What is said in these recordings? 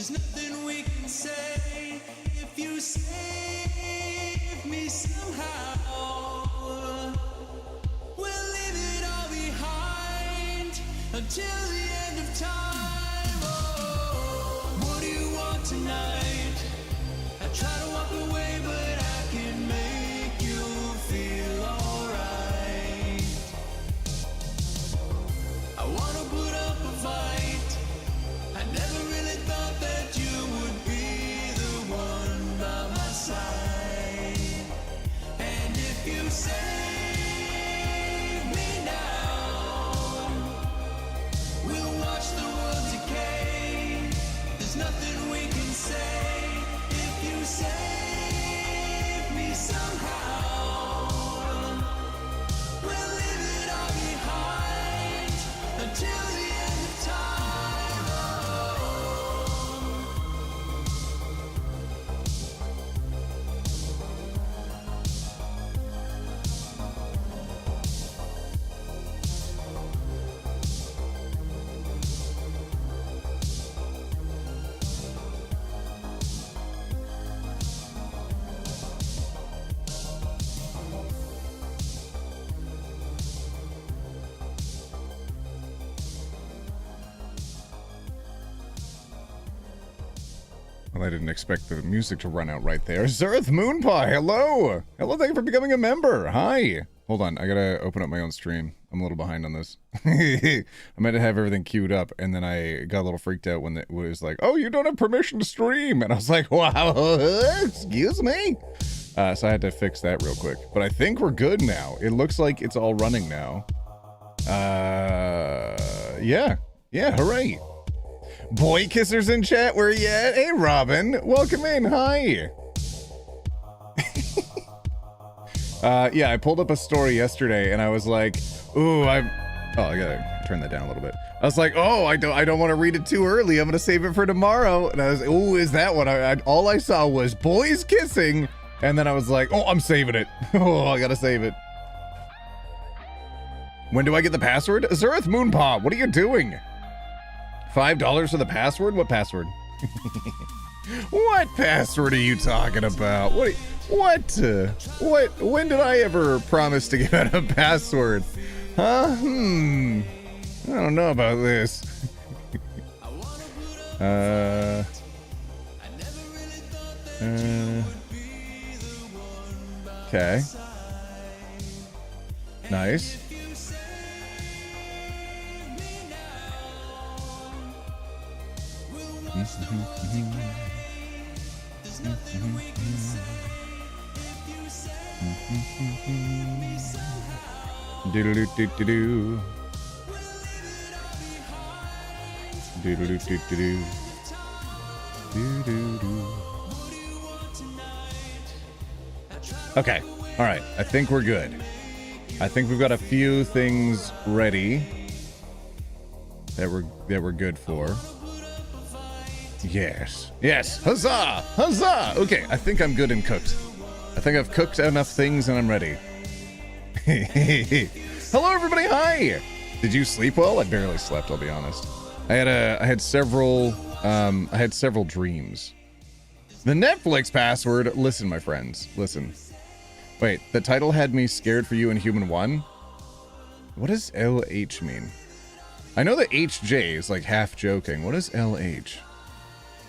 There's nothing we can say if you save me somehow. We'll leave it all behind until the end of time. Oh, what do you want tonight? I try to walk away, but I can make you feel alright. I wanna put up a fight. I never really thought that you would be the one by my side. And if you save me now, we'll watch the world decay. There's nothing we can say if you save me somehow. We'll leave it all behind until the end of time. Well, I didn't expect the music to run out right there. Zerth Moonpie, hello! Hello, thank you for becoming a member. Hi! Hold on, I gotta open up my own stream. I'm a little behind on this. I meant to have everything queued up, and then I got a little freaked out when it was like, oh, you don't have permission to stream! And I was like, wow, excuse me? So I had to fix that real quick. But I think we're good now. It looks like it's all running now. Yeah, hooray! Boy kissers in chat, where you at? Hey, Robin, welcome in. Hi. Yeah, I pulled up a story yesterday, and I was like, "Ooh, I gotta turn that down a little bit." I was like, "Oh, I don't want to read it too early. I'm gonna save it for tomorrow." And I was, "Ooh, is that what all I saw was boys kissing?" And then I was like, "Oh, I'm saving it. Oh, I gotta save it." When do I get the password? Zerth Moonpaw, what are you doing? $5 for the password? What password? What password are you talking about? What? When did I ever promise to give out a password? Huh? I don't know about this. Okay. Nice. Doodle-doo-doo-doo-doo. Doodle-doo-doo-doo-doo. Doo-doo-doo. Okay, all right. I think we're good. I think we've got a few things ready that we're good for. Yes. Huzzah! Huzzah! Okay, I think I'm good and cooked. I think I've cooked enough things and I'm ready. Hello, everybody. Hi. Did you sleep well? I barely slept, I'll be honest. I had several dreams. The Netflix password. Listen, my friends. Listen. Wait, the title had me scared for you in Human 1. What does LH mean? I know that HJ is like half joking. What is LH?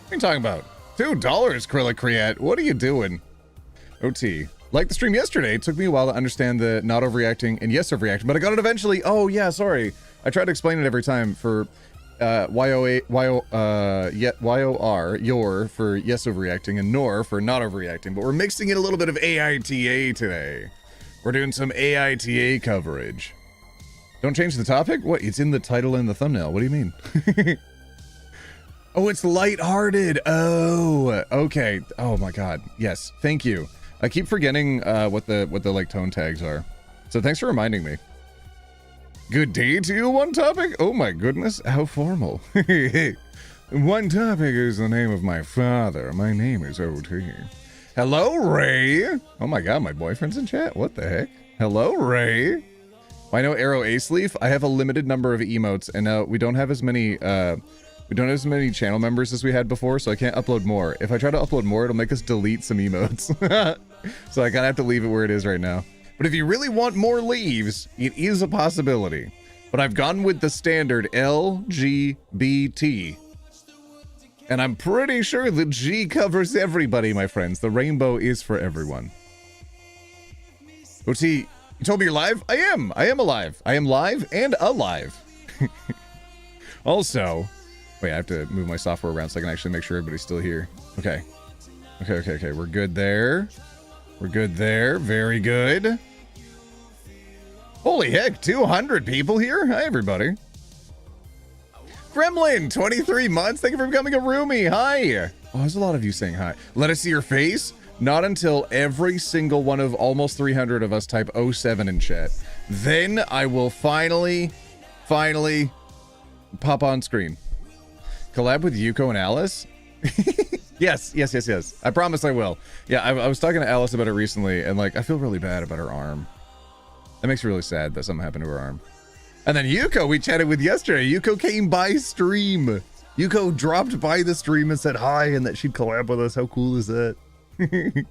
What are you talking about? $2, Krilla Kriat. What are you doing? OT. Like the stream yesterday, it took me a while to understand the not overreacting and yes overreacting, but I got it eventually. Oh yeah, sorry. I try to explain it every time for YOR, your for yes overreacting, and nor for not overreacting. But we're mixing in a little bit of AITA today. We're doing some AITA coverage. Don't change the topic? What? It's in the title and the thumbnail. What do you mean? Oh, it's lighthearted. Oh, okay. Oh my God. Yes. Thank you. I keep forgetting what the like tone tags are. So thanks for reminding me. Good day to you, One Topic. Oh my goodness, how formal. One Topic is the name of my father. My name is OT. Hello, Ray. Oh my God, my boyfriend's in chat. What the heck? Hello, Ray. I know Arrow Ace Leaf. I have a limited number of emotes, and we don't have as many We don't have as many channel members as we had before, so I can't upload more. If I try to upload more, it'll make us delete some emotes. So I kind of have to leave it where it is right now. But if you really want more leaves, it is a possibility. But I've gone with the standard LGBT. And I'm pretty sure the G covers everybody, my friends. The rainbow is for everyone. OT, you told me you're live? I am alive. I am live and alive. Also, wait, I have to move my software around so I can actually make sure everybody's still here. Okay. Okay. We're good there. We're good there. Very good. Holy heck, 200 people here? Hi, everybody. Gremlin, 23 months. Thank you for becoming a roomie. Hi. Oh, there's a lot of you saying hi. Let us see your face. Not until every single one of almost 300 of us type 07 in chat. Then I will finally pop on screen. Collab with Yuko and Alice? Yes. I promise I will. Yeah, I was talking to Alice about it recently, and like, I feel really bad about her arm. That makes me really sad that something happened to her arm. And then Yuko, we chatted with yesterday. Yuko came by stream. Yuko dropped by the stream and said hi, and that she'd collab with us. How cool is that? Hey,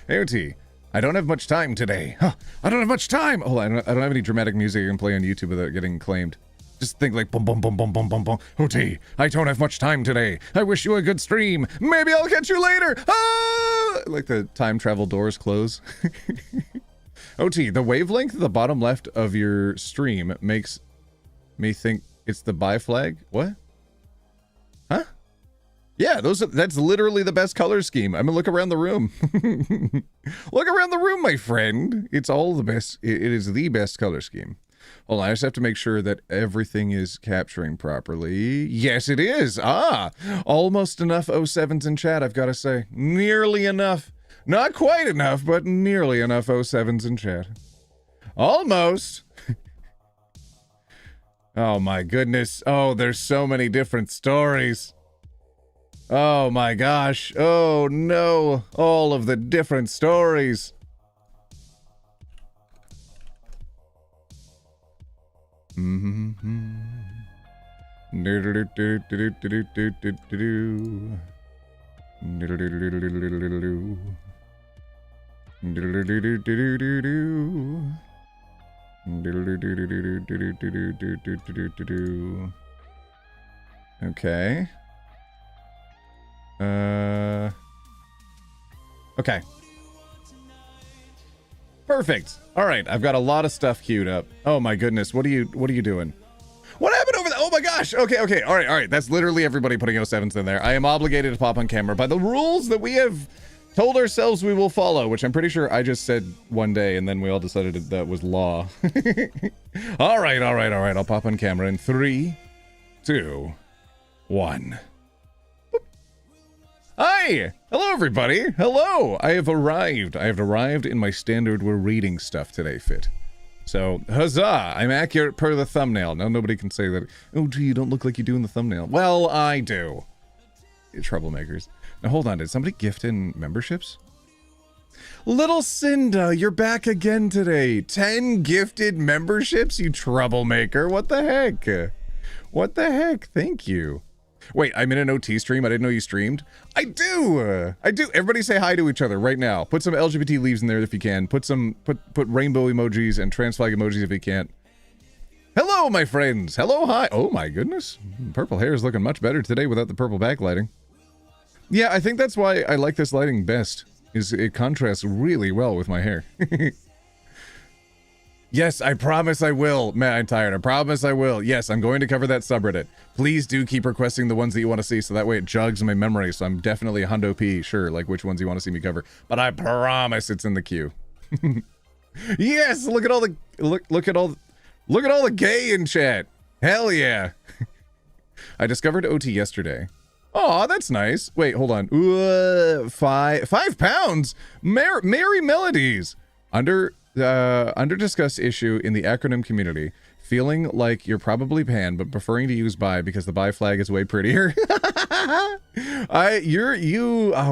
OT, I don't have much time today. Huh, I don't have much time. Hold on, I don't have any dramatic music I can play on YouTube without getting claimed. Just think like boom, boom, boom, boom, boom, boom, boom. OT, I don't have much time today. I wish you a good stream. Maybe I'll catch you later. Ah! Like the time travel doors close. OT, the wavelength at the bottom left of your stream makes me think it's the buy flag. What? Huh? Yeah, that's literally the best color scheme. I mean, look around the room. Look around the room, my friend. It's all the best. It is the best color scheme. Hold on, I just have to make sure that everything is capturing properly. Yes, it is. Ah, almost enough 07s in chat, I've got to say. Nearly enough. Not quite enough, but nearly enough 07s in chat. Almost. Oh my goodness. Oh, there's so many different stories. Oh my gosh. Oh no. All of the different stories. Okay. Okay. Perfect. All right, I've got a lot of stuff queued up. Oh my goodness, what are you doing? What happened over there? Oh my gosh. Okay. All right. That's literally everybody putting 07s in there. I am obligated to pop on camera by the rules that we have told ourselves we will follow, which I'm pretty sure I just said one day and then we all decided that was law. All right. I'll pop on camera in 3, 2, 1. Hi! Hello, everybody! Hello! I have arrived. I have arrived in my standard we're reading stuff today fit. So, huzzah! I'm accurate per the thumbnail. Now nobody can say that, oh gee, you don't look like you do in the thumbnail. Well, I do. You troublemakers. Now hold on, did somebody gift in memberships? Little Cinda, you're back again today. 10 gifted memberships, you troublemaker. What the heck? What the heck? Thank you. Wait, I'm in an OT stream. I didn't know you streamed. I do. Everybody say hi to each other right now. Put some LGBT leaves in there if you can. Put rainbow emojis and trans flag emojis if you can't. Hello, my friends. Hello, hi. Oh my goodness. Purple hair is looking much better today without the purple backlighting. Yeah, I think that's why I like this lighting best. Is it contrasts really well with my hair. Yes, I promise I will. Man, I'm tired. I promise I will. Yes, I'm going to cover that subreddit. Please do keep requesting the ones that you want to see, so that way it jogs my memory. So I'm definitely a hundo P, sure, like which ones you want to see me cover. But I promise it's in the queue. Yes, look at all the look at all the gay in chat. Hell yeah. I discovered OT yesterday. Oh, that's nice. Wait, hold on. 5 pounds. Merry Melodies. Under discussed issue in the acronym community. Feeling like you're probably pan, but preferring to use bi because the bi flag is way prettier. Oh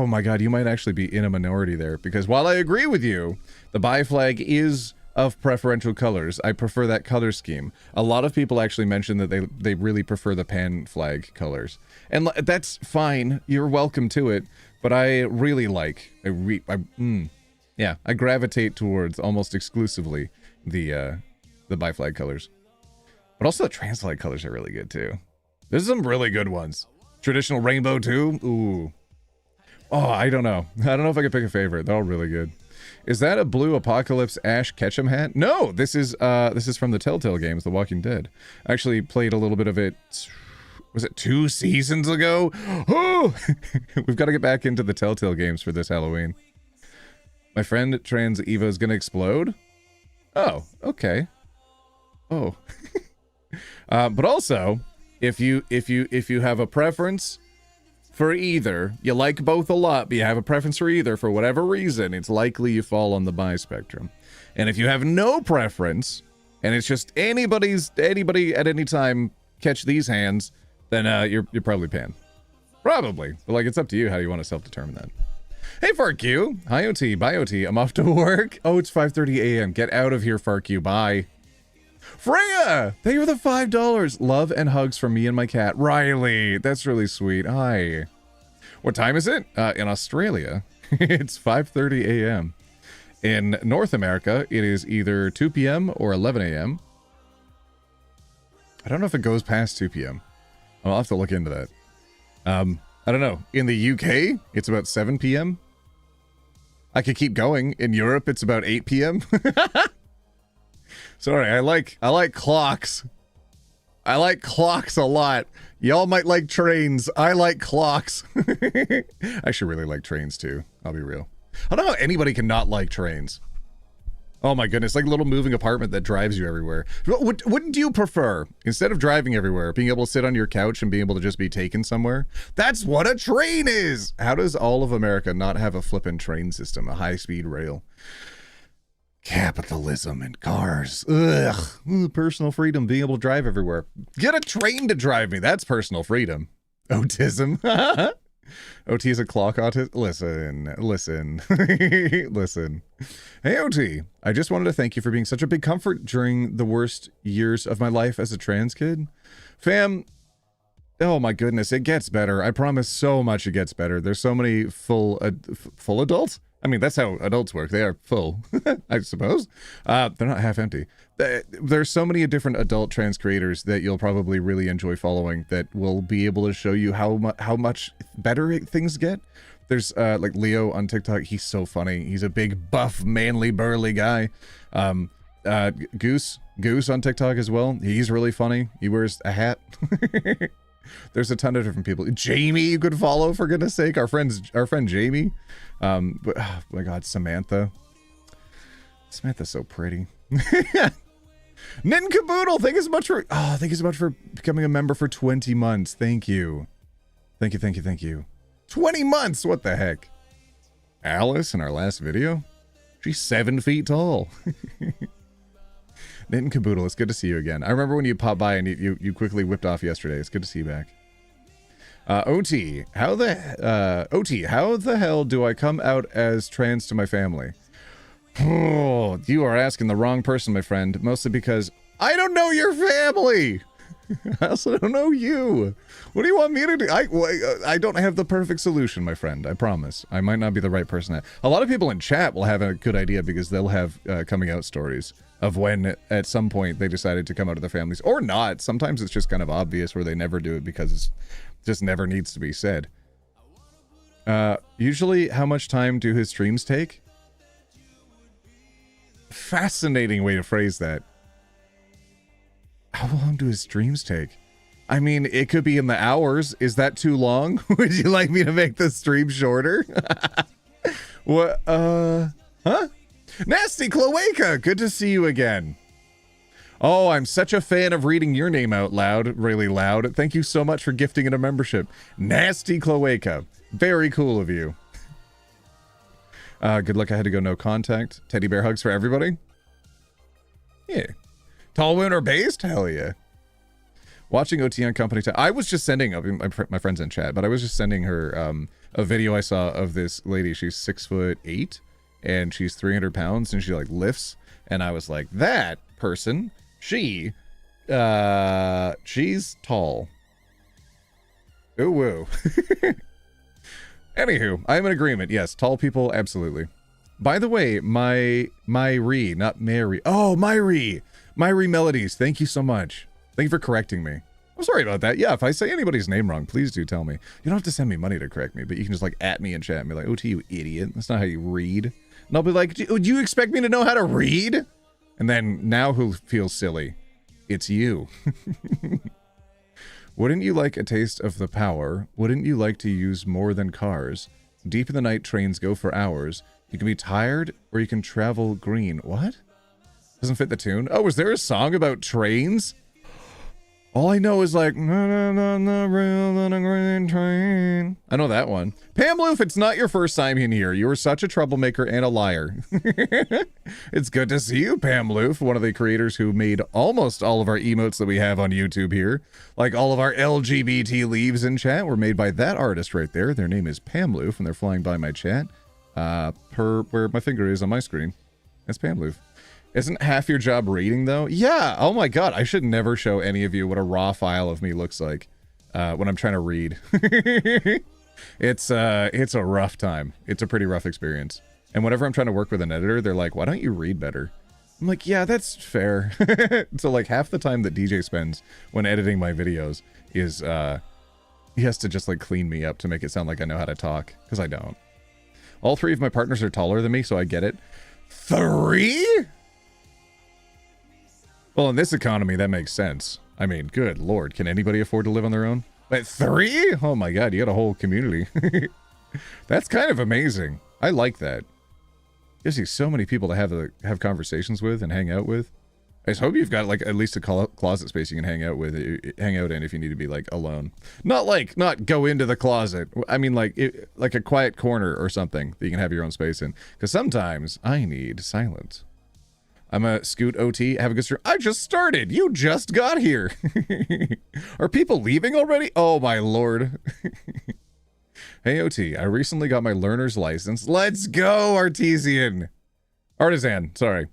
my god, you might actually be in a minority there, because while I agree with you, the bi flag is of preferential colors. I prefer that color scheme. A lot of people actually mention that they really prefer the pan flag colors. And that's fine. You're welcome to it. But I really like, I gravitate towards almost exclusively the bi-flag colors. But also the trans flag colors are really good too. There's some really good ones. Traditional rainbow too. Ooh. Oh, I don't know. I don't know if I could pick a favorite. They're all really good. Is that a blue Apocalypse Ash Ketchum hat? No, this is from the Telltale games, The Walking Dead. I actually played a little bit of it. Was it 2 seasons ago? Oh, we've got to get back into the Telltale games for this Halloween. My friend Trans Eva is gonna explode. Oh, okay. Oh, but also, if you have a preference for either, you like both a lot, but you have a preference for either for whatever reason, it's likely you fall on the bi spectrum. And if you have no preference, and it's just anybody at any time catch these hands, then you're probably pan. Probably, but like it's up to you how you want to self-determine that. Hey FarQ, hi OT, bye OT, I'm off to work. Oh, it's 5:30 a.m. Get out of here, FarQ, bye. Freya, thank you for the $5. Love and hugs from me and my cat, Riley. That's really sweet. Hi. What time is it? In Australia, it's 5:30 a.m. In North America, it is either 2 p.m. or 11 a.m. I don't know if it goes past 2 p.m. I'll have to look into that. I don't know. In the UK, it's about 7 p.m. I could keep going. In Europe, it's about 8 p.m. Sorry, I like clocks. I like clocks a lot. Y'all might like trains. I like clocks. I actually really like trains too. I'll be real. I don't know how anybody can not like trains. Oh my goodness, like a little moving apartment that drives you everywhere. Wouldn't you prefer, instead of driving everywhere, being able to sit on your couch and being able to just be taken somewhere? That's what a train is! How does all of America not have a flippin' train system, a high-speed rail? Capitalism and cars. Ugh. Personal freedom, being able to drive everywhere. Get a train to drive me, that's personal freedom. Autism. OT is a clock autist. Listen. Listen. Hey OT, I just wanted to thank you for being such a big comfort during the worst years of my life as a trans kid. Fam, oh my goodness, it gets better. I promise so much it gets better. There's so many full adults? I mean, that's how adults work. They are full, I suppose. They're not half empty. There's so many different adult trans creators that you'll probably really enjoy following that will be able to show you how much better things get. There's like Leo on TikTok. He's so funny. He's a big, buff, manly, burly guy. Goose on TikTok as well. He's really funny. He wears a hat. There's a ton of different people. Jamie, you could follow, for goodness sake. Our friend Jamie. But, oh my God, Samantha. Samantha's so pretty. Nitten Caboodle, thank you so much for becoming a member for 20 months. Thank you. Thank you. 20 months, what the heck? Alice in our last video? She's 7 feet tall. Nitten Caboodle, it's good to see you again. I remember when you popped by and you quickly whipped off yesterday. It's good to see you back. OT, how the hell do I come out as trans to my family? Oh, you are asking the wrong person, my friend. Mostly because I don't know your family. I also don't know you. What do you want me to do? I don't have the perfect solution, my friend. I promise. I might not be the right person. A lot of people in chat will have a good idea because they'll have coming out stories of when at some point they decided to come out of their families or not. Sometimes it's just kind of obvious where they never do it because it just never needs to be said. Usually, how much time do his streams take? Fascinating way to phrase that. How long do his streams take? I mean, it could be in the hours. Is that too long? Would you like me to make the stream shorter? What? Huh? Nasty Cloaca, good to see you again. Oh, I'm such a fan of reading your name out loud, really loud. Thank you so much for gifting it a membership. Nasty Cloaca, very cool of you. Good luck, I had to go no contact. Teddy bear hugs for everybody? Yeah. Tall Winter based? Hell yeah. Watching OT on company time. I was just sending, my friend's in chat, but I was just sending her a video I saw of this lady. She's 6'8", and she's 300 pounds, and she like lifts. And I was like, that person, she's tall. Ooh, woo. Anywho, I'm in agreement. Yes, tall people, absolutely. By the way, Myri, not Mary. Oh, Myri Melodies. Thank you so much. Thank you for correcting me. I'm sorry about that. Yeah, if I say anybody's name wrong, please do tell me. You don't have to send me money to correct me, but you can just like at me in chat and be like, "OT, you idiot. That's not how you read." And I'll be like, "Would you expect me to know how to read?" And then now who feels silly? It's you. Wouldn't you like a taste of the power? Wouldn't you like to use more than cars? Deep in the night, trains go for hours. You can be tired or you can travel green. What? Doesn't fit the tune. Oh, is there a song about trains? All I know is like, on the rail on a green train. I know that one. Pamela, if it's not your first time in here, you are such a troublemaker and a liar. It's good to see you, Pam Loof, one of the creators who made almost all of our emotes that we have on YouTube here. Like all of our LGBT leaves in chat were made by that artist right there. Their name is Pam Loof, and they're flying by my chat. Per where my finger is on my screen. That's Pam Loof. Isn't half your job reading, though? Yeah, oh my god, I should never show any of you what a raw file of me looks like when I'm trying to read. It's a rough time. It's a pretty rough experience. And whenever I'm trying to work with an editor, they're like, why don't you read better? I'm like, yeah, that's fair. So like half the time that DJ spends when editing my videos is he has to just like clean me up to make it sound like I know how to talk, because I don't. All three of my partners are taller than me, so I get it. 3? Well, in this economy, that makes sense. I mean, good lord, can anybody afford to live on their own? But 3? Oh my god, you got a whole community. That's kind of amazing. I like that. Gives you so many people to have conversations with and hang out with. I just hope you've got like at least a closet space you can hang out in if you need to be like alone. Not go into the closet. I mean like a quiet corner or something that you can have your own space in. Because sometimes I need silence. I'm a Scoot OT. Have a good stream. I just started. You just got here. Are people leaving already? Oh my lord. Hey OT, I recently got my learner's license. Let's go, Artisan, sorry.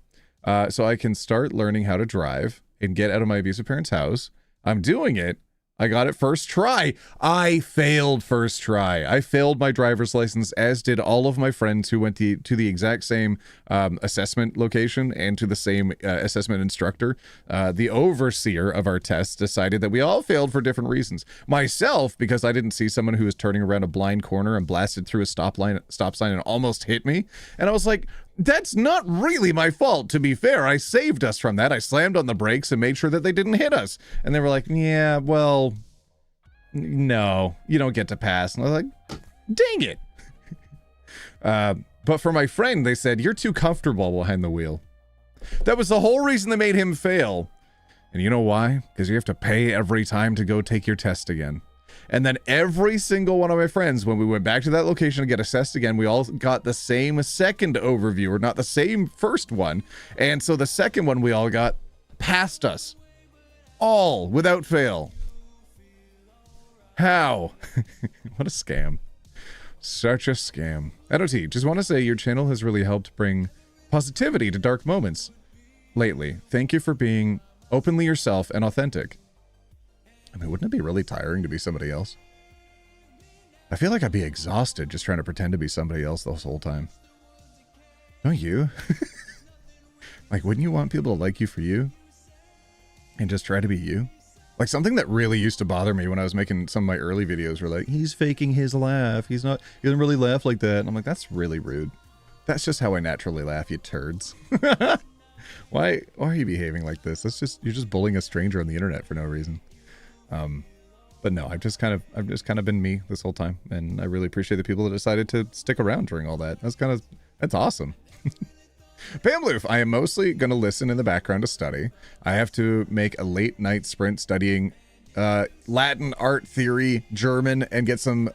So I can start learning how to drive and get out of my abusive parents' house. I'm doing it. I got it first try. I failed first try. I failed my driver's license, as did all of my friends who went to the exact same assessment location and to the same assessment instructor. The overseer of our tests decided that we all failed for different reasons. Myself, because I didn't see someone who was turning around a blind corner and blasted through a stop sign and almost hit me. And I was like, that's not really my fault, to be fair. I saved us from that. I slammed on the brakes and made sure that they didn't hit us. And they were like, yeah, well, no, you don't get to pass. And I was like, dang it. But for my friend, they said, you're too comfortable behind the wheel. That was the whole reason they made him fail. And you know why? Because you have to pay every time to go take your test again. And then every single one of my friends, when we went back to that location to get assessed again, we all got the same second overview, or not the same first one. And so the second one we all got passed us. All without fail. How? What a scam. Such a scam. NOT, just want to say your channel has really helped bring positivity to dark moments lately. Thank you for being openly yourself and authentic. I mean, wouldn't it be really tiring to be somebody else? I feel like I'd be exhausted just trying to pretend to be somebody else this whole time. Don't you? Like, wouldn't you want people to like you for you? And just try to be you? Like, something that really used to bother me when I was making some of my early videos were like, he's faking his laugh. He doesn't really laugh like that. And I'm like, that's really rude. That's just how I naturally laugh, you turds. Why are you behaving like this? You're just bullying a stranger on the internet for no reason. But no, I've just kind of been me this whole time, and I really appreciate the people that decided to stick around during all that. That's awesome. Pamloof, I am mostly going to listen in the background to study. I have to make a late night sprint studying Latin, art theory, German, and get some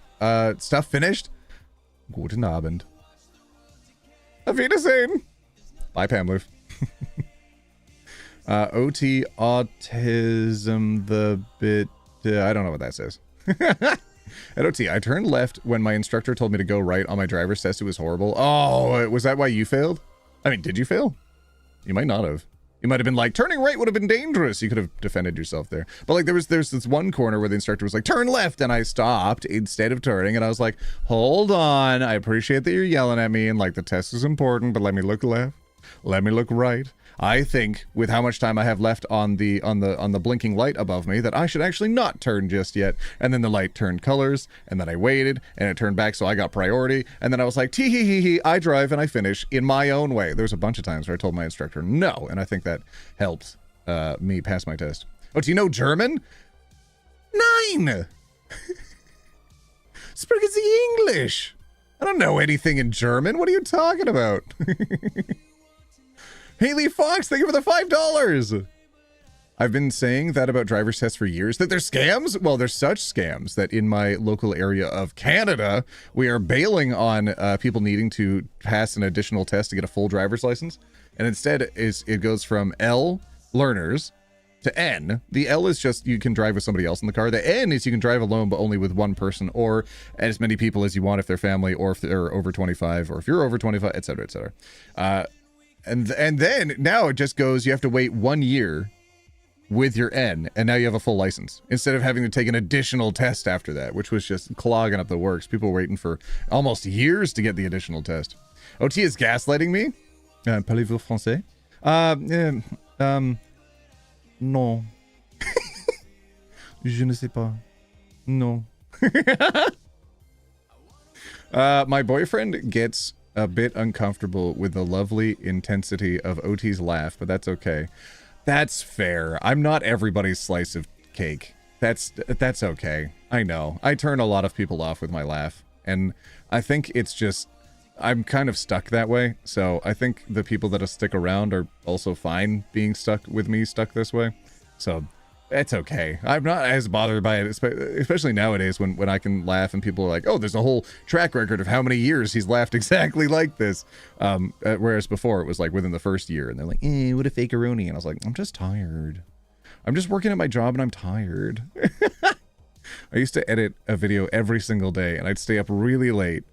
stuff finished. Guten Abend. Auf Wiedersehen. Bye, Pamloof. OT autism the bit. I don't know what that says. At OT, I turned left when my instructor told me to go right on my driver's test. It was horrible. Oh, was that why you failed? I mean, did you fail? You might not have. You might have been like, turning right would have been dangerous. You could have defended yourself there. But like there's this one corner where the instructor was like, turn left, and I stopped instead of turning, and I was like, hold on. I appreciate that you're yelling at me and like the test is important, but let me look left. Let me look right. I think with how much time I have left on the blinking light above me that I should actually not turn just yet. And then the light turned colors, and then I waited and it turned back, so I got priority. And then I was like, tee hee hee hee, I drive and I finish in my own way. There's a bunch of times where I told my instructor no, and I think that helped me pass my test. Oh, do you know German? 9. Sprechen Sie English? I don't know anything in German. What are you talking about? Haley Fox, thank you for the $5. I've been saying that about driver's tests for years, that they're scams. Well, they're such scams that in my local area of Canada, we are bailing on people needing to pass an additional test to get a full driver's license. And instead, it goes from L, learners, to N. The L is just you can drive with somebody else in the car. The N is you can drive alone, but only with one person, or as many people as you want if they're family, or if they're over 25, or if you're over 25, etc., etc. And then now it just goes, you have to wait 1 year with your N, and now you have a full license, instead of having to take an additional test after that, which was just clogging up the works. People were waiting for almost years to get the additional test. OT is gaslighting me. Parlez-vous français? Non. Je ne sais pas. Non. My boyfriend gets a bit uncomfortable with the lovely intensity of OT's laugh, but that's okay. That's fair. I'm not everybody's slice of cake. That's okay. I know. I turn a lot of people off with my laugh, and I think it's just I'm kind of stuck that way. So I think the people that'll stick around are also fine being stuck with me stuck this way. So it's okay. I'm not as bothered by it, especially nowadays when I can laugh and people are like, oh, there's a whole track record of how many years he's laughed exactly like this. Whereas before it was like within the first year, and they're like, what a fakeroni. And I was like, I'm just tired. I'm just working at my job and I'm tired. I used to edit a video every single day, and I'd stay up really late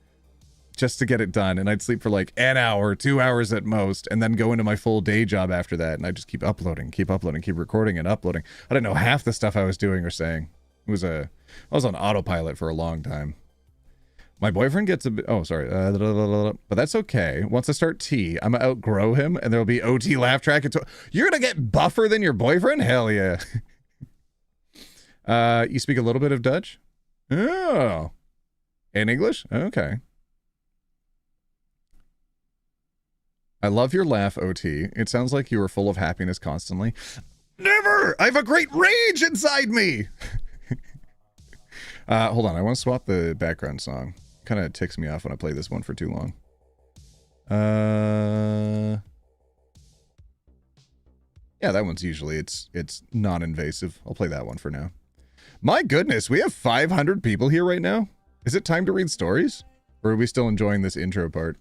just to get it done, and I'd sleep for like an hour, 2 hours at most, and then go into my full day job after that, and I just keep uploading, keep recording and uploading. I didn't know half the stuff I was doing or saying. I was on autopilot for a long time. My boyfriend gets a bit, oh, sorry, but that's okay. Once I start T, I'm gonna outgrow him, and there'll be OT laugh track. You're gonna get buffer than your boyfriend? Hell yeah. You speak a little bit of Dutch? Oh. In English? Okay. I love your laugh, OT. It sounds like you are full of happiness constantly. Never! I have a great rage inside me! Hold on, I want to swap the background song. Kind of ticks me off when I play this one for too long. Yeah, that one's usually, it's non-invasive. I'll play that one for now. My goodness, we have 500 people here right now? Is it time to read stories? Or are we still enjoying this intro part?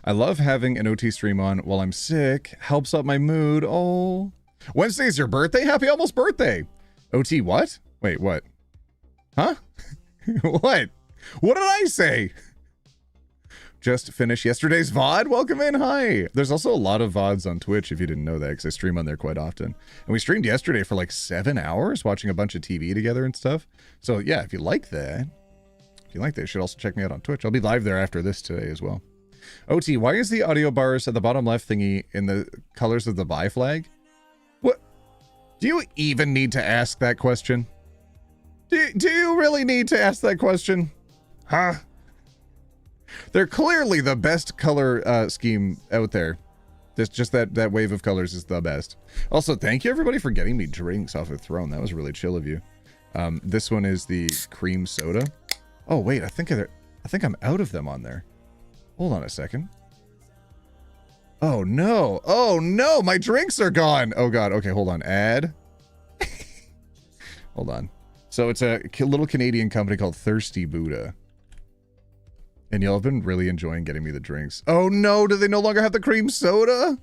I love having an OT stream on while I'm sick. Helps up my mood. Oh. Wednesday's your birthday? Happy almost birthday. OT what? Wait, what? Huh? What? What did I say? Just finished yesterday's VOD. Welcome in. Hi. There's also a lot of VODs on Twitch if you didn't know that, because I stream on there quite often. And we streamed yesterday for like 7 hours watching a bunch of TV together and stuff. So yeah, if you like that, you should also check me out on Twitch. I'll be live there after this today as well. OT, why is the audio bars at the bottom left thingy in the colors of the buy flag? What? Do you even need to ask that question? Do you really need to ask that question? Huh? They're clearly the best color scheme out there. Just that wave of colors is the best. Also, thank you everybody for getting me drinks off of Throne. That was really chill of you. This one is the cream soda. Oh wait, I think I'm out of them on there. Hold on a second. Oh no. Oh no, my drinks are gone. Oh god. Okay, hold on. Add. Hold on. So it's a little Canadian company called Thirsty Buddha. And y'all have been really enjoying getting me the drinks. Oh no, do they no longer have the cream soda?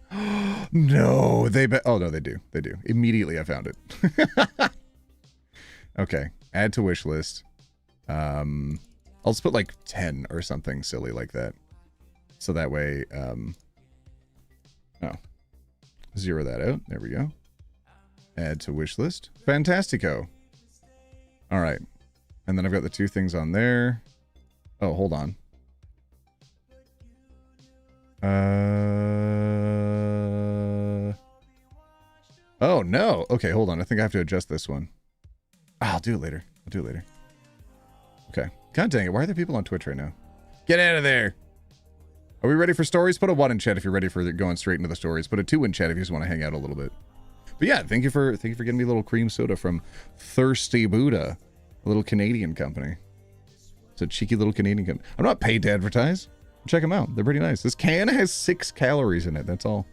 No, oh no, they do. They do. Immediately I found it. Okay, add to wish list. I'll just put like 10 or something silly like that. So that way, oh. zero that out. There we go. Add to wish list. Fantastico. All right. And then I've got the 2 things on there. Oh, hold on. Oh, no. Okay, hold on. I think I have to adjust this one. I'll do it later. I'll do it later. Okay. God dang it. Why are there people on Twitch right now? Get out of there. Are we ready for stories? Put a 1 in chat if you're ready for going straight into the stories. Put a 2 in chat if you just want to hang out a little bit. But yeah, thank you for getting me a little cream soda from Thirsty Buddha, a little Canadian company. It's a cheeky little Canadian company. I'm not paid to advertise. Check them out. They're pretty nice. This can has 6 calories in it. That's all.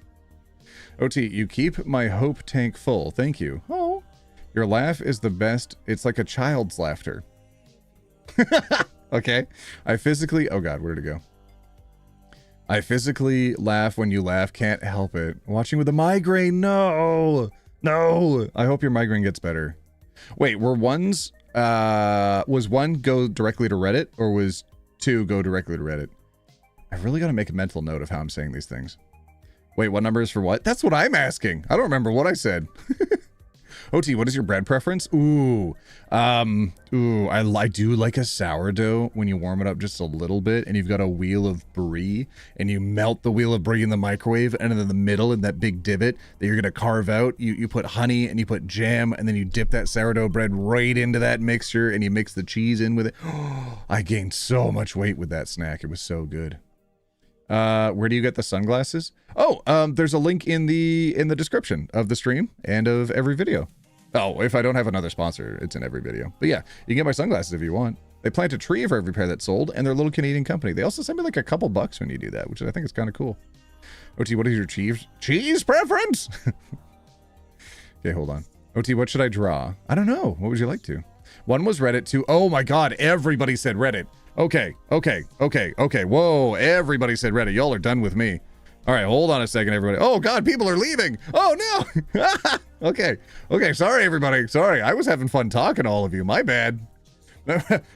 OT, you keep my hope tank full. Thank you. Oh, your laugh is the best. It's like a child's laughter. Okay. I physically... Oh, God. Where'd it go? I physically laugh when you laugh. Can't help it. Watching with a migraine. No. No. I hope your migraine gets better. Wait, were ones... was 1 go directly to Reddit, or was 2 go directly to Reddit? I've really got to make a mental note of how I'm saying these things. Wait, what number is for what? That's what I'm asking. I don't remember what I said. OT, what is your bread preference? Ooh, I do like a sourdough when you warm it up just a little bit and you've got a wheel of brie and you melt the wheel of brie in the microwave, and in the middle, in that big divot that you're going to carve out, you put honey and you put jam, and then you dip that sourdough bread right into that mixture and you mix the cheese in with it. I gained so much weight with that snack. It was so good. Where do you get the sunglasses? Oh, there's a link in the description of the stream and of every video. Oh, if I don't have another sponsor, it's in every video. But yeah, you can get my sunglasses if you want. They plant a tree for every pair that's sold, and they're a little Canadian company. They also send me like a couple bucks when you do that, which I think is kind of cool. OT, what is your cheese preference? Okay, hold on. OT, what should I draw? I don't know. What would you like to? 1 was Reddit, 2. Oh my God, everybody said Reddit. Okay. Whoa, everybody said Reddit. Y'all are done with me. All right, hold on a second, everybody. Oh God, people are leaving. Oh no. Okay, sorry, everybody. Sorry, I was having fun talking to all of you. My bad.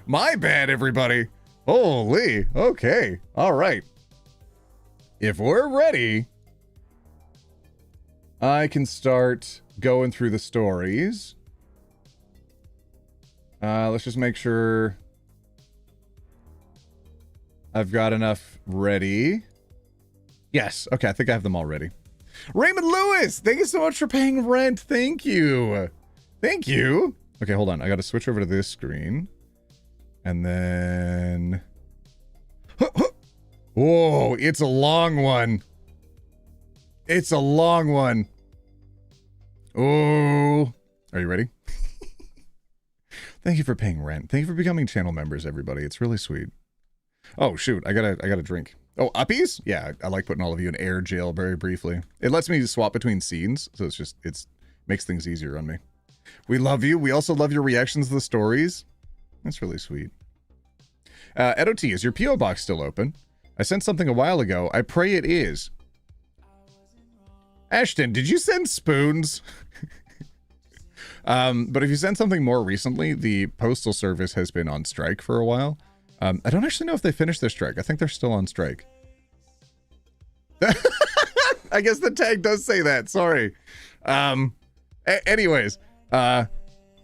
My bad, everybody. Holy. Okay, all right. If we're ready, I can start going through the stories. Let's just make sure I've got enough ready. Yes. Okay, I think I have them all ready. Raymond Lewis, thank you so much for paying rent. Thank you. Thank you. Okay, hold on. I got to switch over to this screen. And then... Whoa, it's a long one. It's a long one. Oh. Are you ready? Thank you for paying rent. Thank you for becoming channel members, everybody. It's really sweet. Oh, shoot. I gotta drink. Oh, uppies? Yeah, I like putting all of you in air jail very briefly. It lets me swap between scenes, so it's makes things easier on me. We love you. We also love your reactions to the stories. That's really sweet. Edo T, is your P.O. box still open? I sent something a while ago. I pray it is. Ashton, did you send spoons? But if you sent something more recently, the Postal Service has been on strike for a while. I don't actually know if they finished their strike. I think they're still on strike. I guess the tag does say that. Sorry. Anyways. Oh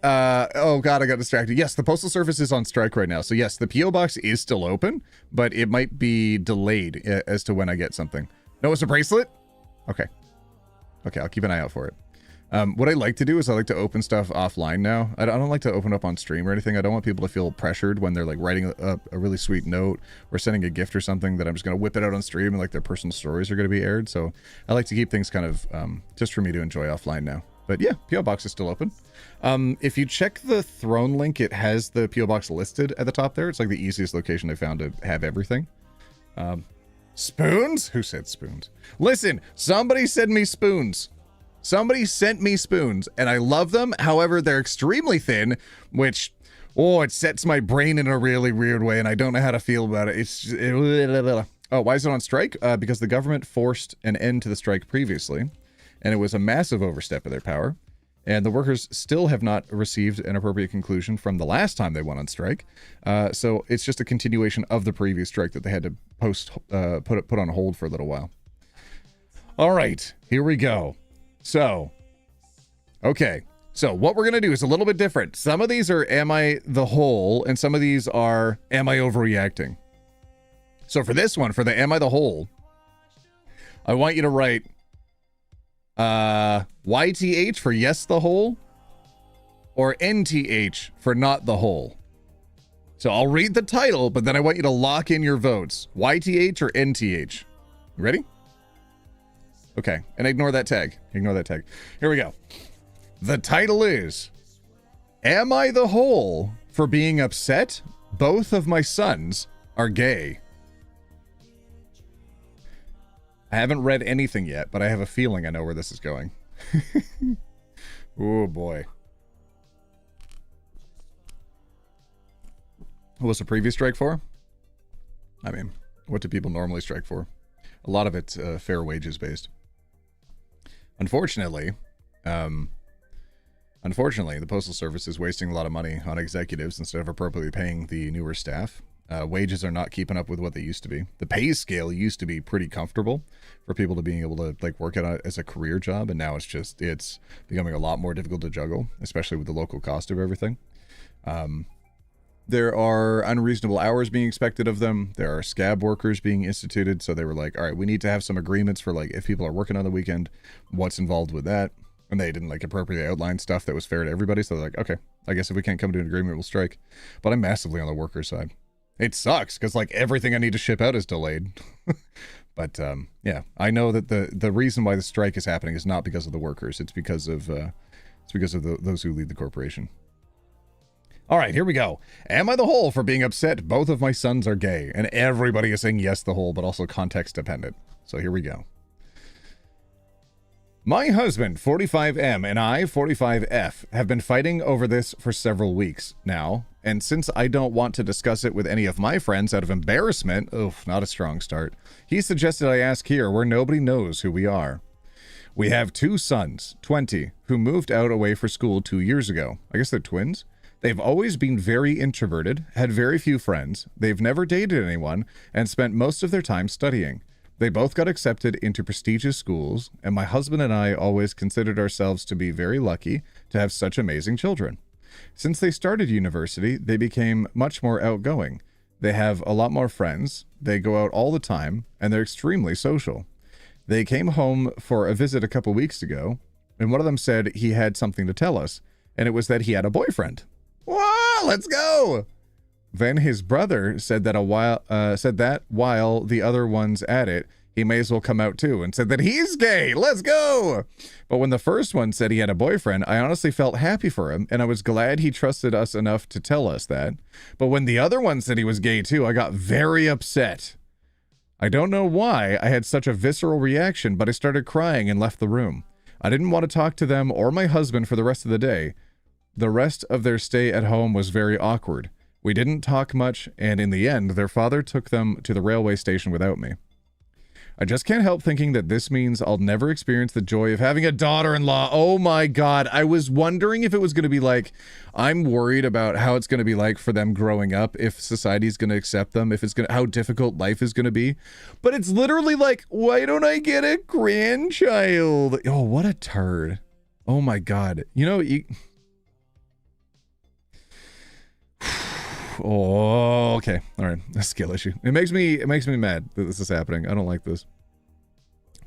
God, I got distracted. Yes, the Postal Service is on strike right now. So yes, the P.O. box is still open, but it might be delayed as to when I get something. No, it's a bracelet? Okay. Okay, I'll keep an eye out for it. What I like to do is I like to open stuff offline now. I don't like to open up on stream or anything. I don't want people to feel pressured when they're like writing a really sweet note or sending a gift or something that I'm just going to whip it out on stream and like their personal stories are going to be aired. So I like to keep things kind of just for me to enjoy offline now. But yeah, P.O. box is still open. If you check the throne link, it has the P.O. box listed at the top there. It's like the easiest location I found to have everything. Spoons? Who said spoons? Listen, somebody sent me spoons. Somebody sent me spoons, and I love them. However, they're extremely thin, which, oh, it sets my brain in a really weird way, and I don't know how to feel about it. Oh, why is it on strike? Because the government forced an end to the strike previously, and it was a massive overstep of their power, and the workers still have not received an appropriate conclusion from the last time they went on strike. So it's just a continuation of the previous strike that they had to put on hold for a little while. All right, here we go. So, okay. So what we're going to do is a little bit different. Some of these are am I the whole, and some of these are am I overreacting? So for this one, for the am I the whole, I want you to write YTH for yes the whole, or NTH for not the whole. So I'll read the title, but then I want you to lock in your votes. YTH or NTH. You ready? Okay, and ignore that tag. Ignore that tag. Here we go. The title is, am I the whole for being upset both of my sons are gay? I haven't read anything yet, but I have a feeling I know where this is going. Oh boy. What was the previous strike for? I mean, what do people normally strike for? A lot of it's fair wages based. Unfortunately, the Postal Service is wasting a lot of money on executives instead of appropriately paying the newer staff. Wages are not keeping up with what they used to be. The pay scale used to be pretty comfortable for people to being able to like work it out as a career job, and now it's becoming a lot more difficult to juggle, especially with the local cost of everything. There are unreasonable hours being expected of them. There are scab workers being instituted, so they were like, all right, we need to have some agreements for like if people are working on the weekend, what's involved with that. And they didn't like appropriately outline stuff that was fair to everybody, so they're like, okay, I guess if we can't come to an agreement, we'll strike. But I'm massively on the worker side. It sucks because like everything I need to ship out is delayed. But yeah, I know that the reason why the strike is happening is not because of the workers. It's because of those who lead the corporation. All right, here we go. Am I the whole for being upset both of my sons are gay? And everybody is saying yes the whole, but also context dependent. So here we go. My husband, 45M, and I, 45F, have been fighting over this for several weeks now, and since I don't want to discuss it with any of my friends out of embarrassment, not a strong start, he suggested I ask here where nobody knows who we are. We have 2 sons, 20, who moved out away for school 2 years ago. I guess they're twins? They've always been very introverted, had very few friends, they've never dated anyone, and spent most of their time studying. They both got accepted into prestigious schools, and my husband and I always considered ourselves to be very lucky to have such amazing children. Since they started university, they became much more outgoing. They have a lot more friends, they go out all the time, and they're extremely social. They came home for a visit a couple weeks ago, and one of them said he had something to tell us, and it was that he had a boyfriend. Whoa, let's go! Then his brother said that while the other one's at it, he may as well come out too, and said that he's gay. Let's go! But when the first one said he had a boyfriend, I honestly felt happy for him, and I was glad he trusted us enough to tell us that. But when the other one said he was gay too, I got very upset. I don't know why I had such a visceral reaction, but I started crying and left the room. I didn't want to talk to them or my husband for the rest of the day. The rest of their stay at home was very awkward. We didn't talk much, and in the end, their father took them to the railway station without me. I just can't help thinking that this means I'll never experience the joy of having a daughter-in-law. Oh my God. I was wondering if it was going to be like, I'm worried about how it's going to be like for them growing up, if society's going to accept them, if it's going to, how difficult life is going to be. But it's literally like, why don't I get a grandchild? Oh, what a turd. Oh my God. You know, oh, okay. All right. A skill issue. It makes me mad that this is happening. I don't like this.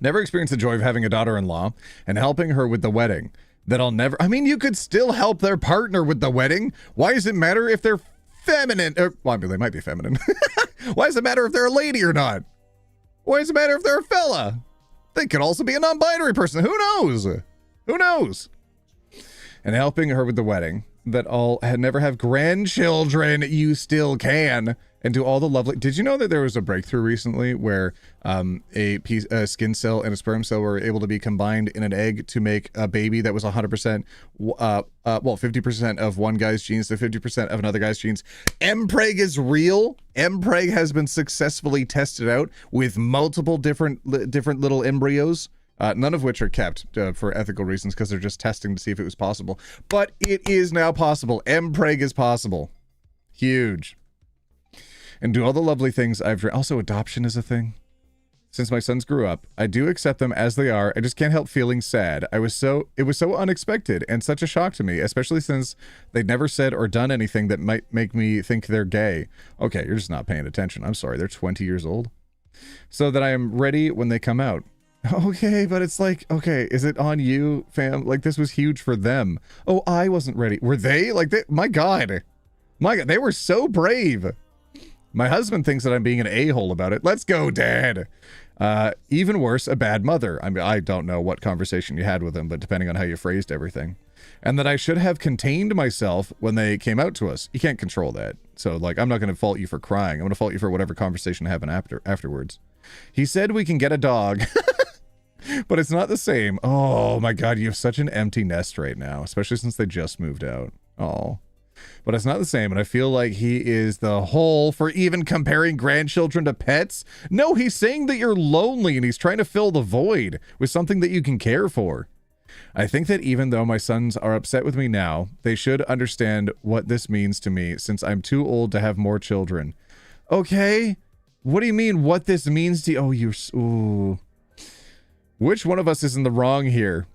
Never experienced the joy of having a daughter-in-law and helping her with the wedding. I mean, you could still help their partner with the wedding. Why does it matter if they're feminine? Well, I mean, they might be feminine. Why does it matter if they're a lady or not? Why does it matter if they're a fella? They could also be a non-binary person. Who knows? Who knows? And helping her with the wedding. That all had never have grandchildren, you still can, and do all the lovely. Did you know that there was a breakthrough recently where a skin cell and a sperm cell were able to be combined in an egg to make a baby that was 100%, 50% of one guy's genes to 50% of another guy's genes? Mpreg is real. Mpreg has been successfully tested out with multiple different little embryos. None of which are kept for ethical reasons because they're just testing to see if it was possible. But it is now possible. Mpreg is possible. Huge. And do all the lovely things I've... Also, adoption is a thing. since my sons grew up. I do accept them as they are. I just can't help feeling sad. It was so unexpected and such a shock to me, especially since they'd never said or done anything that might make me think they're gay. Okay, you're just not paying attention. I'm sorry. They're 20 years old. So that I am ready when they come out. Okay, but it's like, okay, is it on you, fam? Like, this was huge for them. Oh, I wasn't ready. Were they? Like, my God. My God, they were so brave. My husband thinks that I'm being an a-hole about it. Let's go, Dad. Even worse, a bad mother. I mean, I don't know what conversation you had with him, but depending on how you phrased everything. And that I should have contained myself when they came out to us. You can't control that. So, like, I'm not going to fault you for crying. I'm going to fault you for whatever conversation happened afterwards. He said we can get a dog. But it's not the same. Oh my God, you have such an empty nest right now, especially since they just moved out. Oh, but it's not the same. And I feel like he is the whole for even comparing grandchildren to pets. No, he's saying that you're lonely and he's trying to fill the void with something that you can care for. I think that even though my sons are upset with me now, they should understand what this means to me since I'm too old to have more children. Okay. What do you mean what this means to you? Oh, you're... Ooh. Which one of us is in the wrong here?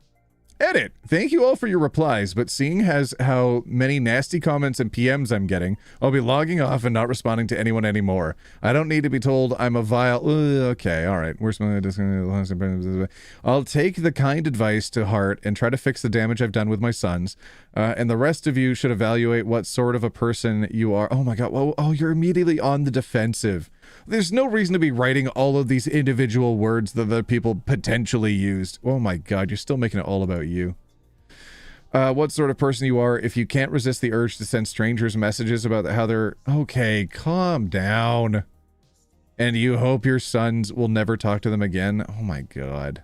Edit. Thank you all for your replies, but seeing as how many nasty comments and PMs I'm getting, I'll be logging off and not responding to anyone anymore. I don't need to be told I'm a vile... Okay, all right. I'll take the kind advice to heart and try to fix the damage I've done with my sons. And the rest of you should evaluate what sort of a person you are. Oh my God. Whoa, oh, you're immediately on the defensive. There's no reason to be writing all of these individual words that other people potentially used. Oh my God, you're still making it all about you. What sort of person you are if you can't resist the urge to send strangers messages about how they're... Okay, calm down. And you hope your sons will never talk to them again? Oh my God.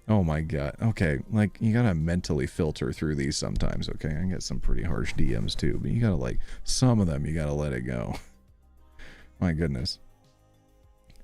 Oh my God. Okay, like, you gotta mentally filter through these sometimes, okay? I get some pretty harsh DMs too, but you gotta, like, some of them, you gotta let it go. My goodness.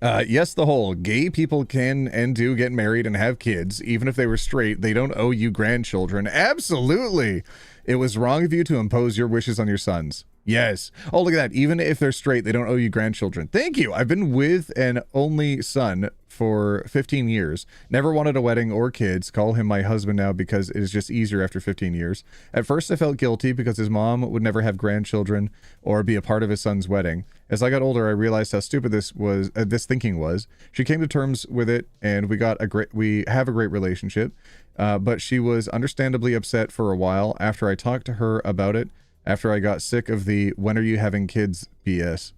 Yes, the whole gay people can and do get married and have kids. Even if they were straight, they don't owe you grandchildren. Absolutely. It was wrong of you to impose your wishes on your sons. Yes. Oh, look at that. Even if they're straight, they don't owe you grandchildren. Thank you. I've been with an only son for 15 years. Never wanted a wedding or kids. Call him my husband now because it is just easier after 15 years. At first, I felt guilty because his mom would never have grandchildren or be a part of his son's wedding. As I got older, I realized how stupid this thinking was. She came to terms with it, and we have a great relationship. But she was understandably upset for a while after I talked to her about it. After I got sick of the when are you having kids BS.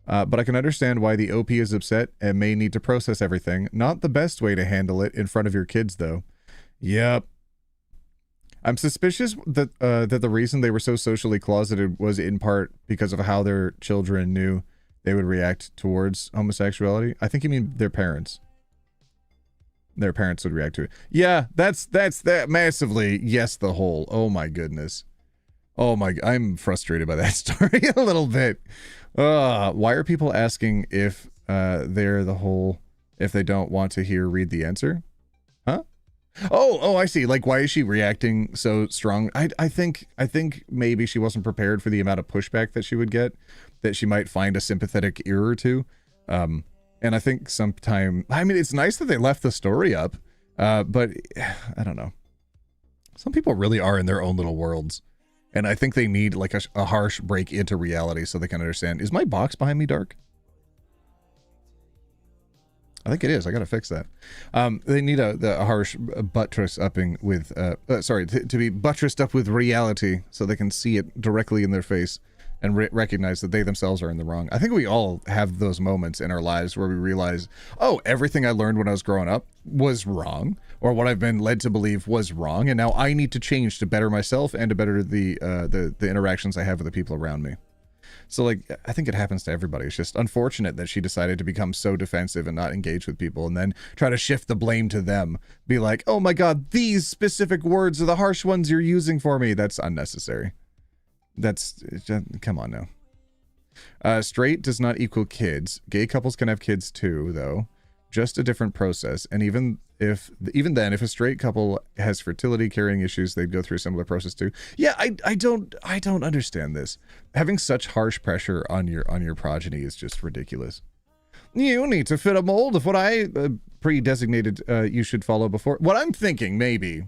But I can understand why the OP is upset and may need to process everything. Not the best way to handle it in front of your kids, though. Yep. I'm suspicious that that the reason they were so socially closeted was in part because of how their children knew they would react towards homosexuality. I think you mean their parents. Their parents would react to it. Yeah, that's that massively. Yes, the whole. Oh my goodness. Oh my, I'm frustrated by that story a little bit. Why are people asking if they're the whole, if they don't want to read the answer? Huh? Oh, I see. Like, why is she reacting so strong? I think maybe she wasn't prepared for the amount of pushback that she would get, that she might find a sympathetic ear or two. And I think I mean, it's nice that they left the story up, but I don't know. Some people really are in their own little worlds. And I think they need like a harsh break into reality so they can understand. Is my box behind me dark? I think it is. I got to fix that. They need a harsh buttress upping with, to be buttressed up with reality so they can see it directly in their face and recognize that they themselves are in the wrong. I think we all have those moments in our lives where we realize, oh, everything I learned when I was growing up was wrong, or what I've been led to believe was wrong, and now I need to change to better myself and to better the interactions I have with the people around me. So, like, I think it happens to everybody. It's just unfortunate that she decided to become so defensive and not engage with people and then try to shift the blame to them. Be like, oh my God, these specific words are the harsh ones you're using for me. That's unnecessary. Come on now. Straight does not equal kids. Gay couples can have kids too, though. Just a different process. And even then, if a straight couple has fertility carrying issues, they'd go through a similar process too. Yeah, I don't understand this. Having such harsh pressure on your progeny is just ridiculous. You need to fit a mold of what I pre-designated you should follow before. What I'm thinking, maybe,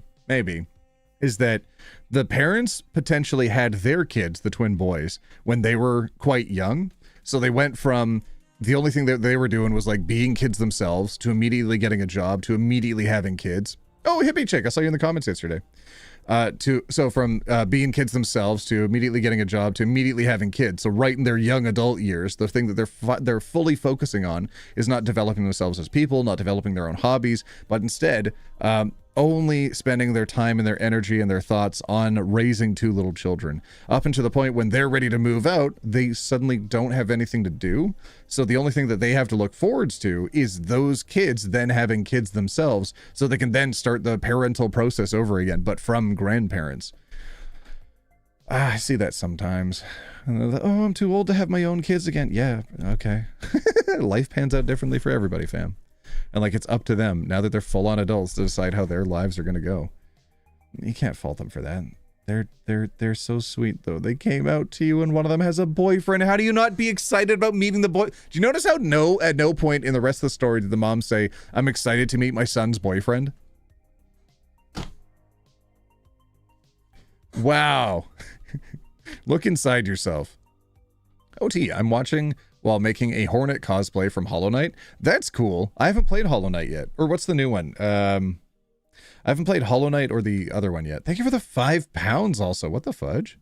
is that the parents potentially had their kids, the twin boys, when they were quite young. So they went from the only thing that they were doing was like being kids themselves to immediately getting a job to immediately having kids. Oh, hippie chick, I saw you in the comments yesterday. From being kids themselves to immediately getting a job to immediately having kids. So right in their young adult years, the thing that they're fully focusing on is not developing themselves as people, not developing their own hobbies, but instead only spending their time and their energy and their thoughts on raising two little children. Up until the point when they're ready to move out, they suddenly don't have anything to do. So the only thing that they have to look forwards to is those kids then having kids themselves, so they can then start the parental process over again, but from grandparents. I see that sometimes. Oh, I'm too old to have my own kids again. Yeah, okay. Life pans out differently for everybody, fam. And like, it's up to them, now that they're full-on adults, to decide how their lives are going to go. You can't fault them for that. They're so sweet, though. They came out to you and one of them has a boyfriend. How do you not be excited about meeting the boy? Do you notice how at no point in the rest of the story did the mom say, I'm excited to meet my son's boyfriend? Wow. Look inside yourself. OT, I'm watching while making a Hornet cosplay from Hollow Knight. That's cool. I haven't played Hollow Knight yet. Or what's the new one? I haven't played Hollow Knight or the other one yet. Thank you for the £5 also. What the fudge?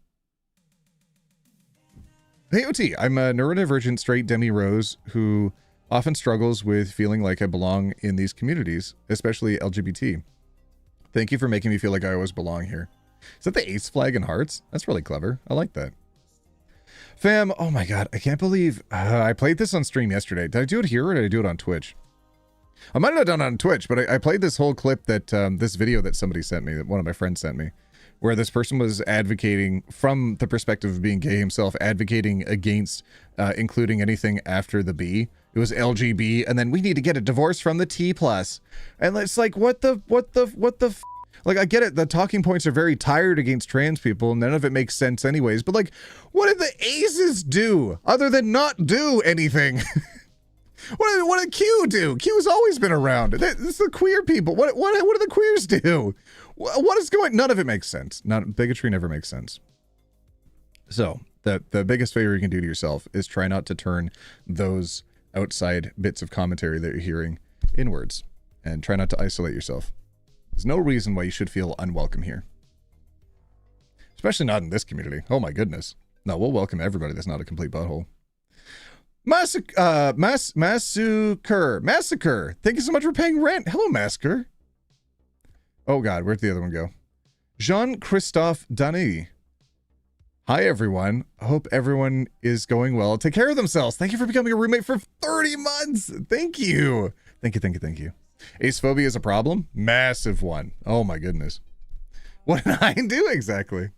Hey, OT, I'm a neurodivergent straight demi-rose who often struggles with feeling like I belong in these communities, especially LGBT. Thank you for making me feel like I always belong here. Is that the ace flag and hearts? That's really clever. I like that. Fam, oh my god, I can't believe I played this on stream yesterday. Did I do it here or did I do it on Twitch? I might not have done it on Twitch, but I played this whole clip that, this video that somebody sent me, that one of my friends sent me, where this person was advocating, from the perspective of being gay himself, advocating against including anything after the B. It was LGB, and then we need to get a divorce from the T+. And it's like, what the f. Like, I get it, the talking points are very tired against trans people, and none of it makes sense anyways, but like, what did the aces do, other than not do anything? What did Q do? Q's always been around. It's the queer people. What do the queers do? What is going, none of it makes sense. Bigotry never makes sense. So, the biggest favor you can do to yourself is try not to turn those outside bits of commentary that you're hearing inwards, and try not to isolate yourself. There's no reason why you should feel unwelcome here. Especially not in this community. Oh my goodness. No, we'll welcome everybody that's not a complete butthole. Massacre. Thank you so much for paying rent. Hello, Massacre. Oh god, where'd the other one go? Jean-Christophe Dany. Hi, everyone. I hope everyone is going well. Take care of themselves. Thank you for becoming a roommate for 30 months. Thank you. Thank you. Acephobia is a problem? Massive one. Oh my goodness. What did I do exactly?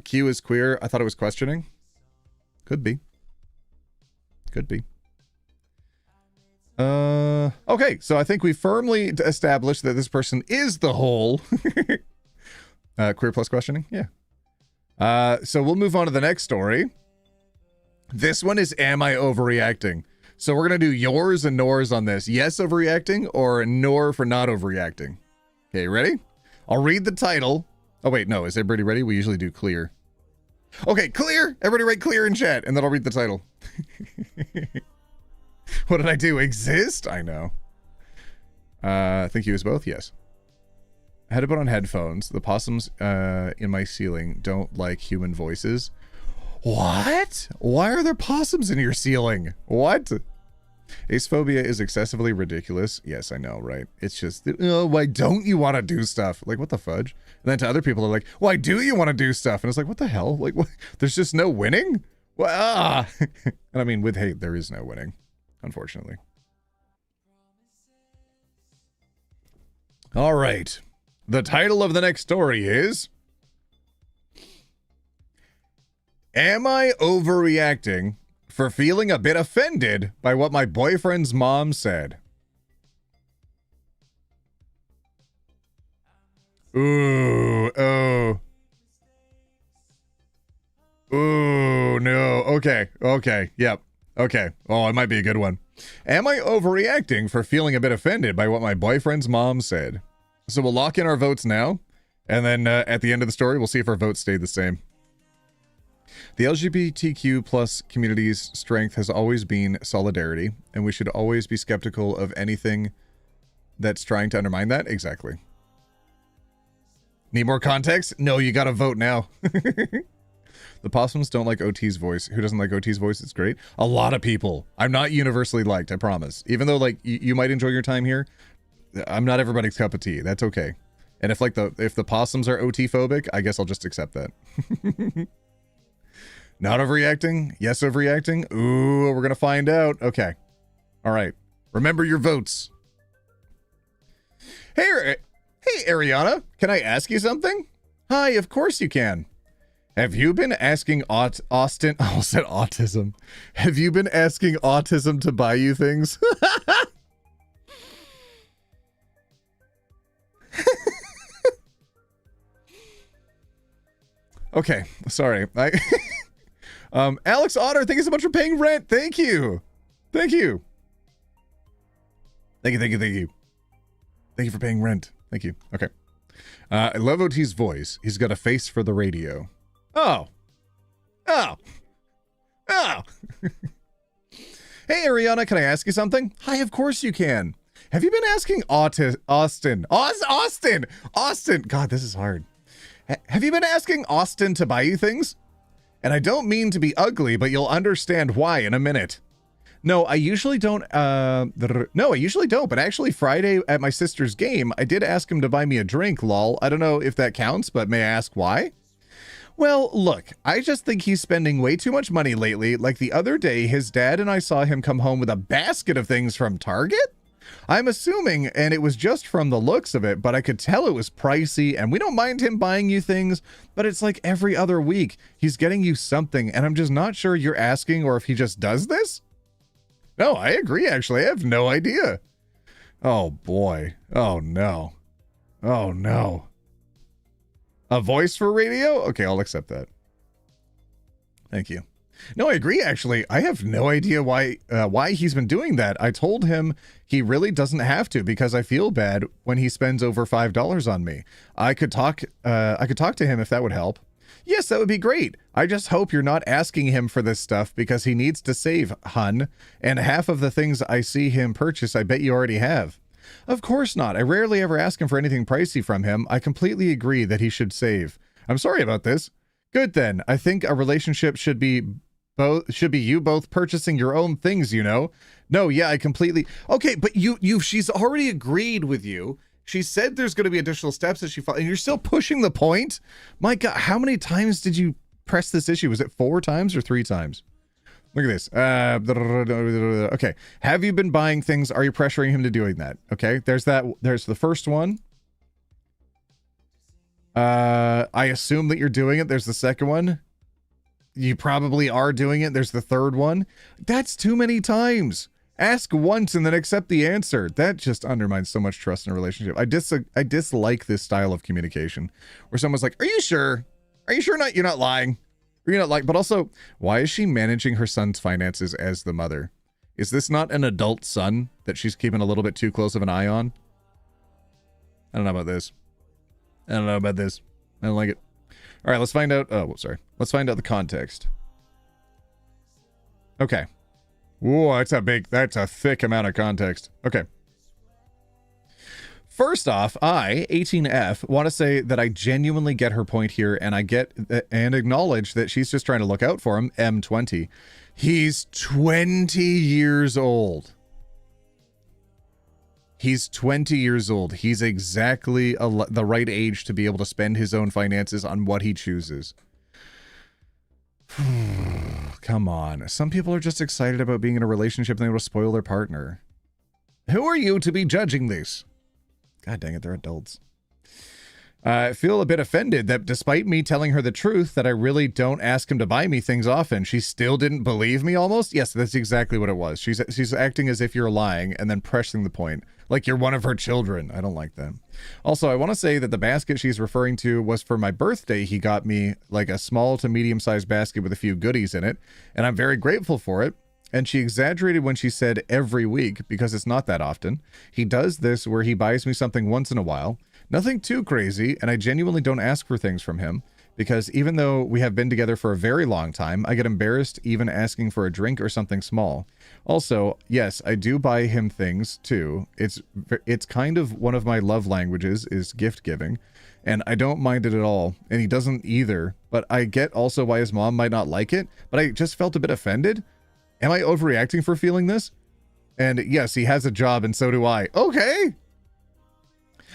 Q is queer. I thought it was questioning. Could be. Okay, so I think we firmly established that this person is the whole. Queer plus questioning? Yeah. So we'll move on to the next story. This one is, am I overreacting? So we're going to do yours and nors on this. Yes, overreacting, or nor for not overreacting. Okay, ready? I'll read the title. Oh, wait, no. Is everybody ready? We usually do clear. Okay, clear. Everybody write clear in chat, and then I'll read the title. What did I do? Exist? I know. I think you as both? Yes. I had to put on headphones. The possums in my ceiling don't like human voices. What? Why are there possums in your ceiling? What? Acephobia is excessively ridiculous. Yes, I know, right? It's just, why don't you want to do stuff? Like, what the fudge? And then to other people, are like, why do you want to do stuff? And it's like, what the hell? Like, what? There's just no winning? Well, and I mean, with hate, there is no winning, unfortunately. All right. The title of the next story is... Am I overreacting for feeling a bit offended by what my boyfriend's mom said? Ooh, oh. Ooh, no. Okay, yep. Okay. Oh, it might be a good one. Am I overreacting for feeling a bit offended by what my boyfriend's mom said? So we'll lock in our votes now, and then at the end of the story, we'll see if our votes stayed the same. The LGBTQ plus community's strength has always been solidarity, and we should always be skeptical of anything that's trying to undermine that. Exactly. Need more context? No, you gotta vote now. The possums don't like OT's voice. Who doesn't like OT's voice? It's great. A lot of people. I'm not universally liked, I promise. Even though, like, you might enjoy your time here, I'm not everybody's cup of tea. That's okay. And if the possums are OT phobic, I guess I'll just accept that. Not overreacting? Yes, overreacting? Ooh, we're gonna find out. Okay. All right. Remember your votes. Hey, Ariana, can I ask you something? Hi, of course you can. Have you been asking Austin? I almost said autism. Have you been asking autism to buy you things? Okay, sorry. Alex Otter, thank you so much for paying rent. Thank you. Thank you. Thank you, thank you, thank you. Thank you for paying rent. Thank you. Okay. I love OT's voice. He's got a face for the radio. Oh. Oh. Oh. Hey, Ariana, can I ask you something? Hi, of course you can. Have you been asking Austin? Austin! God, this is hard. Have you been asking Austin to buy you things? And I don't mean to be ugly, but you'll understand why in a minute. No, I usually don't. But actually, Friday at my sister's game, I did ask him to buy me a drink, lol. I don't know if that counts, but may I ask why? Well, look, I just think he's spending way too much money lately. Like the other day, his dad and I saw him come home with a basket of things from Target. I'm assuming, and it was just from the looks of it, but I could tell it was pricey, and we don't mind him buying you things, but it's like every other week, he's getting you something, and I'm just not sure you're asking or if he just does this. No, I agree, actually. I have no idea. Oh, boy. Oh, no. Oh, no. A voice for radio? Okay, I'll accept that. Thank you. No, I agree, actually. I have no idea why he's been doing that. I told him he really doesn't have to because I feel bad when he spends over $5 on me. I could talk to him if that would help. Yes, that would be great. I just hope you're not asking him for this stuff because he needs to save, hun. And half of the things I see him purchase, I bet you already have. Of course not. I rarely ever ask him for anything pricey from him. I completely agree that he should save. I'm sorry about this. Good then. I think a relationship should be you both purchasing your own things, you know? No, yeah, I completely... Okay, but she's already agreed with you. She said there's going to be additional steps that she followed, and you're still pushing the point? My God, how many times did you press this issue? Was it 4 times or 3 times? Look at this. Okay. Have you been buying things? Are you pressuring him to doing that? Okay, there's that. There's the first one. I assume that you're doing it. There's the second one. You probably are doing it. There's the third one. That's too many times. Ask once and then accept the answer. That just undermines so much trust in a relationship. I dislike this style of communication where someone's like, "Are you sure? Are you sure you're not lying? Are you not like?" But also, why is she managing her son's finances as the mother? Is this not an adult son that she's keeping a little bit too close of an eye on? I don't know about this. I don't know about this. I don't like it. All right, let's find out. Oh, sorry. Let's find out the context. Okay. Whoa, that's a thick amount of context. Okay. First off, I, 18F, want to say that I genuinely get her point here, and I get and acknowledge that she's just trying to look out for him, M20. He's 20 years old. He's 20 years old. He's exactly the right age to be able to spend his own finances on what he chooses. Come on. Some people are just excited about being in a relationship and they will spoil their partner. Who are you to be judging this? God dang it, they're adults. I feel a bit offended that despite me telling her the truth that I really don't ask him to buy me things often, she still didn't believe me almost? Yes, that's exactly what it was. She's acting as if you're lying and then pressing the point. Like you're one of her children. I don't like that. Also, I want to say that the basket she's referring to was for my birthday. He got me like a small to medium-sized basket with a few goodies in it, and I'm very grateful for it. And she exaggerated when she said every week because it's not that often. He does this where he buys me something once in a while. Nothing too crazy, and I genuinely don't ask for things from him because even though we have been together for a very long time, I get embarrassed even asking for a drink or something small. Also, yes, I do buy him things too. It's kind of one of my love languages is gift giving, and I don't mind it at all, and he doesn't either. But I get also why his mom might not like it, but I just felt a bit offended. Am I overreacting for feeling this? And yes, he has a job and so do I. Okay.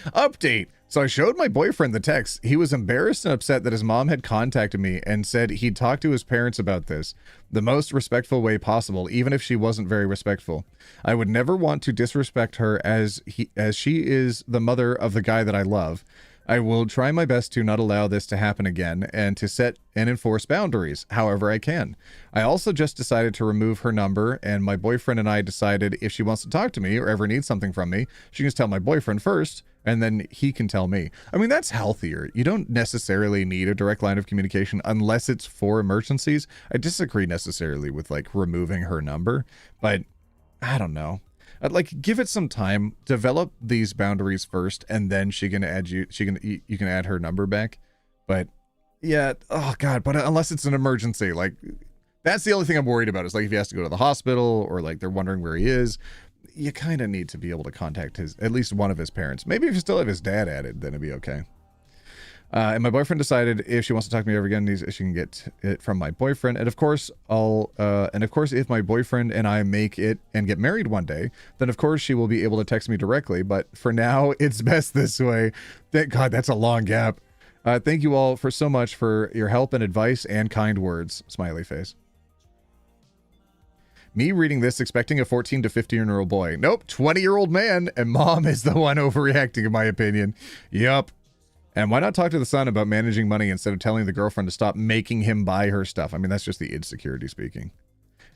Update. So I showed my boyfriend the text. He was embarrassed and upset that his mom had contacted me and said he'd talk to his parents about this the most respectful way possible, even if she wasn't very respectful. I would never want to disrespect her as she is the mother of the guy that I love. I will try my best to not allow this to happen again and to set and enforce boundaries however I can. I also just decided to remove her number, and my boyfriend and I decided if she wants to talk to me or ever needs something from me, she can just tell my boyfriend first, and then he can tell me. I mean, that's healthier. You don't necessarily need a direct line of communication unless it's for emergencies. I disagree necessarily with like removing her number, but I don't know. I'd like give it some time, develop these boundaries first, and then she can add you. You can add her number back. But yeah, oh god. But unless it's an emergency, like that's the only thing I'm worried about. Is like if he has to go to the hospital or like they're wondering where he is, you kind of need to be able to contact at least one of his parents. Maybe if you still have his dad added, then it'd be okay. And my boyfriend decided if she wants to talk to me ever again, she can get it from my boyfriend. And of course, if my boyfriend and I make it and get married one day, then of course she will be able to text me directly. But for now, it's best this way. Thank God, that's a long gap. Thank you all for so much for your help and advice and kind words. Smiley face. Me reading this expecting a 14 to 15-year-old boy. Nope, 20-year-old man, and mom is the one overreacting in my opinion. Yup. And why not talk to the son about managing money instead of telling the girlfriend to stop making him buy her stuff? I mean, that's just the insecurity speaking.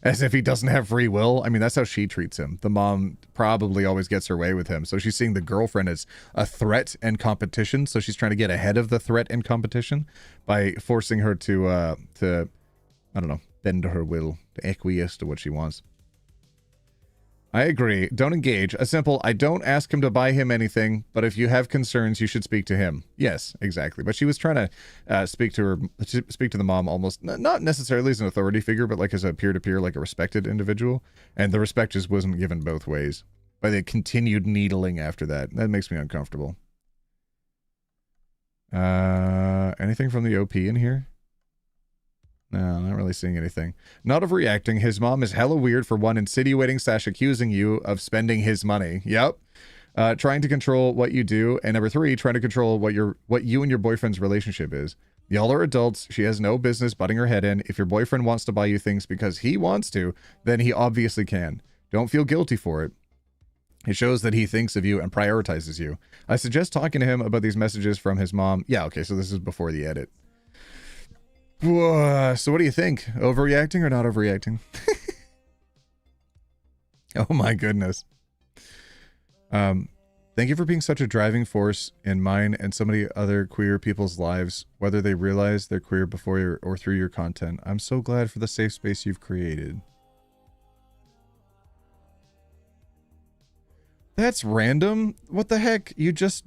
As if he doesn't have free will. I mean, that's how she treats him. The mom probably always gets her way with him. So she's seeing the girlfriend as a threat and competition. So she's trying to get ahead of the threat and competition by forcing her to I don't know, bend to her will, to acquiesce to what she wants. I agree. Don't engage. A simple, I don't ask him to buy him anything, but if you have concerns, you should speak to him. Yes, exactly. But she was trying to speak to the mom almost, not necessarily as an authority figure, but like as a peer-to-peer, like a respected individual. And the respect just wasn't given both ways. By the continued needling after that. That makes me uncomfortable. Anything from the OP in here? No, not really seeing anything. Not overreacting. His mom is hella weird for one, insinuating / accusing you of spending his money. Yep. Trying to control what you do. And number 3, trying to control what you and your boyfriend's relationship is. Y'all are adults. She has no business butting her head in. If your boyfriend wants to buy you things because he wants to, then he obviously can. Don't feel guilty for it. It shows that he thinks of you and prioritizes you. I suggest talking to him about these messages from his mom. Yeah, okay, so this is before the edit. So what do you think? Overreacting or not overreacting? Oh my goodness. Thank you for being such a driving force in mine and so many other queer people's lives, whether they realize they're queer before or through your content. I'm so glad for the safe space you've created. That's random. What the heck? You just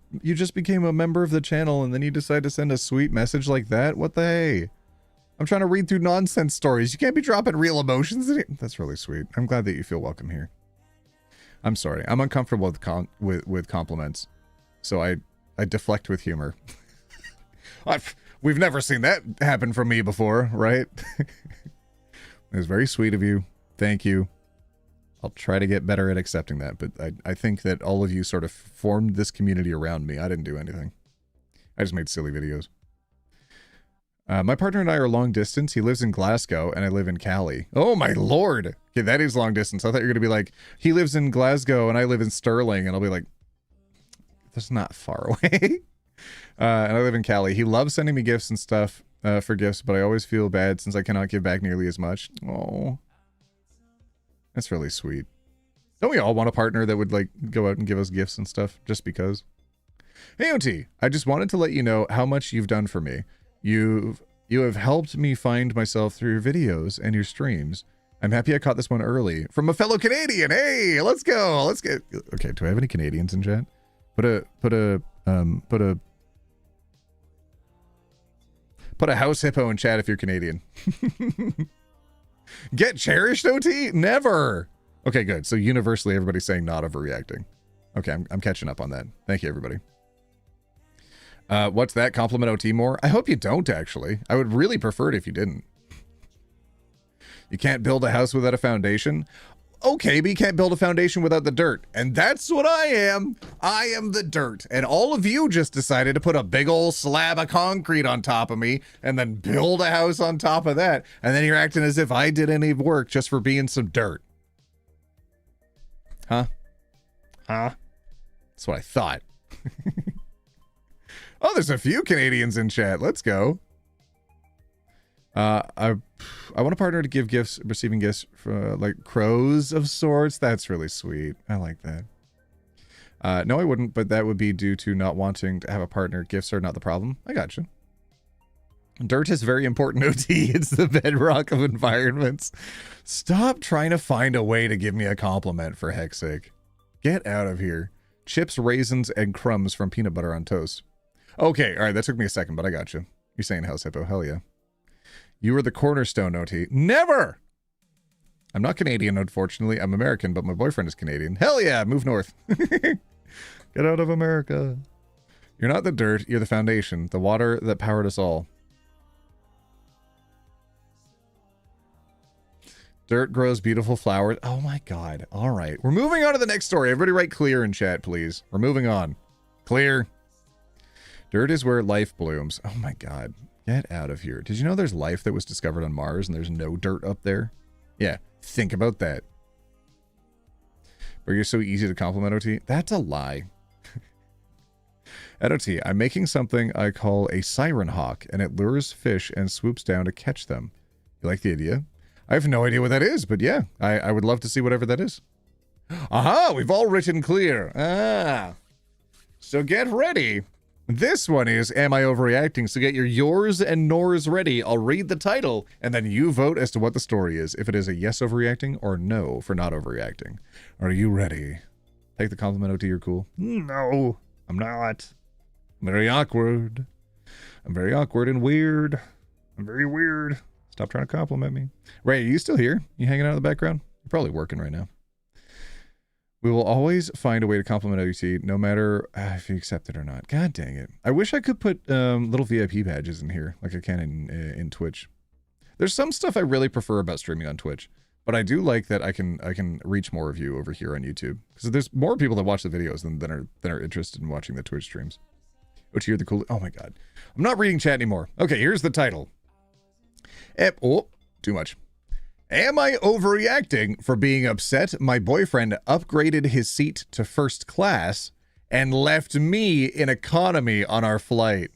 became a member of the channel and then you decide to send a sweet message like that? What the hey? I'm trying to read through nonsense stories. You can't be dropping real emotions in it. That's really sweet. I'm glad that you feel welcome here. I'm sorry. I'm uncomfortable with compliments. So I deflect with humor. We've never seen that happen from me before, right? It was very sweet of you. Thank you. I'll try to get better at accepting that, but I think that all of you sort of formed this community around me. I didn't do anything. I just made silly videos. My partner and I are long distance. He lives in Glasgow and I live in Cali. Oh my lord. Okay, that is long distance. I thought you were going to be like, he lives in Glasgow and I live in Stirling. And I'll be like, that's not far away. And I live in Cali. He loves sending me gifts and stuff for gifts, but I always feel bad since I cannot give back nearly as much. Oh, that's really sweet. Don't we all want a partner that would like go out and give us gifts and stuff just because? Hey, OT, I just wanted to let you know how much you've done for me. You have helped me find myself through your videos and your streams. I'm happy I caught this one early from a fellow Canadian. Hey, let's go. Let's get. Okay, do I have any Canadians in chat? Put a house hippo in chat if you're Canadian. Get cherished, OT? Never. Okay, good. So universally, everybody's saying not overreacting. Okay, I'm catching up on that. Thank you, everybody. What's that? Compliment OT more? I hope you don't, actually. I would really prefer it if you didn't. You can't build a house without a foundation? Okay, but you can't build a foundation without the dirt. And that's what I am. I am the dirt. And all of you just decided to put a big old slab of concrete on top of me and then build a house on top of that. And then you're acting as if I did any work just for being some dirt. Huh? Huh? That's what I thought. Oh, there's a few Canadians in chat. Let's go. I want a partner to give gifts, receiving gifts for like crows of sorts. That's really sweet. I like that. No, I wouldn't, but that would be due to not wanting to have a partner. Gifts are not the problem. I gotcha. Dirt is very important, OT. It's the bedrock of environments. Stop trying to find a way to give me a compliment, for heck's sake. Get out of here. Chips, raisins, and crumbs from peanut butter on toast. Okay, all right, that took me a second, but I got you. You're saying house hippo. Hell yeah. You were the cornerstone, OT. Never! I'm not Canadian, unfortunately. I'm American, but my boyfriend is Canadian. Hell yeah, move north. Get out of America. You're not the dirt, you're the foundation. The water that powered us all. Dirt grows beautiful flowers. Oh my god. All right. We're moving on to the next story. Everybody write clear in chat, please. We're moving on. Clear. Dirt is where life blooms. Oh my god. Get out of here. Did you know there's life that was discovered on Mars and there's no dirt up there? Yeah. Think about that. But you're so easy to compliment, OT. That's a lie. At OT, I'm making something I call a siren hawk, and it lures fish and swoops down to catch them. You like the idea? I have no idea what that is, but yeah, I would love to see whatever that is. Aha! We've all written clear. Ah. So get ready. This one is Am I Overreacting? So get your yours and nors ready. I'll read the title, and then you vote as to what the story is. If it is a yes overreacting or no for not overreacting. Are you ready? Take the compliment, OT, you're cool. No, I'm not. I'm very awkward. I'm very awkward and weird. I'm very weird. Stop trying to compliment me. Ray, are you still here? You hanging out in the background? You're probably working right now. We will always find a way to compliment OT, no matter if you accept it or not. God dang it. I wish I could put little VIP badges in here, like I can in Twitch. There's some stuff I really prefer about streaming on Twitch, but I do like that I can reach more of you over here on YouTube. Because there's more people that watch the videos than are interested in watching the Twitch streams. OT, you're the coolest. Oh my god. I'm not reading chat anymore. Okay, here's the title. Oh, too much. Am I overreacting for being upset my boyfriend upgraded his seat to first class and left me in economy on our flight?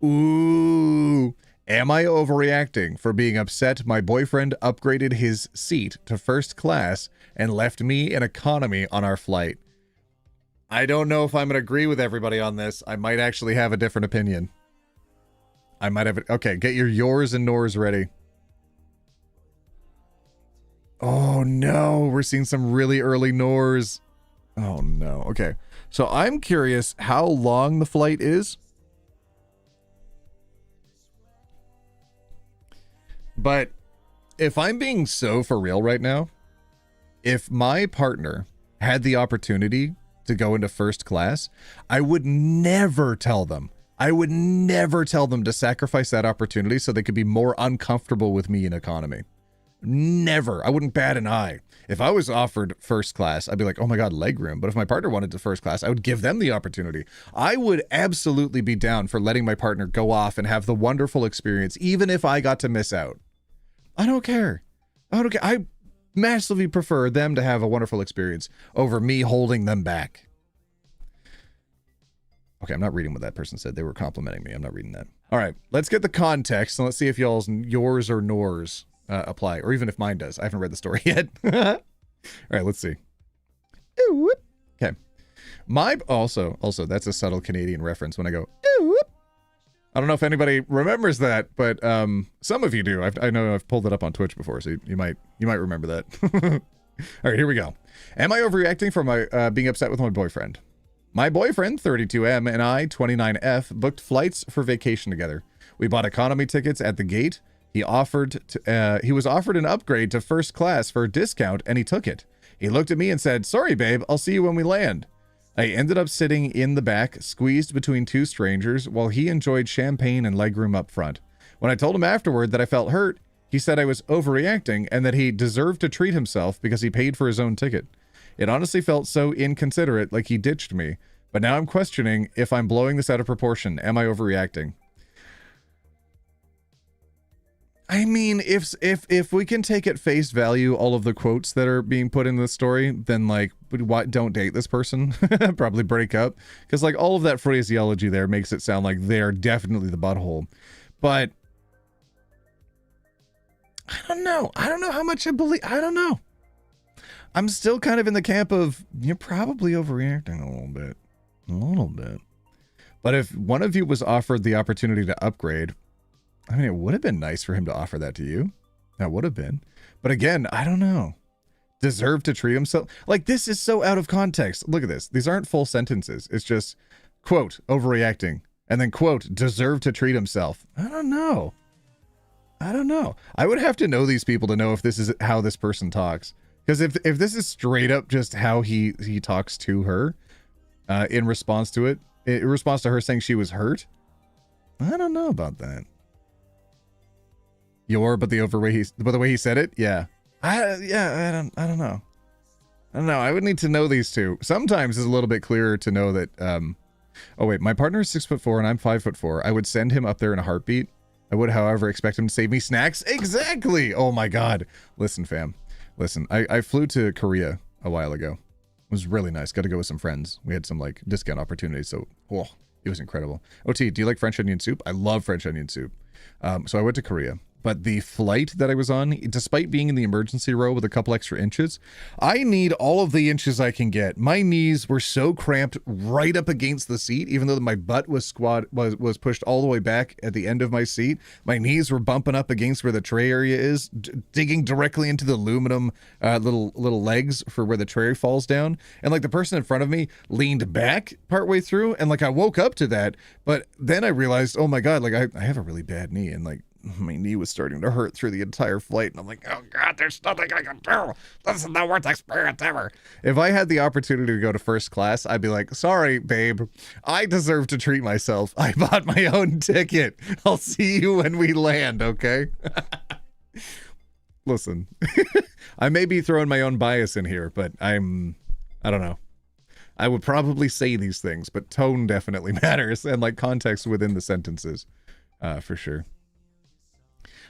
Ooh. Am I overreacting for being upset my boyfriend upgraded his seat to first class and left me in economy on our flight? I don't know if I'm going to agree with everybody on this. I might actually have a different opinion. I might have it. Okay, get your yours and nors ready. Oh no, we're seeing some really early nors. Oh no. Okay. So I'm curious how long the flight is. But if I'm being so for real right now, if my partner had the opportunity to go into first class, I would never tell them. I would never tell them to sacrifice that opportunity so they could be more uncomfortable with me in economy. Never. I wouldn't bat an eye. If I was offered first class, I'd be like, oh my god, legroom. But if my partner wanted to first class, I would give them the opportunity. I would absolutely be down for letting my partner go off and have the wonderful experience, even if I got to miss out. I don't care. I don't care. I massively prefer them to have a wonderful experience over me holding them back. Okay, I'm not reading what that person said. They were complimenting me. I'm not reading that. All right, let's get the context and let's see if y'all's yours or nors apply, or even if mine does. I haven't read the story yet. All right, let's see. Ooh, okay. My also that's a subtle Canadian reference when I go ooh. I don't know if anybody remembers that, but some of you do. I know I've pulled it up on Twitch before, so you might remember that. All right, here we go. Am I overreacting for my being upset with my boyfriend? My boyfriend, 32M, and I, 29F, booked flights for vacation together. We bought economy tickets at the gate. He was offered an upgrade to first class for a discount, and he took it. He looked at me and said, "Sorry, babe, I'll see you when we land." I ended up sitting in the back, squeezed between two strangers, while he enjoyed champagne and legroom up front. When I told him afterward that I felt hurt, he said I was overreacting and that he deserved to treat himself because he paid for his own ticket. It honestly felt so inconsiderate, like he ditched me. But now I'm questioning if I'm blowing this out of proportion. Am I overreacting? I mean, if we can take at face value all of the quotes that are being put in this story, then like, don't date this person. Probably break up. Because like all of that phraseology there makes it sound like they're definitely the butthole. But I don't know. I don't know how much I believe. I don't know. I'm still kind of in the camp of you're probably overreacting a little bit. A little bit. But if one of you was offered the opportunity to upgrade, I mean, it would have been nice for him to offer that to you. That would have been. But again, I don't know. Deserve to treat himself. Like, this is so out of context. Look at this. These aren't full sentences. It's just, quote, overreacting. And then, quote, deserve to treat himself. I don't know. I don't know. I would have to know these people to know if this is how this person talks. Because if this is straight up just how he talks to her in response to it, in response to her saying she was hurt, I don't know about that. But the way he said it, yeah. I don't know. I don't know. I would need to know these two. Sometimes it's a little bit clearer to know that. Oh wait, my partner is 6'4" and I'm 5'4". I would send him up there in a heartbeat. I would, however, expect him to save me snacks. Exactly. Oh my god. Listen, fam. Listen. I flew to Korea a while ago. It was really nice. Got to go with some friends. We had some like discount opportunities, so it was incredible. OT, do you like French onion soup? I love French onion soup. So I went to Korea. But the flight that I was on, despite being in the emergency row with a couple extra inches, I need all of the inches I can get. My knees were so cramped right up against the seat, even though my butt was pushed all the way back at the end of my seat. My knees were bumping up against where the tray area is, digging directly into the aluminum little legs for where the tray falls down. And like the person in front of me leaned back partway through, and like I woke up to that, but then I realized, oh my god, like I have a really bad knee, and like my knee was starting to hurt through the entire flight, and I'm like, oh god, there's nothing I can do. This is the worst experience ever. If I had the opportunity to go to first class, I'd be like, sorry, babe, I deserve to treat myself. I bought my own ticket. I'll see you when we land, okay? Listen, I may be throwing my own bias in here, but I don't know. I would probably say these things, but tone definitely matters, and like context within the sentences, for sure.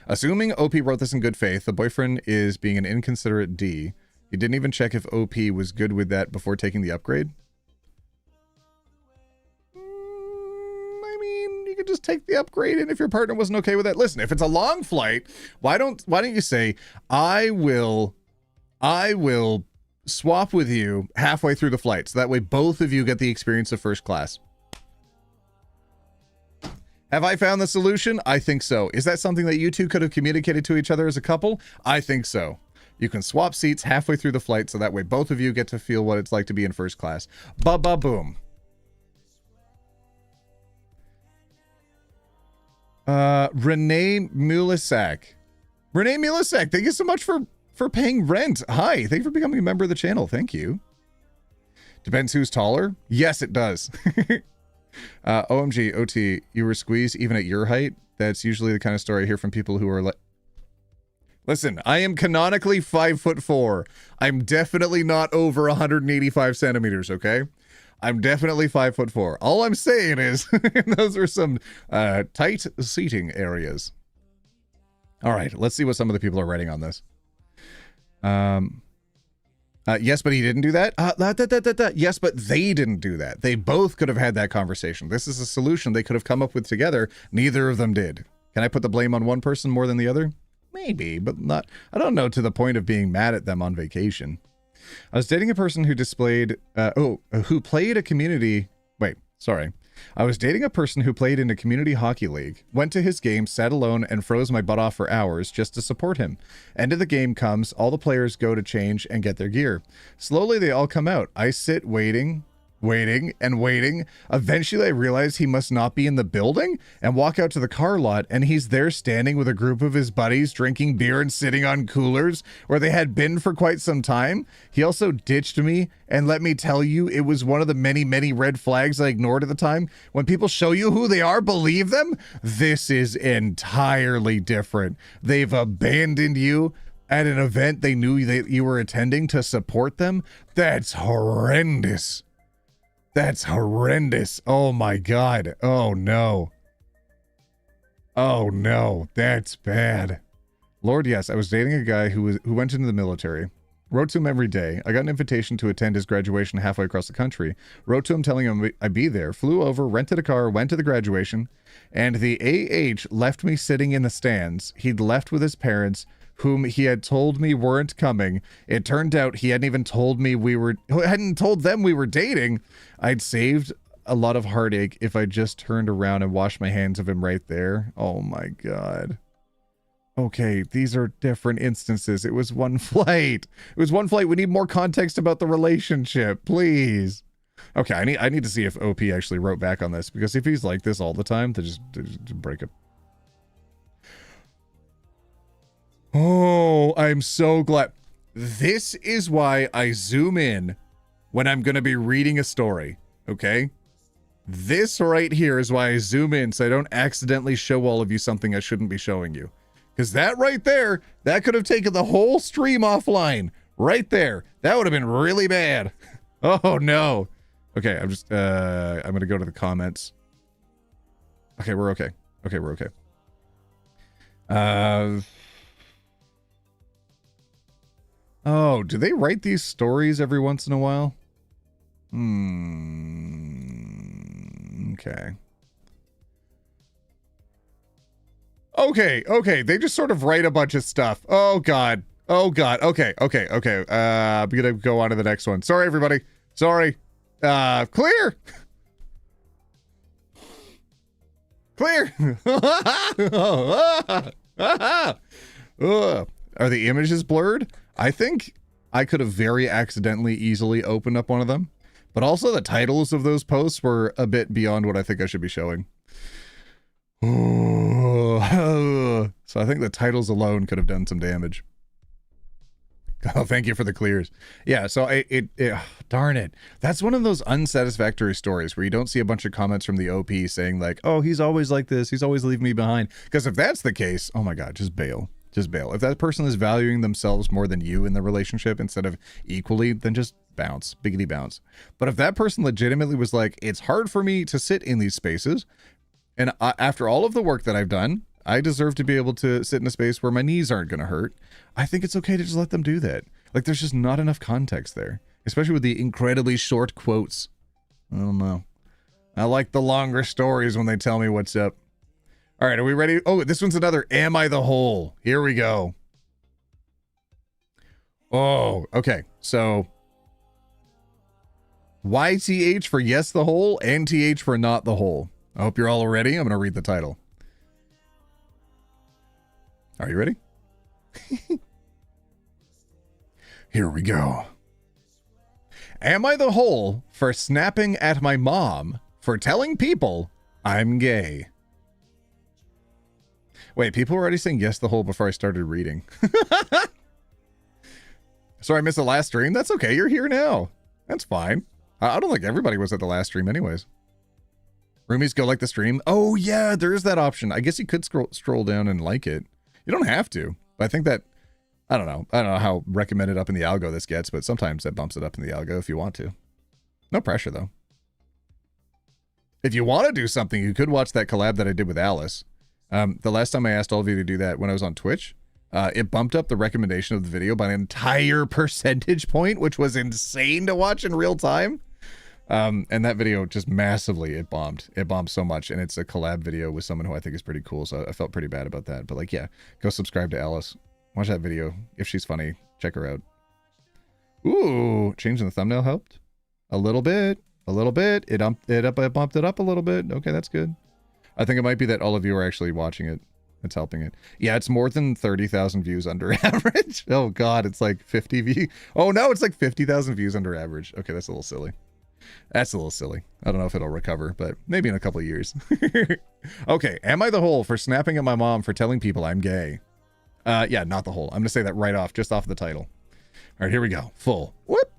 Assuming OP wrote this in good faith, the boyfriend is being an inconsiderate D. He didn't even check if OP was good with that before taking the upgrade. I mean, you could just take the upgrade, and if your partner wasn't okay with that, listen, if it's a long flight, why don't you say, I will swap with you halfway through the flight, so that way both of you get the experience of first class. Have I found the solution? I think so. Is that something that you two could have communicated to each other as a couple? I think so. You can swap seats halfway through the flight, so that way both of you get to feel what it's like to be in first class. Ba-ba-boom. Renee Mulisak. Renee Mulisak, thank you so much for paying rent. Hi, thank you for becoming a member of the channel. Thank you. Depends who's taller. Yes, it does. OMG, OT, you were squeezed even at your height? That's usually the kind of story I hear from people who are like... Listen, I am canonically 5'4". I'm definitely not over 185 centimeters, okay? I'm definitely 5'4". All I'm saying is, those are some tight seating areas. All right, let's see what some of the people are writing on this. Yes, but he didn't do that. Yes, but they didn't do that. They both could have had that conversation. This is a solution they could have come up with together. Neither of them did. Can I put the blame on one person more than the other? Maybe, but not. I don't know, to the point of being mad at them on vacation. I was dating a person who played a community. Wait, sorry. I was dating a person who played in a community hockey league. Went to his game, sat alone, and froze my butt off for hours just to support him. End of the game comes, all the players go to change and get their gear. Slowly they all come out. I sit waiting. Eventually I realize he must not be in the building and walk out to the car lot, and he's there standing with a group of his buddies drinking beer and sitting on coolers where they had been for quite some time. He also ditched me, and let me tell you, it was one of the many red flags I ignored at the time. When people show you who they are, believe them. This is entirely different. They've abandoned you at an event they knew that you were attending to support them. That's horrendous. That's horrendous. Oh my God. Oh no. Oh no. That's bad. Lord, yes, I was dating a guy who went into the military. Wrote to him every day. I got an invitation to attend his graduation halfway across the country. Wrote to him telling him I'd be there. Flew over, rented a car, went to the graduation, and the AH left me sitting in the stands. He'd left with his parents, whom he had told me weren't coming. It turned out he hadn't even told me hadn't told them we were dating. I'd saved a lot of heartache if I just turned around and washed my hands of him right there. Oh my God. Okay, these are different instances. It was one flight. It was one flight. We need more context about the relationship, please. Okay, I need to see if OP actually wrote back on this, because if he's like this all the time, to just break up. Oh, I'm so glad. This is why I zoom in when I'm going to be reading a story, okay? This right here is why I zoom in, so I don't accidentally show all of you something I shouldn't be showing you. Because that right there, that could have taken the whole stream offline. Right there. That would have been really bad. Oh, no. Okay, I'm going to go to the comments. Okay, we're okay. Okay, we're okay. Oh, do they write these stories every once in a while? Okay. Okay, they just sort of write a bunch of stuff. Oh God. Okay. I'm gonna go on to the next one. Sorry, everybody. Sorry. Clear. Clear. Are the images blurred? I think I could have very accidentally easily opened up one of them, but also the titles of those posts were a bit beyond what I think I should be showing. So I think the titles alone could have done some damage. Oh, thank you for the clears. Yeah, so darn it. That's one of those unsatisfactory stories where you don't see a bunch of comments from the OP saying like, oh, he's always like this. He's always leaving me behind. Because if that's the case, oh my God, just bail. Just bail. If that person is valuing themselves more than you in the relationship instead of equally, then just bounce. Biggity bounce. But if that person legitimately was like, it's hard for me to sit in these spaces, and after all of the work that I've done, I deserve to be able to sit in a space where my knees aren't going to hurt, I think it's okay to just let them do that. Like, there's just not enough context there, especially with the incredibly short quotes. I don't know. I like the longer stories when they tell me what's up. All right, are we ready? Oh, this one's another Am I the Hole? Here we go. Oh, okay. So YTH for yes the hole and TH for not the hole. I hope you're all ready. I'm going to read the title. Are you ready? Here we go. Am I the hole for snapping at my mom for telling people I'm gay? Wait, people were already saying yes the hole before I started reading. Sorry, I missed the last stream. That's okay. You're here now. That's fine. I don't think everybody was at the last stream anyways. Roomies go like the stream. Oh yeah, there is that option. I guess you could scroll down and like it. You don't have to, but I think that, I don't know how recommended up in the algo this gets, but sometimes that bumps it up in the algo if you want to. No pressure though. If you want to do something, you could watch that collab that I did with Alice. The last time I asked all of you to do that when I was on Twitch, it bumped up the recommendation of the video by an entire percentage point, which was insane to watch in real time. And that video just massively, it bombed. It bombed so much, and it's a collab video with someone who I think is pretty cool, so I felt pretty bad about that. But like, yeah, go subscribe to Alice. Watch that video. If she's funny, check her out. Ooh, changing the thumbnail helped? A little bit. A little bit. It bumped it up a little bit. Okay, that's good. I think it might be that all of you are actually watching it. It's helping it. Yeah, it's more than 30,000 views under average. Oh god, it's like 50 views. Oh no, it's like 50,000 views under average. Okay, that's a little silly. That's a little silly. I don't know if it'll recover, but maybe in a couple of years. Okay, am I the hole for snapping at my mom for telling people I'm gay? Yeah, not the hole. I'm gonna say that right off, just off the title. All right, here we go. Full. Whoop.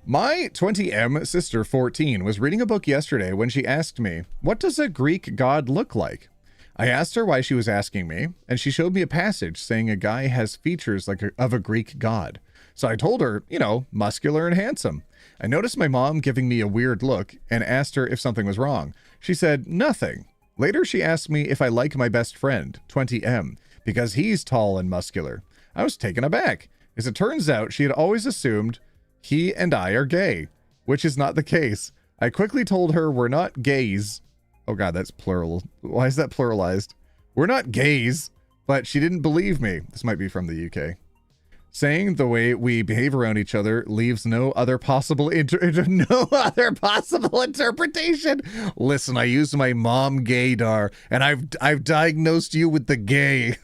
My 20M sister, 14, was reading a book yesterday when she asked me, what does a Greek god look like? I asked her why she was asking me, and she showed me a passage saying a guy has features of a Greek god. So I told her, you know, muscular and handsome. I noticed my mom giving me a weird look and asked her if something was wrong. She said, nothing. Later, she asked me if I like my best friend, 20M, because he's tall and muscular. I was taken aback. As it turns out, she had always assumed he and I are gay, which is not the case. I quickly told her we're not gays. Oh god, that's plural. Why is that pluralized? We're not gays, but she didn't believe me. This might be from the UK. Saying the way we behave around each other leaves no other possible interpretation. Listen, I used my mom gaydar, and I've diagnosed you with the gay.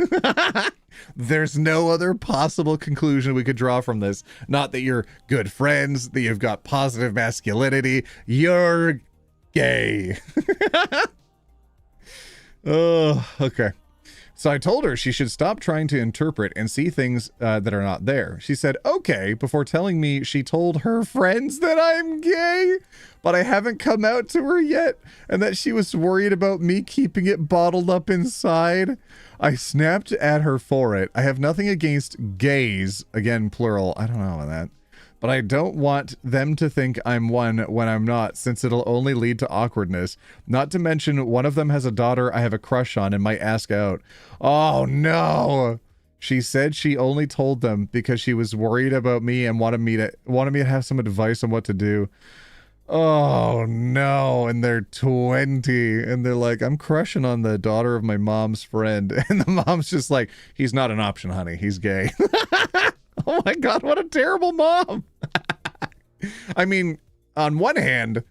There's no other possible conclusion we could draw from this. Not that you're good friends, that you've got positive masculinity. You're gay. Oh, okay. So I told her she should stop trying to interpret and see things that are not there. She said, okay, before telling me she told her friends that I'm gay, but I haven't come out to her yet, and that she was worried about me keeping it bottled up inside. I snapped at her for it. I have nothing against gays, again, plural. I don't know about that. But I don't want them to think I'm one when I'm not, since it'll only lead to awkwardness. Not to mention, one of them has a daughter I have a crush on and might ask out. Oh, no. She said she only told them because she was worried about me and wanted me to have some advice on what to do. Oh, no. And they're 20. And they're like, I'm crushing on the daughter of my mom's friend. And the mom's just like, he's not an option, honey. He's gay. Oh my god, what a terrible mom. I mean, on one hand,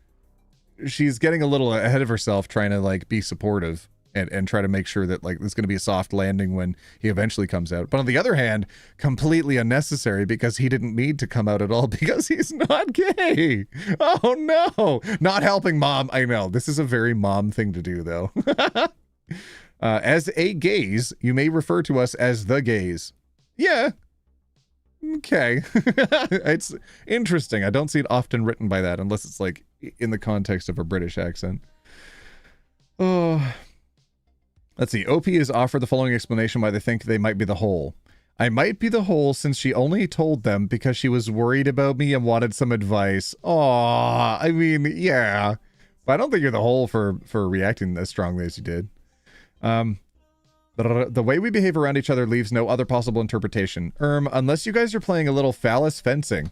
she's getting a little ahead of herself trying to like be supportive and try to make sure that like there's going to be a soft landing when he eventually comes out. But on the other hand, completely unnecessary because he didn't need to come out at all because he's not gay. Oh no, not helping mom. I know this is a very mom thing to do though. As a gays, you may refer to us as the gays. Yeah. Okay. It's interesting. I don't see it often written by that unless it's like in the context of a British accent. Oh. Let's see. OP is offered the following explanation why they think they might be the hole. I might be the hole since she only told them because she was worried about me and wanted some advice. Aw, I mean, yeah. But I don't think you're the hole for reacting as strongly as you did. The way we behave around each other leaves no other possible interpretation. Unless you guys are playing a little phallus fencing.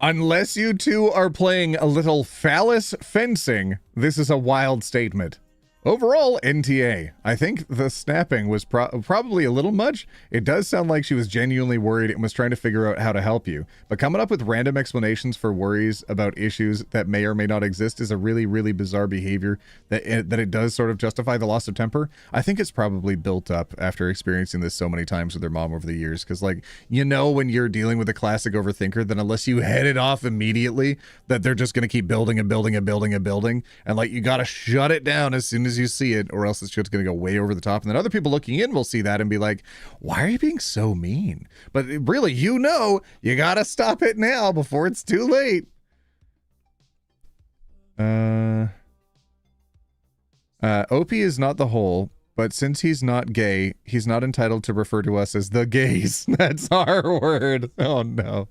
Unless you two are playing a little phallus fencing, this is a wild statement. Overall, NTA. I think the snapping was probably a little much. It does sound like she was genuinely worried and was trying to figure out how to help you. But coming up with random explanations for worries about issues that may or may not exist is a really, really bizarre behavior that it does sort of justify the loss of temper. I think it's probably built up after experiencing this so many times with her mom over the years. Because, like, you know when you're dealing with a classic overthinker, then unless you head it off immediately, that they're just going to keep building and building and building and building. And, like, you got to shut it down as soon as you see it, or else it's just going to go way over the top. And then other people looking in will see that and be like, why are you being so mean? But really, you know, you got to stop it now before it's too late. OP is not the hole, but since he's not gay, he's not entitled to refer to us as the gays. That's our word. Oh no.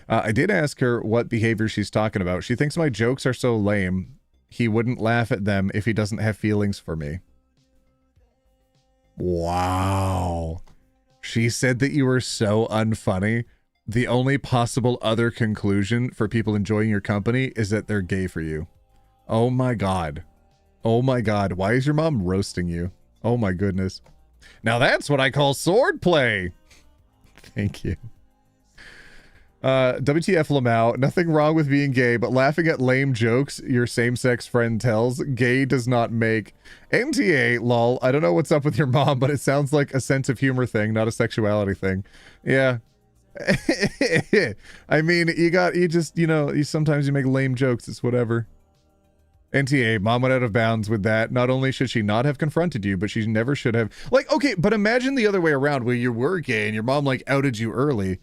I did ask her what behavior she's talking about. She thinks my jokes are so lame. He wouldn't laugh at them if he doesn't have feelings for me. Wow. She said that you were so unfunny. The only possible other conclusion for people enjoying your company is that they're gay for you. Oh my God. Oh my God. Why is your mom roasting you? Oh my goodness. Now that's what I call sword play. Thank you. WTF Lamau, nothing wrong with being gay, but laughing at lame jokes your same-sex friend tells, gay does not make. MTA, lol, I don't know what's up with your mom, but it sounds like a sense of humor thing, not a sexuality thing. Yeah. I mean, sometimes you make lame jokes, it's whatever. NTA, mom went out of bounds with that. Not only should she not have confronted you, but she never should have. Like, okay, but imagine the other way around where you were gay and your mom, like, outed you early.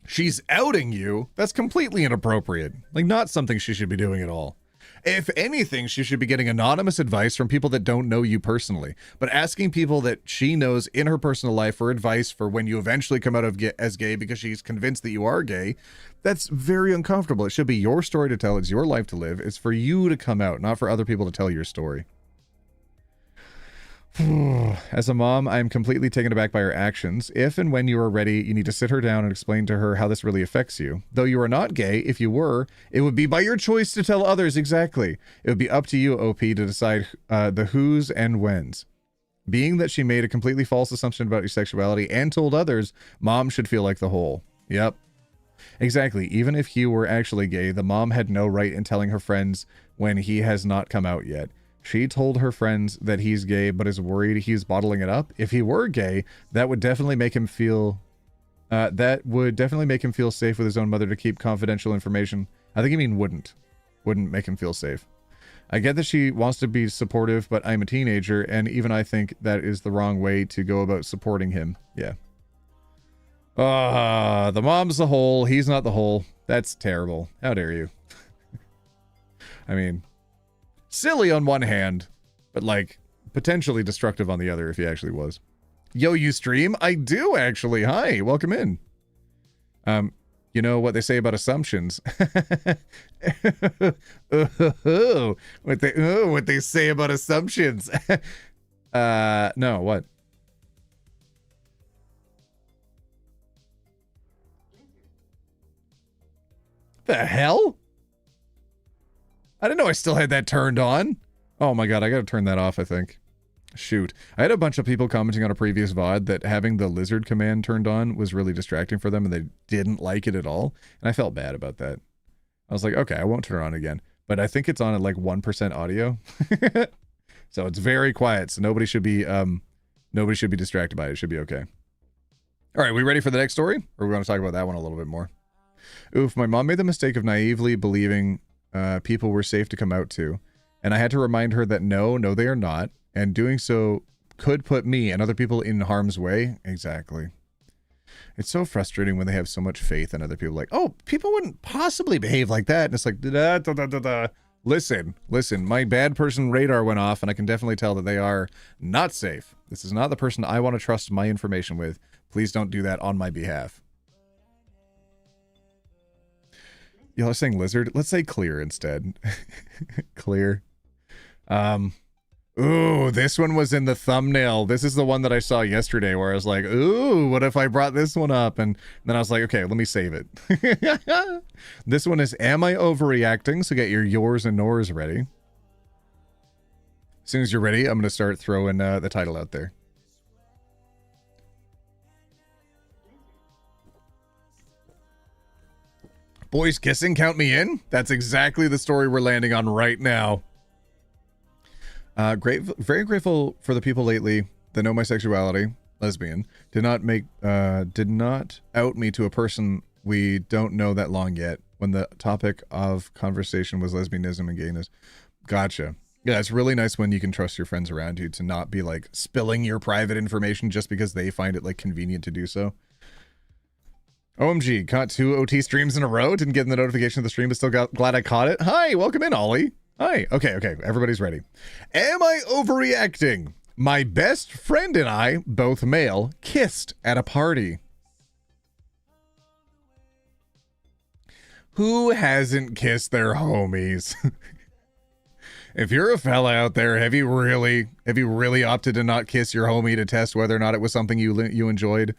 She's outing you. That's completely inappropriate. Like, not something she should be doing at all. If anything, she should be getting anonymous advice from people that don't know you personally. But asking people that she knows in her personal life for advice for when you eventually come out of as gay because she's convinced that you are gay, that's very uncomfortable. It should be your story to tell. It's your life to live. It's for you to come out, not for other people to tell your story. As a mom, I am completely taken aback by her actions. If and when you are ready, you need to sit her down and explain to her how this really affects you. Though you are not gay, if you were, it would be by your choice to tell others exactly. It would be up to you, OP, to decide the who's and when's. Being that she made a completely false assumption about your sexuality and told others, mom should feel like the whole. Yep. Exactly. Even if he were actually gay, the mom had no right in telling her friends when he has not come out yet. She told her friends that he's gay, but is worried he's bottling it up. If he were gay, that would definitely make him feel safe with his own mother to keep confidential information. I think you mean wouldn't make him feel safe. I get that she wants to be supportive, but I'm a teenager, and even I think that is the wrong way to go about supporting him. Yeah. The mom's the whole, he's not the whole. That's terrible. How dare you? I mean, silly on one hand, but like potentially destructive on the other if he actually was. Yo, you stream? I do actually. Hi, welcome in. You know what they say about assumptions. What they say about assumptions. No, what? The hell? I didn't know I still had that turned on. Oh my god, I gotta turn that off, I think. Shoot. I had a bunch of people commenting on a previous VOD that having the lizard command turned on was really distracting for them and they didn't like it at all. And I felt bad about that. I was like, okay, I won't turn it on again. But I think it's on at like 1% audio. So it's very quiet, so nobody should be distracted by it. It should be okay. Alright, we ready for the next story? Or we want to talk about that one a little bit more? Oof, my mom made the mistake of naively believing people were safe to come out to, and I had to remind her that no, they are not, and doing so could put me and other people in harm's way. Exactly. It's so frustrating when they have so much faith in other people, like, oh, people wouldn't possibly behave like that, and it's like, listen, my bad person radar went off, and I can definitely tell that they are not safe. This is not the person I want to trust my information with. Please don't do that on my behalf. Y'all are saying lizard? Let's say clear instead. Clear. Ooh, this one was in the thumbnail. This is the one that I saw yesterday where I was like, ooh, what if I brought this one up? And then I was like, okay, let me save it. This one is, am I overreacting? So get your yours and nors ready. As soon as you're ready, I'm going to start throwing the title out there. Boys kissing, count me in? That's exactly the story we're landing on right now. Very grateful for the people lately that know my sexuality, lesbian, did not out me to a person we don't know that long yet when the topic of conversation was lesbianism and gayness. Gotcha. Yeah, it's really nice when you can trust your friends around you to not be like spilling your private information just because they find it like convenient to do so. OMG, caught 2 OT streams in a row. Didn't get in the notification of the stream, but still glad I caught it. Hi, welcome in, Ollie. Hi. Okay, everybody's ready. Am I overreacting? My best friend and I, both male, kissed at a party. Who hasn't kissed their homies? If you're a fella out there, have you really opted to not kiss your homie to test whether or not it was something you enjoyed?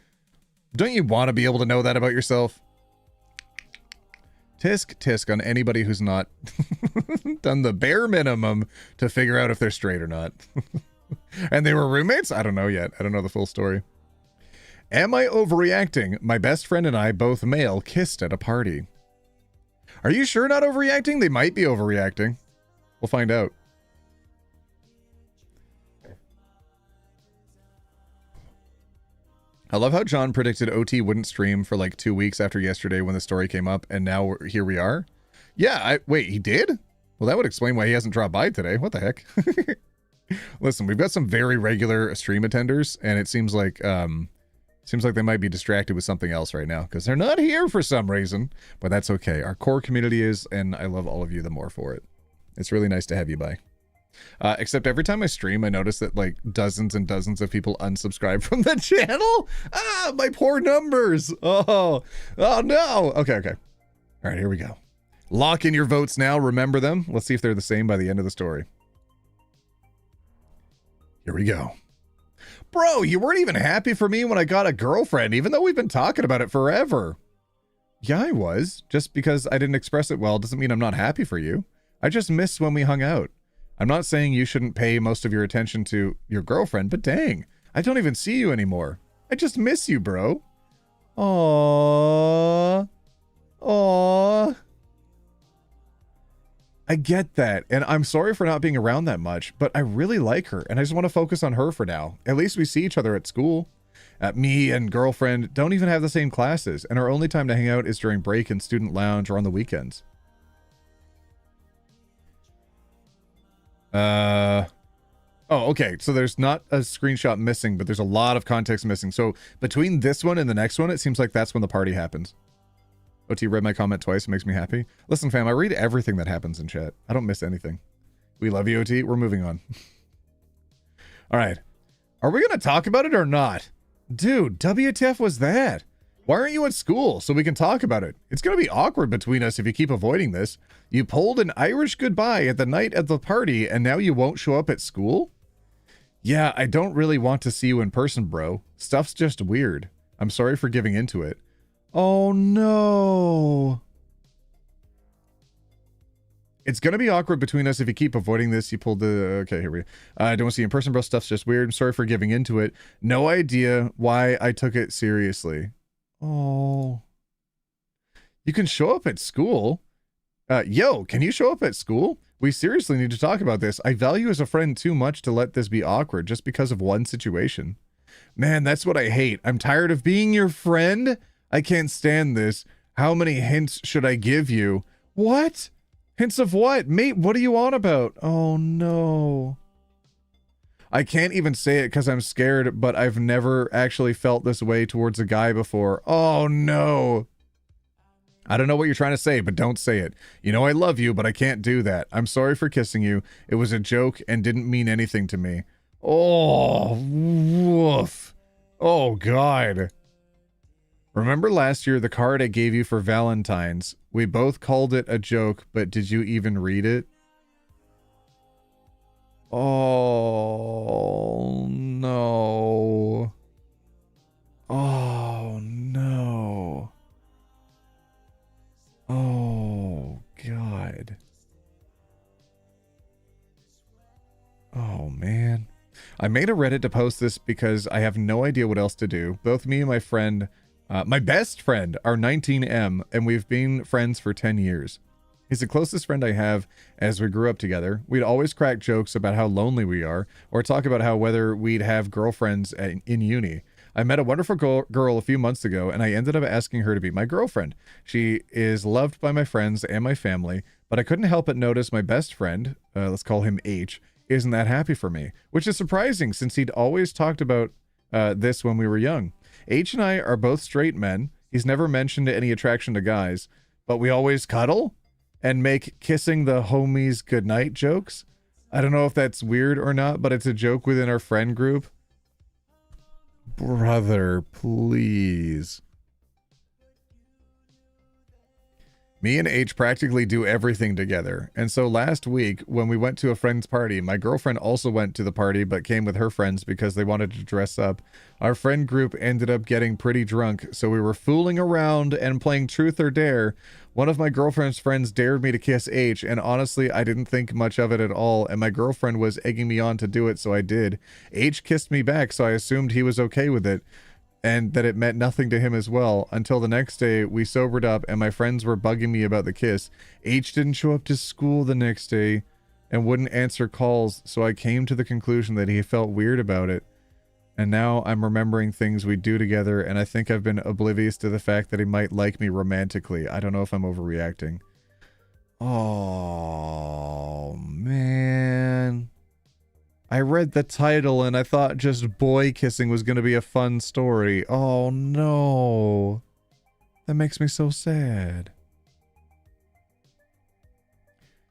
Don't you want to be able to know that about yourself? Tisk tisk on anybody who's not done the bare minimum to figure out if they're straight or not. And they were roommates? I don't know yet. I don't know the full story. Am I overreacting? My best friend and I, both male, kissed at a party. Are you sure not overreacting? They might be overreacting. We'll find out. I love how John predicted OT wouldn't stream for like 2 weeks after yesterday when the story came up, and now here we are. Yeah, wait, he did? Well, that would explain why he hasn't dropped by today. What the heck? Listen, we've got some very regular stream attenders, and it seems like they might be distracted with something else right now because they're not here for some reason. But that's okay. Our core community is, and I love all of you the more for it. It's really nice to have you by. Except every time I stream, I notice that like dozens and dozens of people unsubscribe from the channel. Ah, my poor numbers. Oh no. Okay. All right, here we go. Lock in your votes now. Remember them. Let's see if they're the same by the end of the story. Here we go. Bro, you weren't even happy for me when I got a girlfriend, even though we've been talking about it forever. Yeah, I was. Just because I didn't express it well doesn't mean I'm not happy for you. I just missed when we hung out. I'm not saying you shouldn't pay most of your attention to your girlfriend, but dang, I don't even see you anymore. I just miss you, bro. Aww. I get that, and I'm sorry for not being around that much, but I really like her, and I just want to focus on her for now. At least we see each other at school. Me and girlfriend don't even have the same classes, and our only time to hang out is during break and student lounge or on the weekends. Oh, okay. So there's not a screenshot missing, but there's a lot of context missing. So between this one and the next one, it seems like that's when the party happens. OT read my comment twice. It makes me happy. Listen, fam, I read everything that happens in chat. I don't miss anything. We love you, OT. We're moving on. All right. Are we going to talk about it or not? Dude, WTF was that? Why aren't you at school so we can talk about it? It's going to be awkward between us if you keep avoiding this. You pulled an Irish goodbye at the night of the party and now you won't show up at school? Yeah, I don't really want to see you in person, bro. Stuff's just weird. I'm sorry for giving into it. Oh no. It's going to be awkward between us if you keep avoiding this. You pulled the... Okay, here we go. I don't want to see you in person, bro. Stuff's just weird. I'm sorry for giving into it. No idea why I took it seriously. Oh. You can show up at school. Yo, can you show up at school? We seriously need to talk about this. I value you as a friend too much to let this be awkward just because of one situation. Man, that's what I hate. I'm tired of being your friend. I can't stand this. How many hints should I give you? What? Hints of what? Mate, what are you on about? Oh no. I can't even say it because I'm scared, but I've never actually felt this way towards a guy before. Oh no. I don't know what you're trying to say, but don't say it. You know I love you, but I can't do that. I'm sorry for kissing you. It was a joke and didn't mean anything to me. Oh, woof. Oh God. Remember last year, the card I gave you for Valentine's? We both called it a joke, but did you even read it? Oh, no. Oh, no. Oh, God. Oh, man. I made a Reddit to post this because I have no idea what else to do. Both me and my friend... my best friend are 19M, and we've been friends for 10 years. He's the closest friend I have as we grew up together. We'd always crack jokes about how lonely we are, or talk about how whether we'd have girlfriends in uni. I met a wonderful girl a few months ago, and I ended up asking her to be my girlfriend. She is loved by my friends and my family, but I couldn't help but notice my best friend, let's call him H, isn't that happy for me, which is surprising since he'd always talked about this when we were young. H and I are both straight men. He's never mentioned any attraction to guys, but we always cuddle and make kissing the homies goodnight jokes. I don't know if that's weird or not, but it's a joke within our friend group. Brother, please. Me and H practically do everything together. And so last week, when we went to a friend's party, my girlfriend also went to the party, but came with her friends because they wanted to dress up. Our friend group ended up getting pretty drunk, so we were fooling around and playing truth or dare. One of my girlfriend's friends dared me to kiss H, and honestly, I didn't think much of it at all, and my girlfriend was egging me on to do it, so I did. H kissed me back, so I assumed he was okay with it, and that it meant nothing to him as well, until the next day we sobered up and my friends were bugging me about the kiss. H didn't show up to school the next day and wouldn't answer calls, so I came to the conclusion that he felt weird about it. And now I'm remembering things we do together, and I think I've been oblivious to the fact that he might like me romantically. I don't know if I'm overreacting. Oh, man. I read the title and I thought just boy kissing was going to be a fun story. Oh no. That makes me so sad.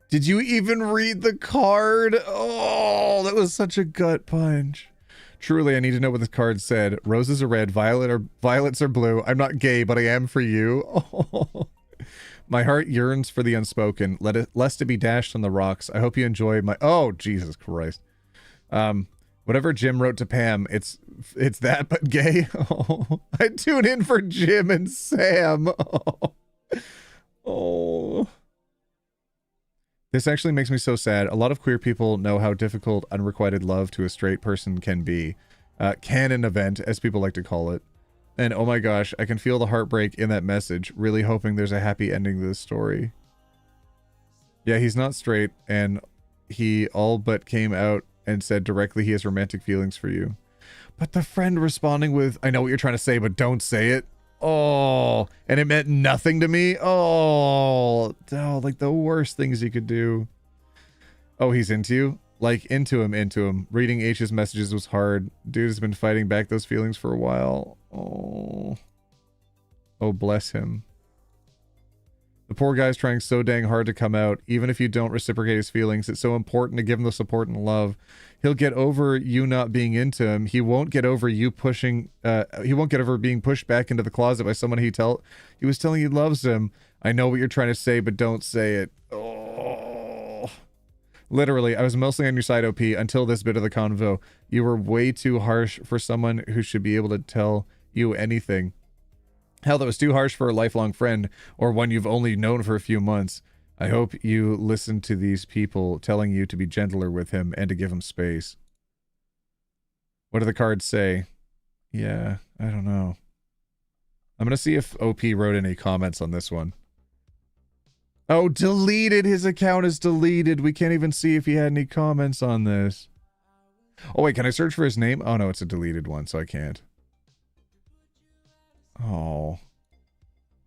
Did you even read the card? Oh, that was such a gut punch. Truly, I need to know what the card said. Roses are red, violets are blue. I'm not gay, but I am for you. Oh. My heart yearns for the unspoken, lest it be dashed on the rocks. I hope you enjoy my... Oh, Jesus Christ. Whatever Jim wrote to Pam, it's that but gay. Oh, I tune in for Jim and Sam. Oh. Oh. This actually makes me so sad. A lot of queer people know how difficult unrequited love to a straight person can be. Canon event, as people like to call it. And oh my gosh, I can feel the heartbreak in that message, really hoping there's a happy ending to this story. Yeah, he's not straight, and he all but came out and said directly he has romantic feelings for you. But the friend responding with, I know what you're trying to say, but don't say it. Oh, and it meant nothing to me. Oh, like the worst things you could do. Oh, he's into you? Like, into him. Reading H's messages was hard. Dude has been fighting back those feelings for a while. Oh. Oh, bless him. The poor guy's trying so dang hard to come out. Even if you don't reciprocate his feelings, it's so important to give him the support and love. He'll get over you not being into him. He won't get over you pushing... he won't get over being pushed back into the closet by someone he was telling he loves him. I know what you're trying to say, but don't say it. Oh. Literally, I was mostly on your side, OP, until this bit of the convo. You were way too harsh for someone who should be able to tell you anything. Hell, that was too harsh for a lifelong friend, or one you've only known for a few months. I hope you listen to these people telling you to be gentler with him and to give him space. What do the cards say? Yeah, I don't know. I'm gonna see if OP wrote any comments on this one. Oh, deleted! His account is deleted. We can't even see if he had any comments on this. Oh wait, can I search for his name? Oh no, it's a deleted one, so I can't. Oh.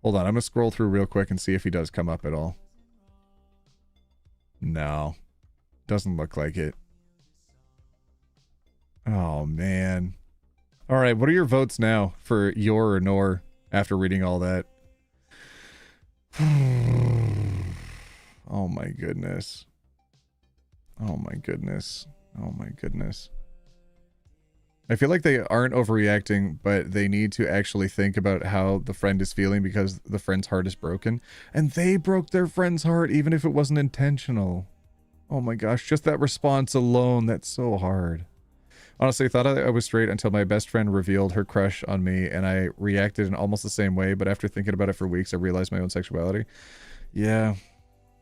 Hold on, I'm gonna scroll through real quick and see if he does come up at all. No. Doesn't look like it. Oh, man. Alright, what are your votes now for your or nor after reading all that? Oh my goodness. Oh my goodness. Oh my goodness. I feel like they aren't overreacting, but they need to actually think about how the friend is feeling because the friend's heart is broken. And they broke their friend's heart even if it wasn't intentional. Oh my gosh, just that response alone, that's so hard. Honestly, I thought I was straight until my best friend revealed her crush on me and I reacted in almost the same way, but after thinking about it for weeks, I realized my own sexuality. Yeah.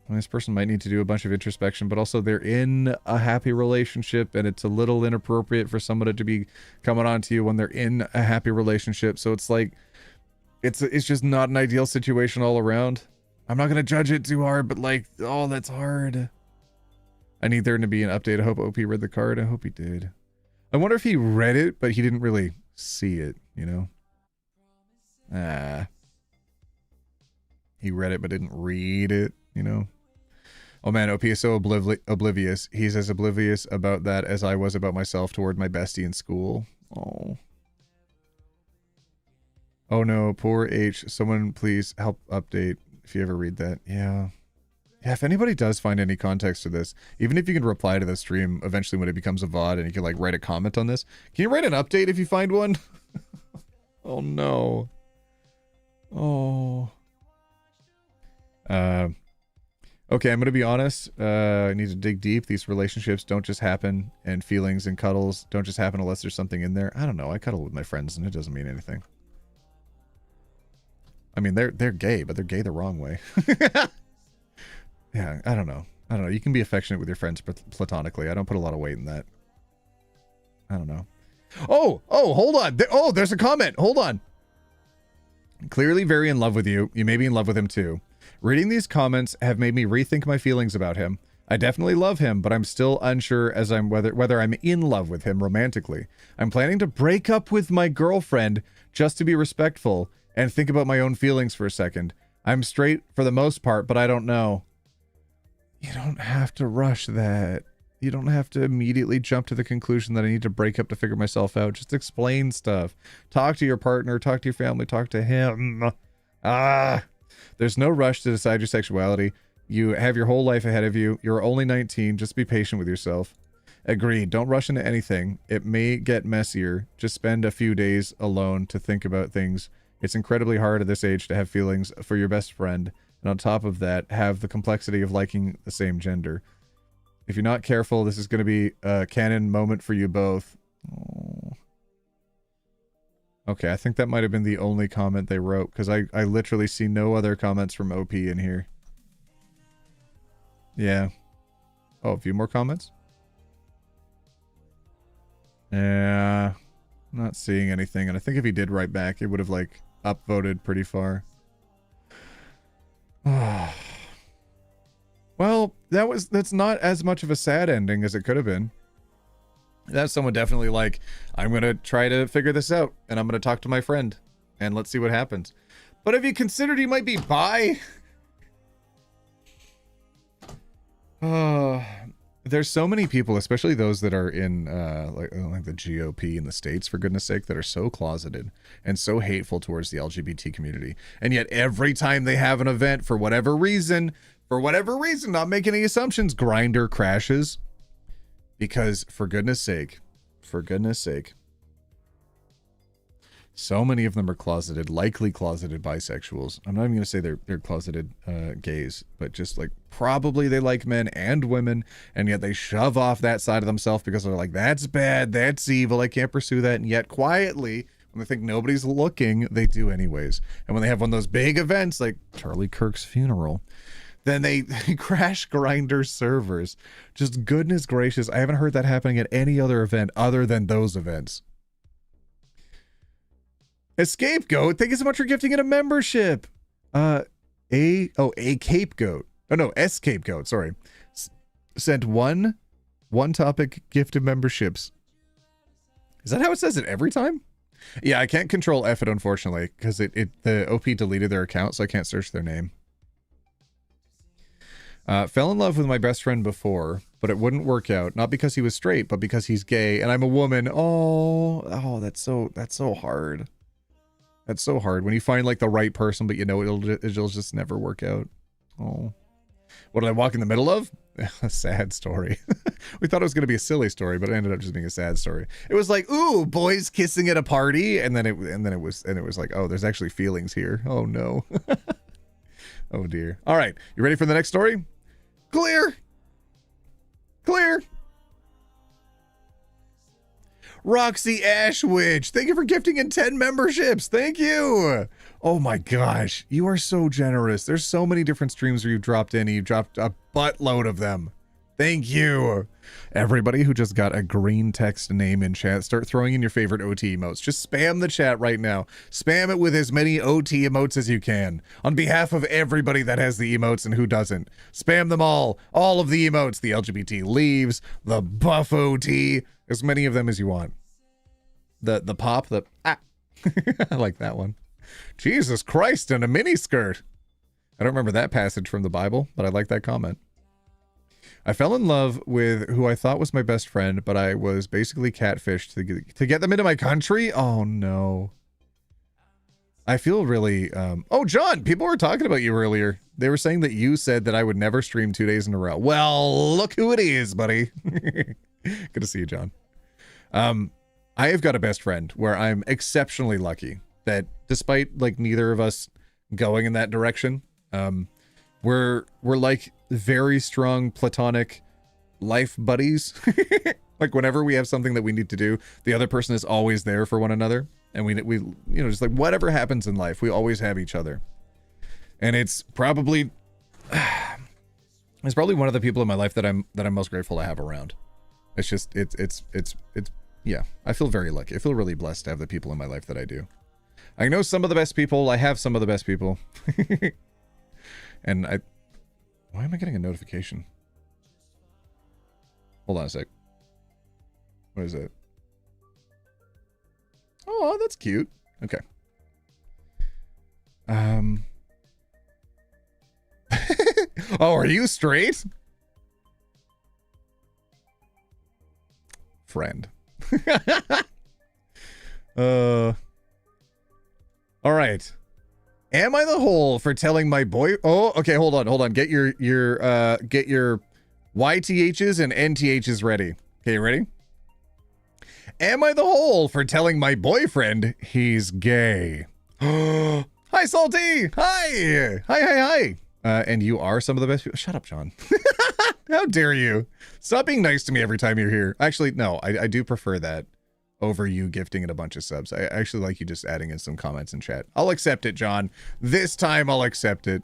This person might need to do a bunch of introspection, but also they're in a happy relationship and it's a little inappropriate for somebody to be coming on to you when they're in a happy relationship. So it's like, it's just not an ideal situation all around. I'm not going to judge it too hard, but like, oh, that's hard. I need there to be an update. I hope OP read the card. I hope he did. I wonder if he read it, but he didn't really see it, you know? He read it, but didn't read it, you know? Oh man, OP is so oblivious. He's as oblivious about that as I was about myself toward my bestie in school. Oh. Oh no, poor H. Someone please help update if you ever read that. Yeah. Yeah, if anybody does find any context to this, even if you can reply to the stream eventually when it becomes a VOD and you can like write a comment on this, can you write an update if you find one? Oh no. Oh. Okay, I'm gonna be honest. I need to dig deep. These relationships don't just happen, and feelings and cuddles don't just happen unless there's something in there. I don't know. I cuddle with my friends, and it doesn't mean anything. I mean, they're gay, but they're gay the wrong way. Yeah, I don't know. I don't know. You can be affectionate with your friends platonically. I don't put a lot of weight in that. I don't know. Oh, hold on. There's a comment. Hold on. Clearly very in love with you. You may be in love with him too. Reading these comments have made me rethink my feelings about him. I definitely love him, but I'm still unsure as I'm whether I'm in love with him romantically. I'm planning to break up with my girlfriend just to be respectful and think about my own feelings for a second. I'm straight for the most part, but I don't know. You don't have to rush that. You don't have to immediately jump to the conclusion that I need to break up to figure myself out. Just explain stuff. Talk to your partner, talk to your family, talk to him. There's no rush to decide your sexuality. You have your whole life ahead of you. You're only 19. Just be patient with yourself. Agreed. Don't rush into anything. It may get messier. Just spend a few days alone to think about things. It's incredibly hard at this age to have feelings for your best friend. And on top of that, have the complexity of liking the same gender. If you're not careful, this is going to be a canon moment for you both. Oh. Okay, I think that might have been the only comment they wrote, because I literally see no other comments from OP in here. Yeah. Oh, a few more comments? Yeah. Not seeing anything, and I think if he did write back, it would have, like, upvoted pretty far. Well, that's not as much of a sad ending as it could have been. That's someone definitely like, I'm going to try to figure this out, and I'm going to talk to my friend, and let's see what happens. But have you considered he might be bi? There's so many people, especially those that are in like the GOP in the States, for goodness sake, that are so closeted and so hateful towards the LGBT community. And yet every time they have an event, for whatever reason, not making any assumptions, Grindr crashes. Because for goodness sake, so many of them are closeted, likely closeted bisexuals. I'm not even going to say they're closeted gays, but just like probably they like men and women, and yet they shove off that side of themselves because they're like, that's bad, that's evil, I can't pursue that. And yet quietly, when they think nobody's looking, they do anyways. And when they have one of those big events like Charlie Kirk's funeral, then they crash Grindr servers. Just goodness gracious, I haven't heard that happening at any other event other than those events. Escapegoat, thank you so much for gifting it a membership. A Capegoat. Oh no, Escapegoat, sorry. Sent one topic gift of memberships. Is that how it says it every time? Yeah, I can't control F it, unfortunately, because the OP deleted their account, so I can't search their name. Fell in love with my best friend before, but it wouldn't work out. Not because he was straight, but because he's gay and I'm a woman. Oh, that's so hard. That's so hard when you find like the right person, but you know it'll just never work out. Oh, what did I walk in the middle of? A sad story. We thought it was going to be a silly story, but it ended up just being a sad story. It was like, ooh, boys kissing at a party, and then it was like, oh, there's actually feelings here. Oh no. Oh dear. All right, you ready for the next story? Clear. Roxy Ashwitch, thank you for gifting in 10 memberships. Thank you. Oh my gosh, you are so generous. There's so many different streams where you've dropped in, and you've dropped a buttload of them. Thank you. Everybody who just got a green text name in chat, start throwing in your favorite OT emotes. Just spam the chat right now. Spam it with as many OT emotes as you can. On behalf of everybody that has the emotes and who doesn't. Spam them all. All of the emotes. The LGBT leaves. The buff OT. As many of them as you want. The pop. I like that one. Jesus Christ in a miniskirt. I don't remember that passage from the Bible, but I like that comment. I fell in love with who I thought was my best friend, but I was basically catfished to get them into my country. Oh no. I feel really, oh John, people were talking about you earlier. They were saying that you said that I would never stream 2 days in a row. Well, look who it is, buddy. Good to see you, John. I have got a best friend where I'm exceptionally lucky that despite like neither of us going in that direction, We're like very strong platonic life buddies. Like whenever we have something that we need to do, the other person is always there for one another. And we you know, just like whatever happens in life, we always have each other. And it's probably one of the people in my life that I'm most grateful to have around. It's just it's yeah, I feel very lucky. I feel really blessed to have the people in my life that I do. I know some of the best people. I have some of the best people. And why am I getting a notification? Hold on a sec. What is it? Oh, that's cute. Okay. Oh, are you straight? Friend. All right. Am I the hole for telling my boy? Oh, okay. Hold on. Get your YTHs and NTHs ready. Okay, you ready? Am I the hole for telling my boyfriend he's gay? Hi, Salty. Hi. And you are some of the best people. Shut up, John. How dare you? Stop being nice to me every time you're here. Actually, no, I do prefer that over you gifting it a bunch of subs. I actually like you just adding in some comments in chat. I'll accept it, John. This time I'll accept it.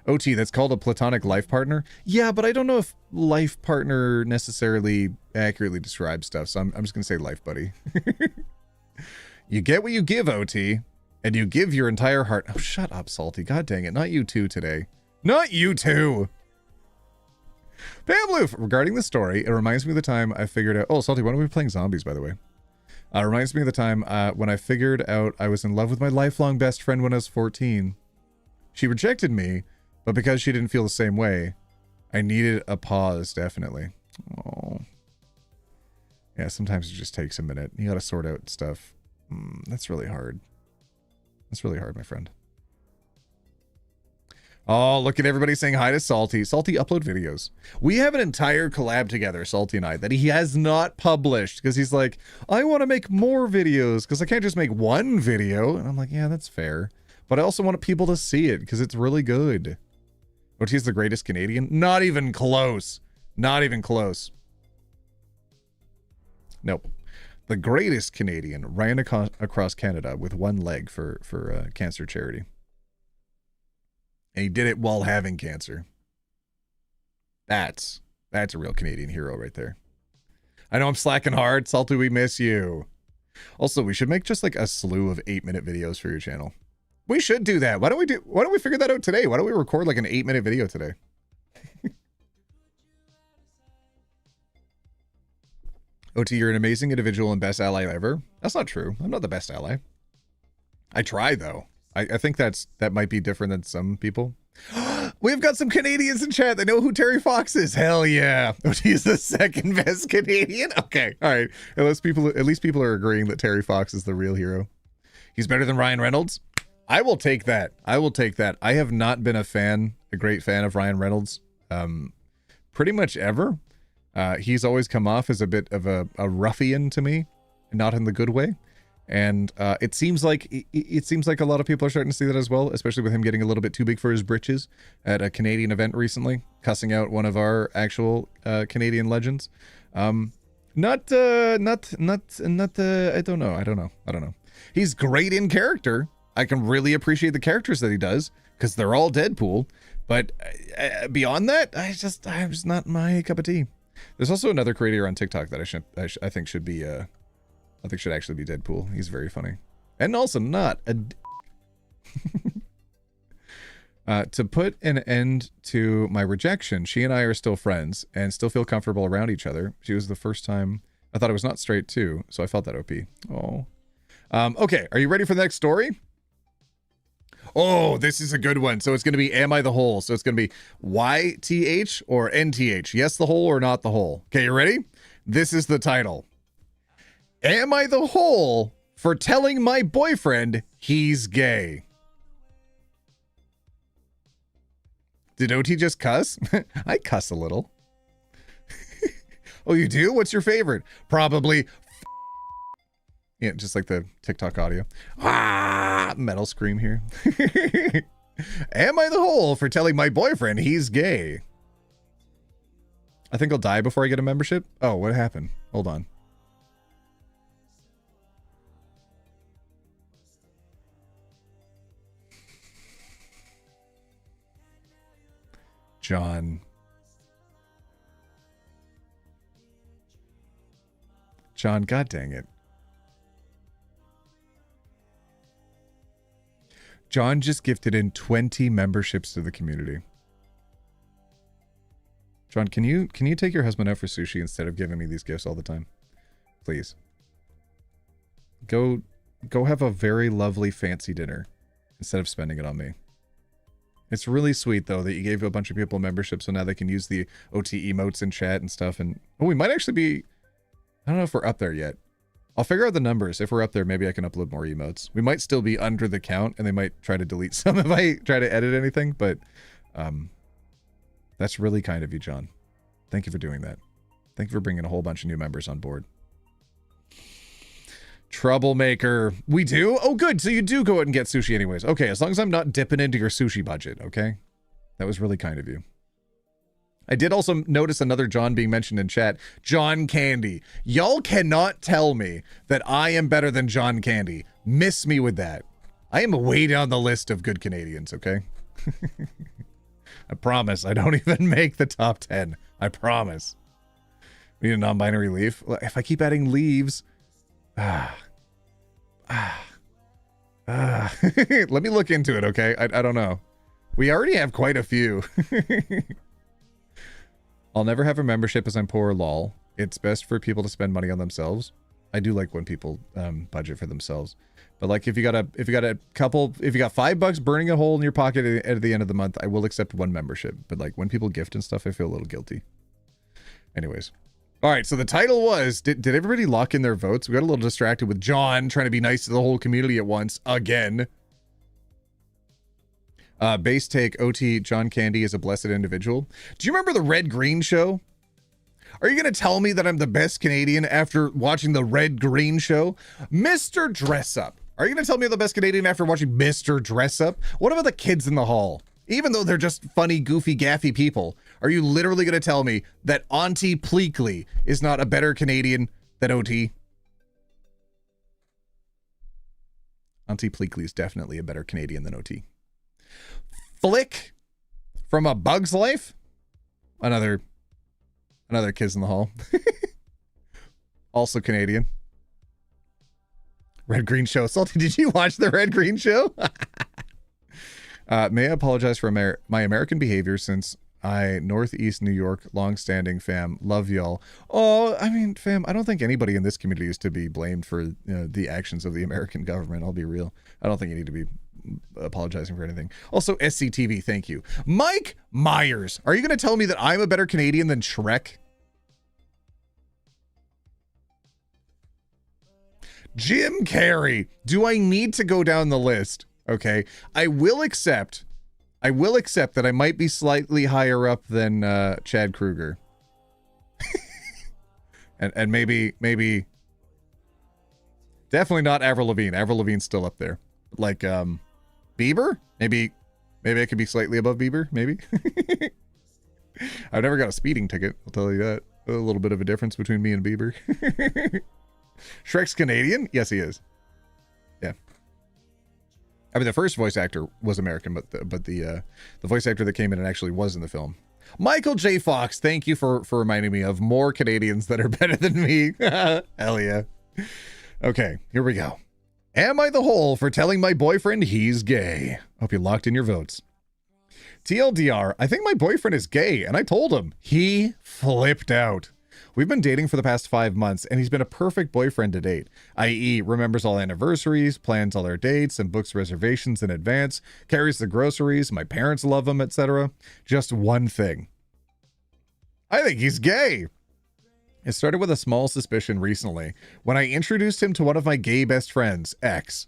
OT, that's called a platonic life partner? Yeah, but I don't know if life partner necessarily accurately describes stuff, so I'm just going to say life buddy. You get what you give, OT, and you give your entire heart. Oh, shut up, Salty. God dang it. Not you too today. Not you too. Pambloof, regarding the story, it reminds me of the time I figured out... Oh, Salty, when are we playing zombies, by the way? Reminds me of the time when I figured out I was in love with my lifelong best friend when I was 14. She rejected me, but because she didn't feel the same way, I needed a pause, definitely. Oh. Yeah, sometimes it just takes a minute. You gotta sort out stuff. That's really hard. That's really hard, my friend. Oh, look at everybody saying hi to Salty. Salty, upload videos. We have an entire collab together, Salty and I, that he has not published because he's like, I want to make more videos because I can't just make one video. And I'm like, yeah, that's fair. But I also want people to see it because it's really good. Which he's the greatest Canadian? Not even close. Not even close. Nope. The greatest Canadian ran across Canada with one leg for cancer charity. And he did it while having cancer. That's a real Canadian hero right there. I know I'm slacking hard. Salty, we miss you. Also, we should make just like a slew of 8-minute videos for your channel. We should do that. Why don't we figure that out today? Why don't we record like an 8-minute video today? OT, you're an amazing individual and best ally ever. That's not true. I'm not the best ally. I try though. I think that might be different than some people. We've got some Canadians in chat that know who Terry Fox is. Hell yeah. OT is the second best Canadian. Okay. All right. At least people are agreeing that Terry Fox is the real hero. He's better than Ryan Reynolds. I will take that. I will take that. I have not been a great fan of Ryan Reynolds pretty much ever. He's always come off as a bit of a ruffian to me, not in the good way. And it seems like a lot of people are starting to see that as well, especially with him getting a little bit too big for his britches at a Canadian event recently, cussing out one of our actual Canadian legends. I don't know. He's great in character. I can really appreciate the characters that he does because they're all Deadpool. But beyond that, I'm just not my cup of tea. There's also another creator on TikTok that I think should be should actually be Deadpool. He's very funny. And also not a to put an end to my rejection, she and I are still friends and still feel comfortable around each other. She was the first time I thought I was not straight too, so I felt that OP. Oh. Okay, are you ready for the next story? Oh, this is a good one. So it's going to be Am I the Hole? So it's going to be YTH or NTH. Yes, the hole or not the hole. Okay, you ready? This is the title. Am I the hole for telling my boyfriend he's gay? Did OT just cuss? I cuss a little. Oh, you do? What's your favorite? Probably. Yeah, just like the TikTok audio. Ah, metal scream here. Am I the hole for telling my boyfriend he's gay? I think I'll die before I get a membership. Oh, what happened? Hold on. John, god dang it. John just gifted in 20 memberships to the community. John, can you take your husband out for sushi instead of giving me these gifts all the time? Please. Go have a very lovely fancy dinner instead of spending it on me. It's really sweet, though, that you gave a bunch of people memberships so now they can use the OT emotes in chat and stuff. And oh, we might actually be... I don't know if we're up there yet. I'll figure out the numbers. If we're up there, maybe I can upload more emotes. We might still be under the count, and they might try to delete some if I try to edit anything, but that's really kind of you, John. Thank you for doing that. Thank you for bringing a whole bunch of new members on board. Troublemaker. We do? Oh, good. So you do go out and get sushi anyways. Okay, as long as I'm not dipping into your sushi budget, okay? That was really kind of you. I did also notice another John being mentioned in chat. John Candy. Y'all cannot tell me that I am better than John Candy. Miss me with that. I am way down the list of good Canadians, okay? I promise. I don't even make the top 10. I promise. We need a non-binary leaf. If I keep adding leaves... let me look into it, okay? I don't know. We already have quite a few. I'll never have a membership as I'm poor, lol. It's best for people to spend money on themselves. I do like when people budget for themselves. But like if you got $5 burning a hole in your pocket at the end of the month, I will accept one membership. But like when people gift and stuff, I feel a little guilty. Anyways. All right, so the title was, did everybody lock in their votes? We got a little distracted with John trying to be nice to the whole community at once, again. Base take, OT, John Candy is a blessed individual. Do you remember the Red Green show? Are you going to tell me that I'm the best Canadian after watching the Red Green show? Mr. Dress Up. Are you going to tell me I'm the best Canadian after watching Mr. Dress Up? What about the kids in the hall? Even though they're just funny, goofy, gaffy people, are you literally going to tell me that Auntie Pleakley is not a better Canadian than OT? Auntie Pleakley is definitely a better Canadian than OT. Flick from A Bug's Life. Another Kids in the Hall. Also Canadian. Red Green Show. Salty, did you watch the Red Green Show? May I apologize for my American behavior since I, Northeast New York, long-standing fam, love y'all. Oh, I mean, fam, I don't think anybody in this community is to be blamed for the actions of the American government. I'll be real. I don't think you need to be apologizing for anything. Also, SCTV, thank you. Mike Myers, are you going to tell me that I'm a better Canadian than Shrek? Jim Carrey, do I need to go down the list? Okay, I will accept that I might be slightly higher up than Chad Kruger. and maybe definitely not Avril Lavigne. Avril Lavigne's still up there. Like Bieber? Maybe I could be slightly above Bieber, maybe. I've never got a speeding ticket, I'll tell you that. A little bit of a difference between me and Bieber. Shrek's Canadian? Yes, he is. Yeah. I mean, the first voice actor was American, but the voice actor that came in and actually was in the film. Michael J. Fox, thank you for reminding me of more Canadians that are better than me. Hell yeah. Okay, here we go. Am I the hole for telling my boyfriend he's gay? Hope you locked in your votes. TLDR, I think my boyfriend is gay, and I told him. He flipped out. We've been dating for the past 5 months, and he's been a perfect boyfriend to date, i.e. remembers all anniversaries, plans all our dates, and books reservations in advance, carries the groceries, my parents love him, etc. Just one thing. I think he's gay. It started with a small suspicion recently, when I introduced him to one of my gay best friends, X.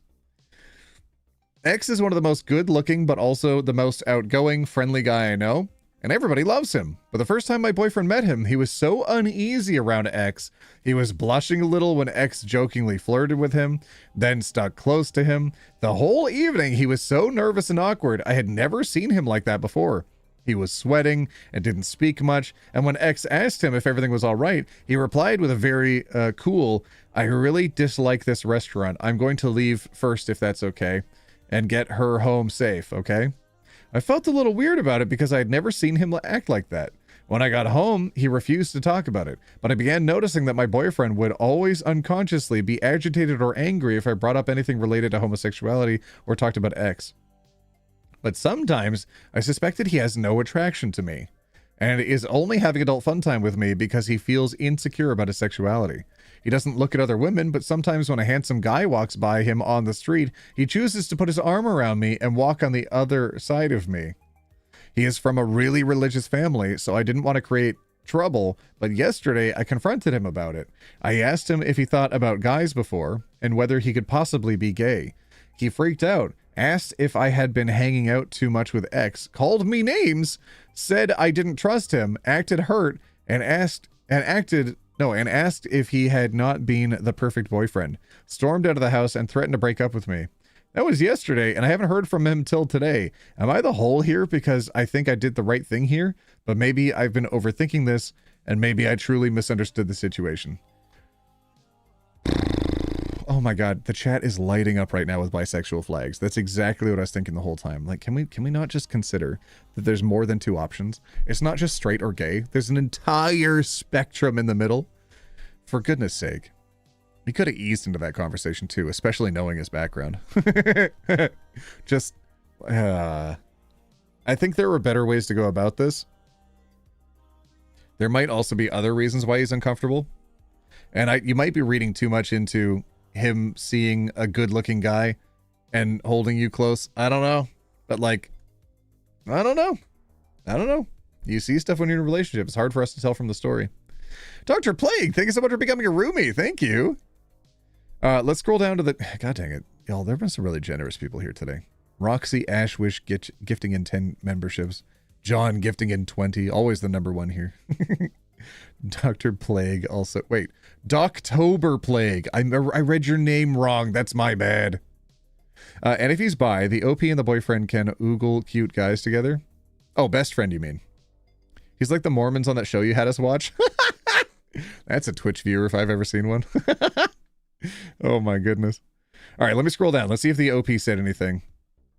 X is one of the most good-looking, but also the most outgoing, friendly guy I know, and everybody loves him. But the first time my boyfriend met him, he was so uneasy around X. He was blushing a little when X jokingly flirted with him, then stuck close to him. The whole evening, he was so nervous and awkward. I had never seen him like that before. He was sweating and didn't speak much, and when X asked him if everything was all right, he replied with a very cool, "I really dislike this restaurant. I'm going to leave first if that's okay, and get her home safe, okay?" I felt a little weird about it because I had never seen him act like that. When I got home, he refused to talk about it, but I began noticing that my boyfriend would always unconsciously be agitated or angry if I brought up anything related to homosexuality or talked about X. But sometimes I suspected he has no attraction to me and is only having adult fun time with me because he feels insecure about his sexuality. He doesn't look at other women, but sometimes when a handsome guy walks by him on the street, he chooses to put his arm around me and walk on the other side of me. He is from a really religious family, so I didn't want to create trouble, but yesterday I confronted him about it. I asked him if he thought about guys before and whether he could possibly be gay. He freaked out, asked if I had been hanging out too much with X, called me names, said I didn't trust him, acted hurt, and asked if he had not been the perfect boyfriend, stormed out of the house and threatened to break up with me. That was yesterday, and I haven't heard from him till today. Am I the hole here because I think I did the right thing here? But maybe I've been overthinking this, and maybe I truly misunderstood the situation. Oh my god, the chat is lighting up right now with bisexual flags. That's exactly what I was thinking the whole time. Like, can we not just consider that there's more than two options? It's not just straight or gay. There's an entire spectrum in the middle. For goodness sake. He could have eased into that conversation too, especially knowing his background. Just, I think there were better ways to go about this. There might also be other reasons why he's uncomfortable. And you might be reading too much into him seeing a good-looking guy and holding you close. I don't know. But like, I don't know. You see stuff when you're in a relationship. It's hard for us to tell from the story. Dr. Plague, thank you so much for becoming a roomie. Thank you. Let's scroll down to the... God dang it. Y'all, there have been some really generous people here today. Roxy Ashwish gifting in 10 memberships. John gifting in 20. Always the number one here. Dr. Plague also... Wait. Doctober Plague. I read your name wrong. That's my bad. And if he's bi, the OP and the boyfriend can oogle cute guys together. Oh, best friend, you mean? He's like the Mormons on that show you had us watch. That's a Twitch viewer if I've ever seen one. Oh my goodness. All right, let me scroll down. Let's see if the OP said anything.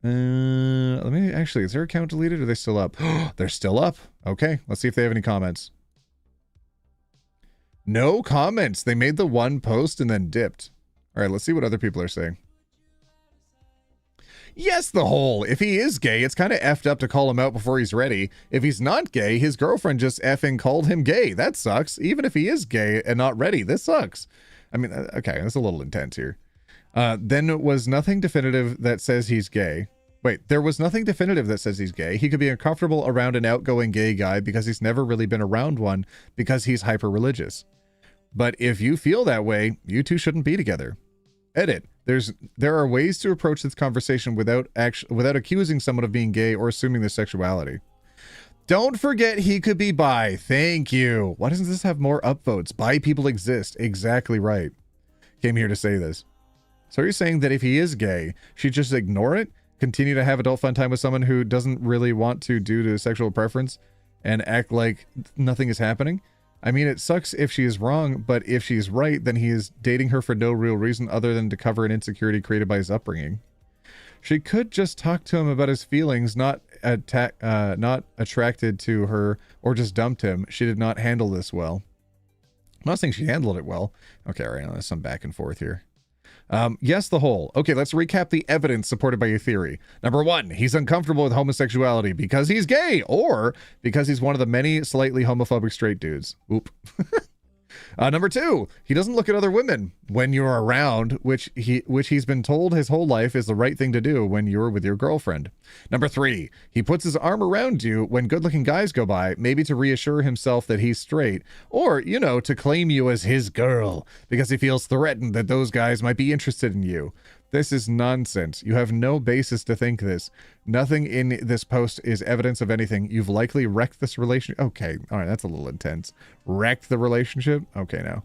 Let me actually, is their account deleted or are they still up? They're still up. Okay, let's see if they have any comments. No comments. They made the one post and then dipped. All right, let's see what other people are saying. Yes, the whole. If he is gay, it's kind of effed up to call him out before he's ready. If he's not gay, his girlfriend just effing called him gay. That sucks. Even if he is gay and not ready, this sucks. I mean, okay, that's a little intense here. Then was nothing definitive that says he's gay. Wait, there was nothing definitive that says he's gay. He could be uncomfortable around an outgoing gay guy because he's never really been around one because he's hyper-religious. But if you feel that way, you two shouldn't be together. Edit. There are ways to approach this conversation without accusing someone of being gay or assuming their sexuality. Don't forget he could be bi. Thank you. Why doesn't this have more upvotes? Bi people exist. Exactly right. Came here to say this. So you're saying that if he is gay, she'd just ignore it, continue to have adult fun time with someone who doesn't really want to due to sexual preference, and act like nothing is happening? I mean, it sucks if she is wrong, but if she's right, then he is dating her for no real reason other than to cover an insecurity created by his upbringing. She could just talk to him about his feelings, not attracted to her, or just dumped him. She did not handle this well. I'm not saying she handled it well. Okay, all right, there's some back and forth here. Yes, the whole. Okay, let's recap the evidence supported by your theory. Number one, he's uncomfortable with homosexuality because he's gay or because he's one of the many slightly homophobic straight dudes. Oop. Number two, he doesn't look at other women when you're around, which he's been told his whole life is the right thing to do when you're with your girlfriend. Number three, he puts his arm around you when good-looking guys go by, maybe to reassure himself that he's straight, or, you know, to claim you as his girl, because he feels threatened that those guys might be interested in you. This is nonsense. You have no basis to think this. Nothing in this post is evidence of anything. You've likely wrecked this relationship. Okay, all right, that's a little intense. Wrecked the relationship? Okay, now.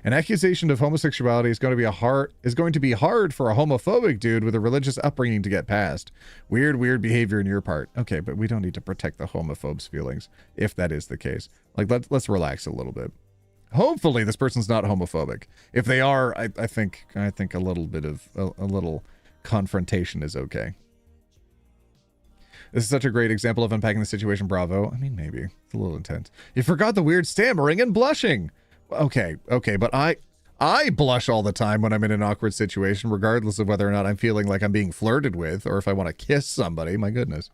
An accusation of homosexuality is going to be hard for a homophobic dude with a religious upbringing to get past. Weird behavior on your part. Okay, but we don't need to protect the homophobe's feelings if that is the case. Like, let's relax a little bit. Hopefully this person's not homophobic. If they are, I think a little bit of a little confrontation is okay. This is such a great example of unpacking the situation. Bravo. I mean, maybe it's a little intense. You forgot the weird stammering and blushing. Okay, but I blush all the time when I'm in an awkward situation, regardless of whether or not I'm feeling like I'm being flirted with or if I want to kiss somebody. My goodness.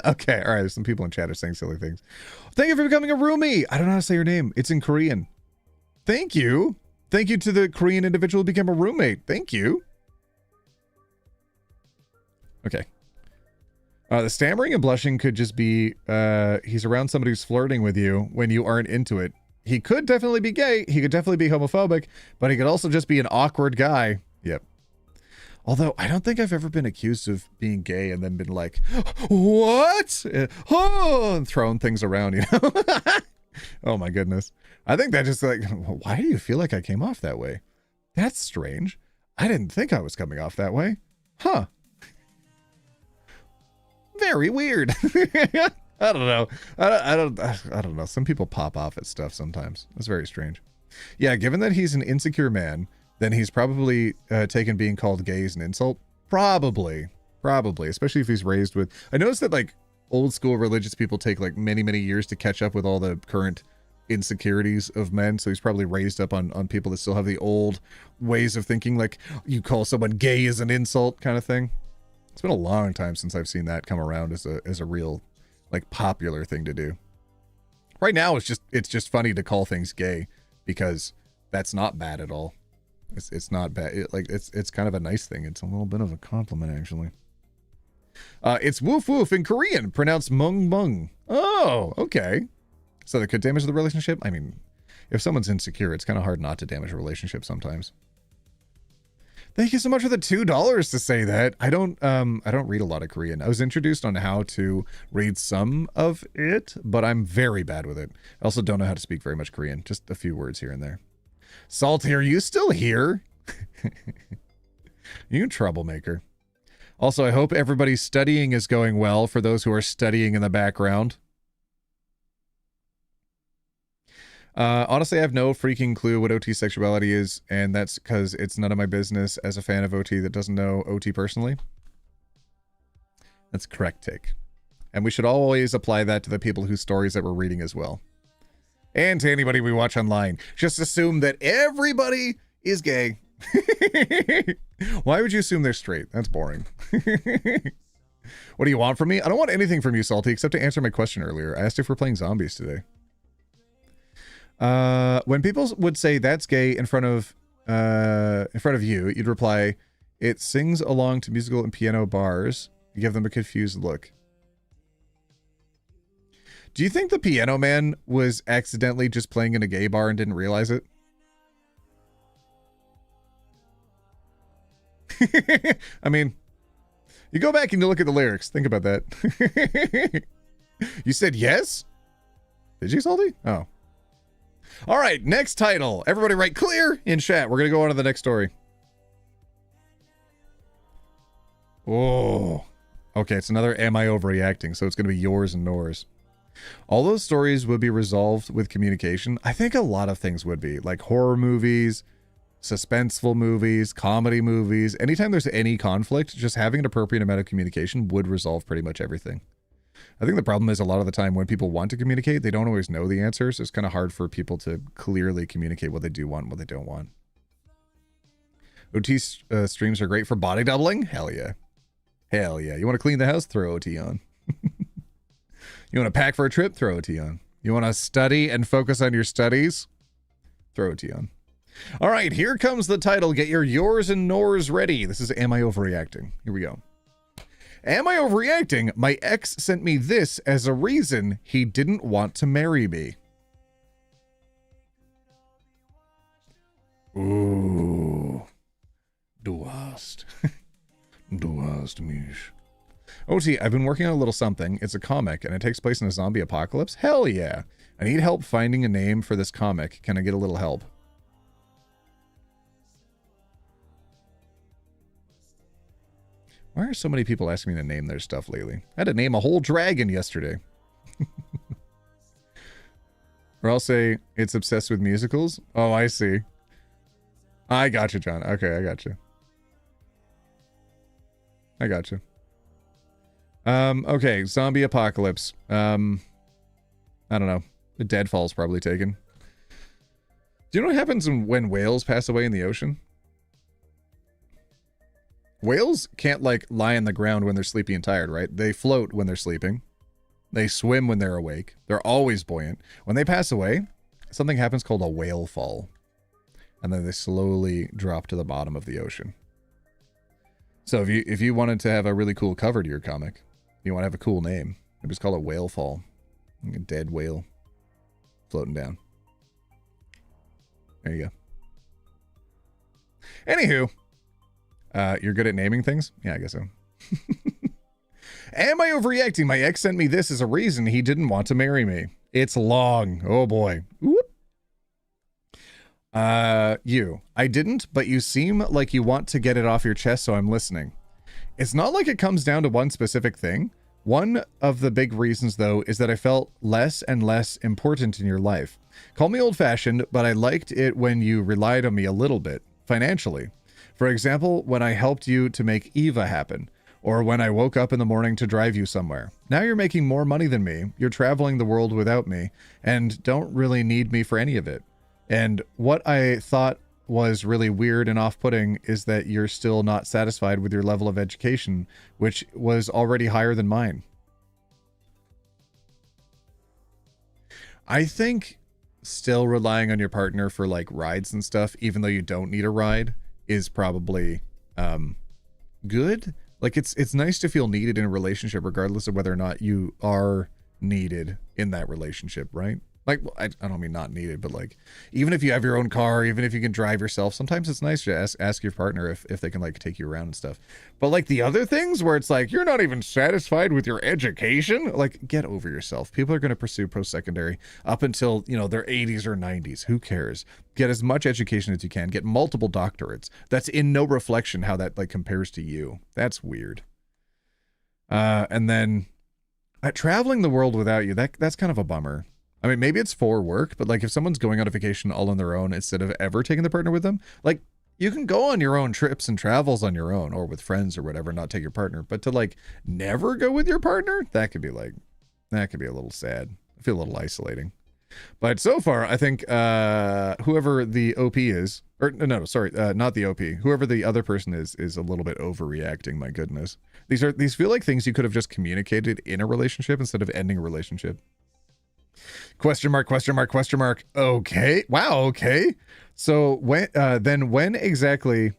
Okay, all right. There's some people in chat are saying silly things. Thank you for becoming a roomie. I don't know how to say your name. It's in Korean. Thank you. Thank you to the Korean individual who became a roommate. Thank you. Okay. The stammering and blushing could just be he's around somebody who's flirting with you when you aren't into it. He could definitely be gay. He could definitely be homophobic, but he could also just be an awkward guy. Yep. Although I don't think I've ever been accused of being gay and then been like, what? Oh, and throwing things around, you know? Oh my goodness. I think that just like, why do you feel like I came off that way? That's strange. I didn't think I was coming off that way. Huh. Very weird. I don't know. I don't know. Some people pop off at stuff sometimes. That's very strange. Yeah, given that he's an insecure man, then he's probably taken being called gay as an insult. Probably, especially if he's raised with. I noticed that like old school religious people take like many years to catch up with all the current insecurities of men. So he's probably raised up on people that still have the old ways of thinking, like you call someone gay as an insult kind of thing. It's been a long time since I've seen that come around as a real, like, popular thing to do. Right now, it's just funny to call things gay because that's not bad at all. It's not bad. It's kind of a nice thing. It's a little bit of a compliment, actually. It's woof woof in Korean, pronounced mung mung. Oh, okay. So that could damage the relationship. I mean, if someone's insecure, it's kind of hard not to damage a relationship sometimes. Thank you so much for the $2 to say that. I don't read a lot of Korean. I was introduced on how to read some of it, but I'm very bad with it. I also don't know how to speak very much Korean. Just a few words here and there. Salty, are you still here? You troublemaker. Also, I hope everybody's studying is going well for those who are studying in the background. Honestly, I have no freaking clue what OT sexuality is, and that's because it's none of my business as a fan of OT that doesn't know OT personally. That's correct take. And we should always apply that to the people whose stories that we're reading as well. And to anybody we watch online. Just assume that everybody is gay. Why would you assume they're straight? That's boring. What do you want from me? I don't want anything from you, Salty, except to answer my question earlier. I asked if we're playing zombies today. When people would say that's gay in front of you, you'd reply, it sings along to musical and piano bars. You give them a confused look. Do you think the piano man was accidentally just playing in a gay bar and didn't realize it? I mean, you go back and you look at the lyrics. Think about that. You said yes? Did you, Salty? Oh. All right, next title. Everybody write clear in chat. We're going to go on to the next story. Oh. Okay, it's another am I overreacting, so it's going to be yours and Nora's. All those stories would be resolved with communication. I think a lot of things would be, like horror movies, suspenseful movies, comedy movies. Anytime there's any conflict, just having an appropriate amount of communication would resolve pretty much everything. I think the problem is a lot of the time when people want to communicate, they don't always know the answers. It's kind of hard for people to clearly communicate what they do want and what they don't want. OT streams are great for body doubling? Hell yeah. Hell yeah. You want to clean the house? Throw OT on. You want to pack for a trip? Throw OT on. You want to study and focus on your studies? Throw OT on. All right, here comes the title. Get your yours and nors ready. This is Am I Overreacting? Here we go. Am I overreacting? My ex sent me this as a reason he didn't want to marry me. Ooh. Du hast. Du hast mich. OT, I've been working on a little something. It's a comic, and it takes place in a zombie apocalypse. Hell yeah. I need help finding a name for this comic. Can I get a little help? Why are so many people asking me to name their stuff lately? I had to name a whole dragon yesterday. Or I'll say it's obsessed with musicals. Oh, I see. I got you, John. Okay, I got you. I got you. Okay, zombie apocalypse. I don't know. The deadfall's probably taken. Do you know what happens when whales pass away in the ocean? Whales can't, like, lie on the ground when they're sleepy and tired, right? They float when they're sleeping. They swim when they're awake. They're always buoyant. When they pass away, something happens called a whale fall. And then they slowly drop to the bottom of the ocean. So if you wanted to have a really cool cover to your comic, you want to have a cool name, maybe just call it Whale Fall. Like a dead whale floating down. There you go. Anywho, you're good at naming things? Yeah, I guess so. Am I overreacting? My ex sent me this as a reason he didn't want to marry me. It's long. Oh boy. Whoop. I didn't, but you seem like you want to get it off your chest, so I'm listening. It's not like it comes down to one specific thing. One of the big reasons, though, is that I felt less and less important in your life. Call me old-fashioned, but I liked it when you relied on me a little bit, financially. For example, when I helped you to make Eva happen, or when I woke up in the morning to drive you somewhere. Now you're making more money than me, you're traveling the world without me, and don't really need me for any of it. And what I thought was really weird and off-putting is that you're still not satisfied with your level of education, which was already higher than mine. I think still relying on your partner for like rides and stuff, even though you don't need a ride, is probably good. Like it's nice to feel needed in a relationship, regardless of whether or not you are needed in that relationship, right? Like, I don't mean not needed, but like, even if you have your own car, even if you can drive yourself, sometimes it's nice to ask your partner if they can like take you around and stuff. But like the other things where it's like, you're not even satisfied with your education, like get over yourself. People are going to pursue post-secondary up until, you know, their 80s or 90s. Who cares? Get as much education as you can. Get multiple doctorates. That's in no reflection how that like compares to you. That's weird. And then traveling the world without you, that's kind of a bummer. I mean, maybe it's for work, but like if someone's going on a vacation all on their own instead of ever taking the partner with them, like you can go on your own trips and travels on your own or with friends or whatever, not take your partner. But to like never go with your partner, that could be a little sad. I feel a little isolating. But so far, I think whoever the OP is, or no, sorry, not the OP, whoever the other person is a little bit overreacting. My goodness, these feel like things you could have just communicated in a relationship instead of ending a relationship. Question mark, question mark, question mark. Okay. Wow. Okay. So when exactly?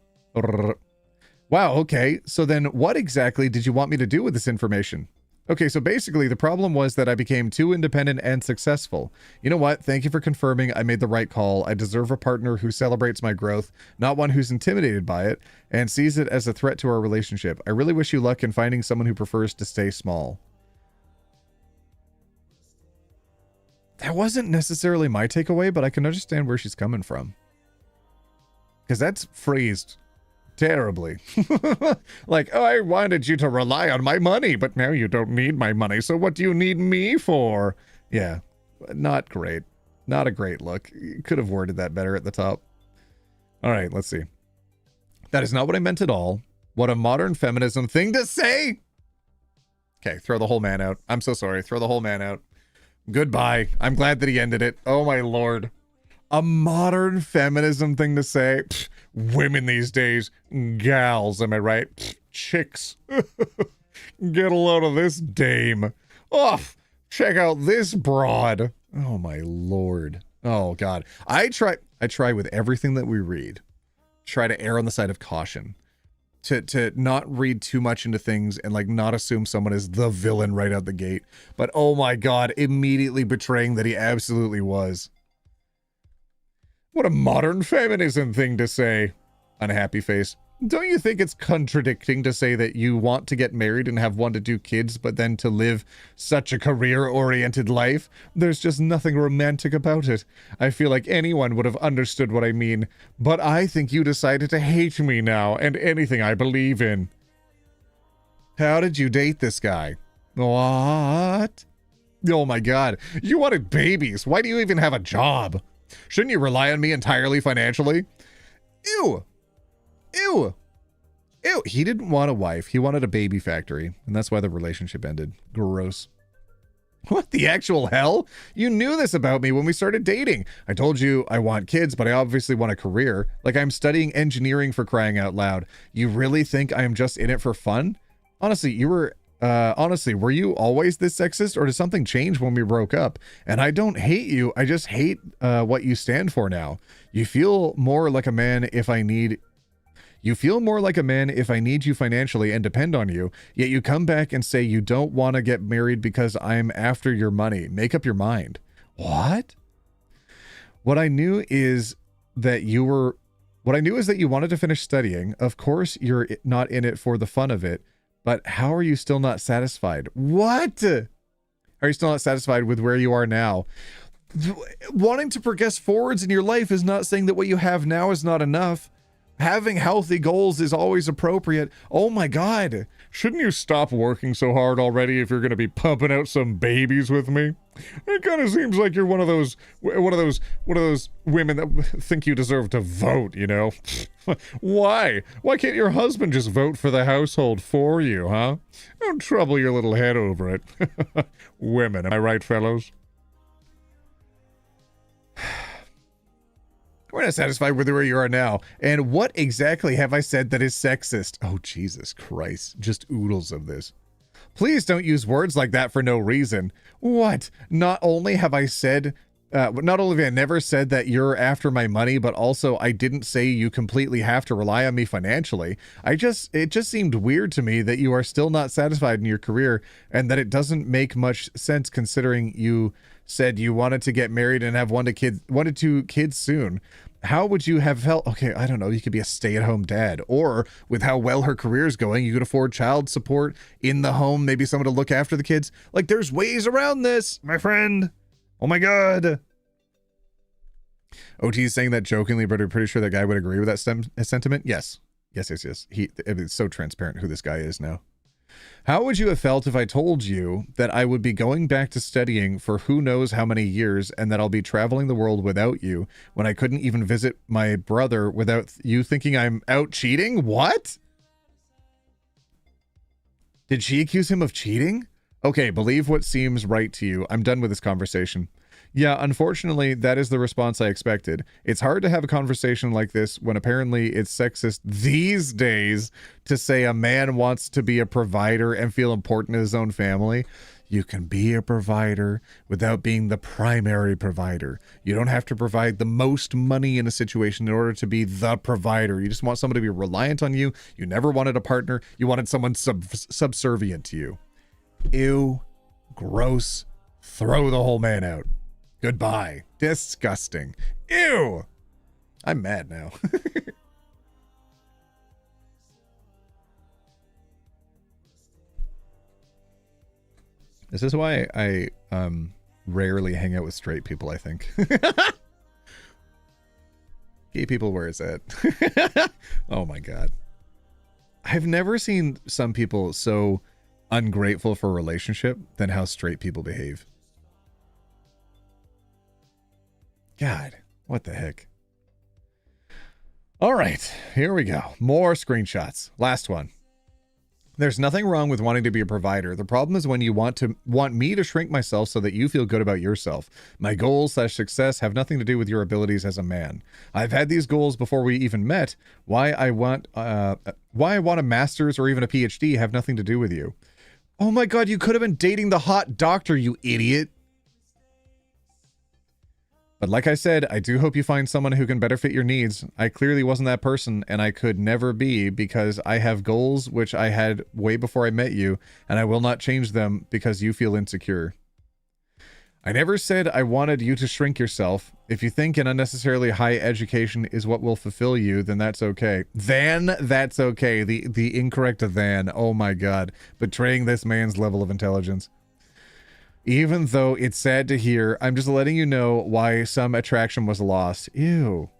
Wow. Okay. So then what exactly did you want me to do with this information? Okay. So basically the problem was that I became too independent and successful. You know what? Thank you for confirming I made the right call. I deserve a partner who celebrates my growth, not one who's intimidated by it and sees it as a threat to our relationship. I really wish you luck in finding someone who prefers to stay small. That wasn't necessarily my takeaway, but I can understand where she's coming from. Because that's phrased terribly. Like, oh, I wanted you to rely on my money, but now you don't need my money, so what do you need me for? Yeah, not great. Not a great look. You could have worded that better at the top. All right, let's see. That is not what I meant at all. What a modern feminism thing to say! Okay, throw the whole man out. I'm so sorry. Throw the whole man out. Goodbye. I'm glad that he ended it. Oh my lord. A modern feminism thing to say. Pfft, women these days. Gals, am I right? Pfft, chicks. Get a load of this dame. Oh, check out this broad. Oh my lord. Oh god. I try with everything that we read. Try to err on the side of caution. To not read too much into things and like not assume someone is the villain right out the gate. But oh my god, immediately betraying that he absolutely was. What a modern feminism thing to say. Unhappy face. Don't you think it's contradicting to say that you want to get married and have 1 to 2 kids, but then to live such a career-oriented life? There's just nothing romantic about it. I feel like anyone would have understood what I mean, but I think you decided to hate me now and anything I believe in. How did you date this guy? What? Oh my god, you wanted babies. Why do you even have a job? Shouldn't you rely on me entirely financially? Ew. Ew. Ew. He didn't want a wife. He wanted a baby factory. And that's why the relationship ended. Gross. What the actual hell? You knew this about me when we started dating. I told you I want kids, but I obviously want a career. Like I'm studying engineering, for crying out loud. You really think I am just in it for fun? Honestly, were you always this sexist, or did something change when we broke up? And I don't hate you. I just hate what you stand for now. You feel more like a man if I need you financially and depend on you, yet you come back and say you don't want to get married because I'm after your money. Make up your mind. What? What I knew is that you wanted to finish studying. Of course, you're not in it for the fun of it, but how are you still not satisfied? What? Are you still not satisfied with where you are now? Wanting to progress forwards in your life is not saying that what you have now is not enough. Having healthy goals is always appropriate. Oh my god. Shouldn't you stop working so hard already if you're going to be pumping out some babies with me? It kind of seems like you're one of those women that think you deserve to vote, you know? Why? Why can't your husband just vote for the household for you, huh? Don't trouble your little head over it. Women, am I right, fellows? We're not satisfied with where you are now. And what exactly have I said that is sexist? Oh, Jesus Christ. Just oodles of this. Please don't use words like that for no reason. What? Not only have I never said that you're after my money, but also I didn't say you completely have to rely on me financially. It just seemed weird to me that you are still not satisfied in your career, and that it doesn't make much sense considering you said you wanted to get married and have 1 to 2 kids soon. How would you have felt? Okay, I don't know. You could be a stay-at-home dad, or with how well her career is going, you could afford child support in the home, maybe someone to look after the kids. Like, there's ways around this, my friend. Oh my god. OT is saying that jokingly, but I'm pretty sure that guy would agree with that sentiment. Yes. Yes. It's so transparent who this guy is now. How would you have felt if I told you that I would be going back to studying for who knows how many years, and that I'll be traveling the world without you, when I couldn't even visit my brother without you thinking I'm out cheating? What? Did she accuse him of cheating? Okay, believe what seems right to you. I'm done with this conversation. Yeah, unfortunately, that is the response I expected. It's hard to have a conversation like this when apparently it's sexist these days to say a man wants to be a provider and feel important to his own family. You can be a provider without being the primary provider. You don't have to provide the most money in a situation in order to be the provider. You just want someone to be reliant on you. You never wanted a partner. You wanted someone subservient to you. Ew. Gross. Throw the whole man out. Goodbye. Disgusting. Ew. I'm mad now. This is why I rarely hang out with straight people, I think. Gay people, where is it? Oh my god. I've never seen some people so ungrateful for a relationship than how straight people behave. God, what the heck? All right, here we go. More screenshots. Last one. There's nothing wrong with wanting to be a provider. The problem is when you want me to shrink myself so that you feel good about yourself. My goals/success have nothing to do with your abilities as a man. I've had these goals before we even met. Why I want a master's or even a PhD have nothing to do with you. Oh my god, you could have been dating the hot doctor, you idiot. But like I said, I do hope you find someone who can better fit your needs. I clearly wasn't that person, and I could never be, because I have goals which I had way before I met you, and I will not change them because you feel insecure. I never said I wanted you to shrink yourself. If you think an unnecessarily high education is what will fulfill you, then that's okay. That's okay. The incorrect than. Oh my God. Betraying this man's level of intelligence. Even though it's sad to hear, I'm just letting you know why some attraction was lost. Ew.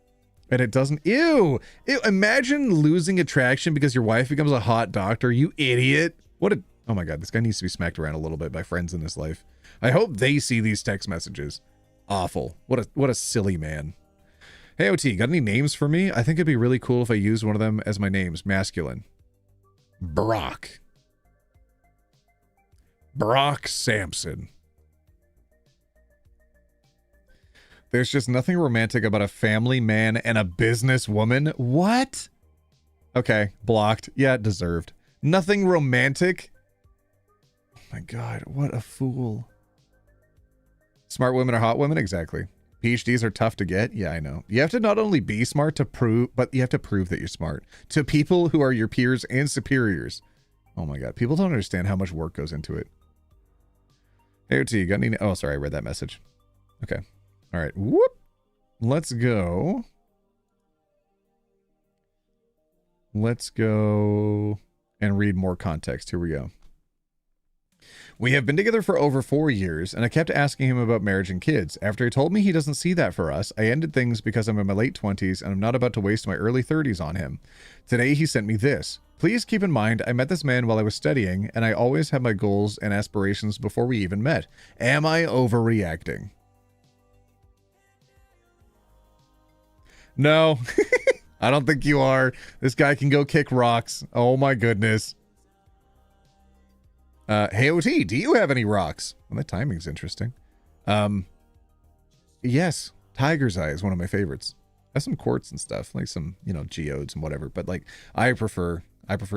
And it doesn't. Ew. Ew. Imagine losing attraction because your wife becomes a hot doctor. You idiot. What a. Oh my God. This guy needs to be smacked around a little bit by friends in his life. I hope they see these text messages. Awful. What a silly man. Hey, OT, got any names for me? I think it'd be really cool if I used one of them as my names. Masculine. Brock. Brock Sampson. There's just nothing romantic about a family man and a businesswoman. What? Okay, blocked. Yeah, deserved. Nothing romantic? Oh my God, what a fool. Smart women are hot women? Exactly. PhDs are tough to get? Yeah, I know. You have to not only be smart to prove, but you have to prove that you're smart. To people who are your peers and superiors. Oh my God, people don't understand how much work goes into it. Hey, OT, you got any... Oh, sorry, I read that message. Okay. All right. Whoop. Let's go. Let's go and read more context. Here we go. We have been together for over 4 years, and I kept asking him about marriage and kids. After he told me he doesn't see that for us, I ended things because I'm in my late 20s and I'm not about to waste my early 30s on him. Today, he sent me this. Please keep in mind, I met this man while I was studying, and I always had my goals and aspirations before we even met. Am I overreacting? No, I don't think you are. This guy can go kick rocks. Oh my goodness. Hey, OT, do you have any rocks? Well, that timing's interesting. Yes, Tiger's Eye is one of my favorites. I have some quartz and stuff, like some, you know, geodes and whatever, but like, I prefer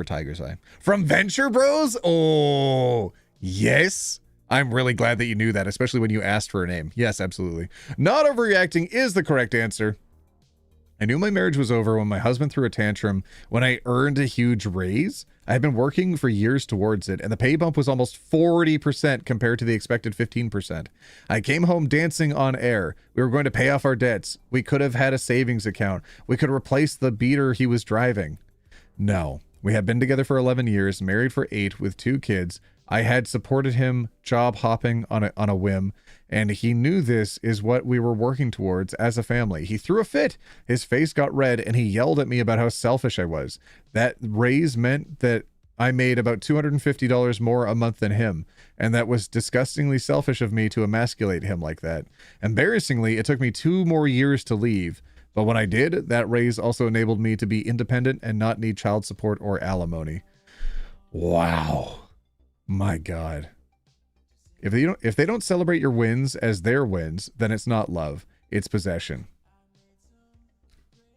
Tiger's Eye. From Venture Bros? Oh, yes. I'm really glad that you knew that, especially when you asked for a name. Yes, absolutely. Not overreacting is the correct answer. I knew my marriage was over when my husband threw a tantrum when I earned a huge raise. I had been working for years towards it, and the pay bump was almost 40% compared to the expected 15%. I came home dancing on air. We were going to pay off our debts. We could have had a savings account. We could replace the beater he was driving. No. We had been together for 11 years, married for 8 with 2 kids. I had supported him job hopping on a whim, and he knew this is what we were working towards as a family. He threw a fit. His face got red, and he yelled at me about how selfish I was. That raise meant that I made about $250 more a month than him, and that was disgustingly selfish of me to emasculate him like that. Embarrassingly, it took me 2 more years to leave, but when I did, that raise also enabled me to be independent and not need child support or alimony. Wow. My God. If they don't celebrate your wins as their wins, then it's not love. It's possession.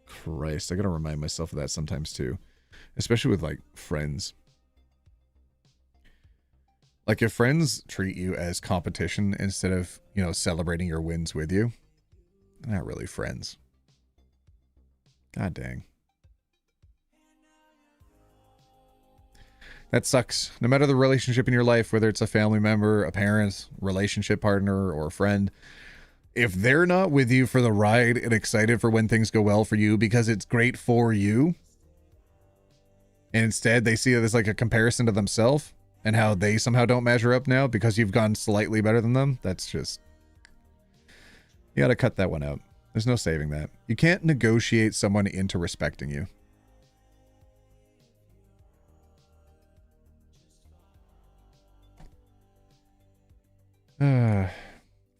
Christ, I gotta remind myself of that sometimes too. Especially with like friends. Like if friends treat you as competition instead of, you know, celebrating your wins with you, they're not really friends. God dang. That sucks. No matter the relationship in your life, whether it's a family member, a parent, relationship partner, or a friend, if they're not with you for the ride and excited for when things go well for you because it's great for you, and instead they see it as like a comparison to themselves and how they somehow don't measure up now because you've gone slightly better than them, that's just... You gotta cut that one out. There's no saving that. You can't negotiate someone into respecting you.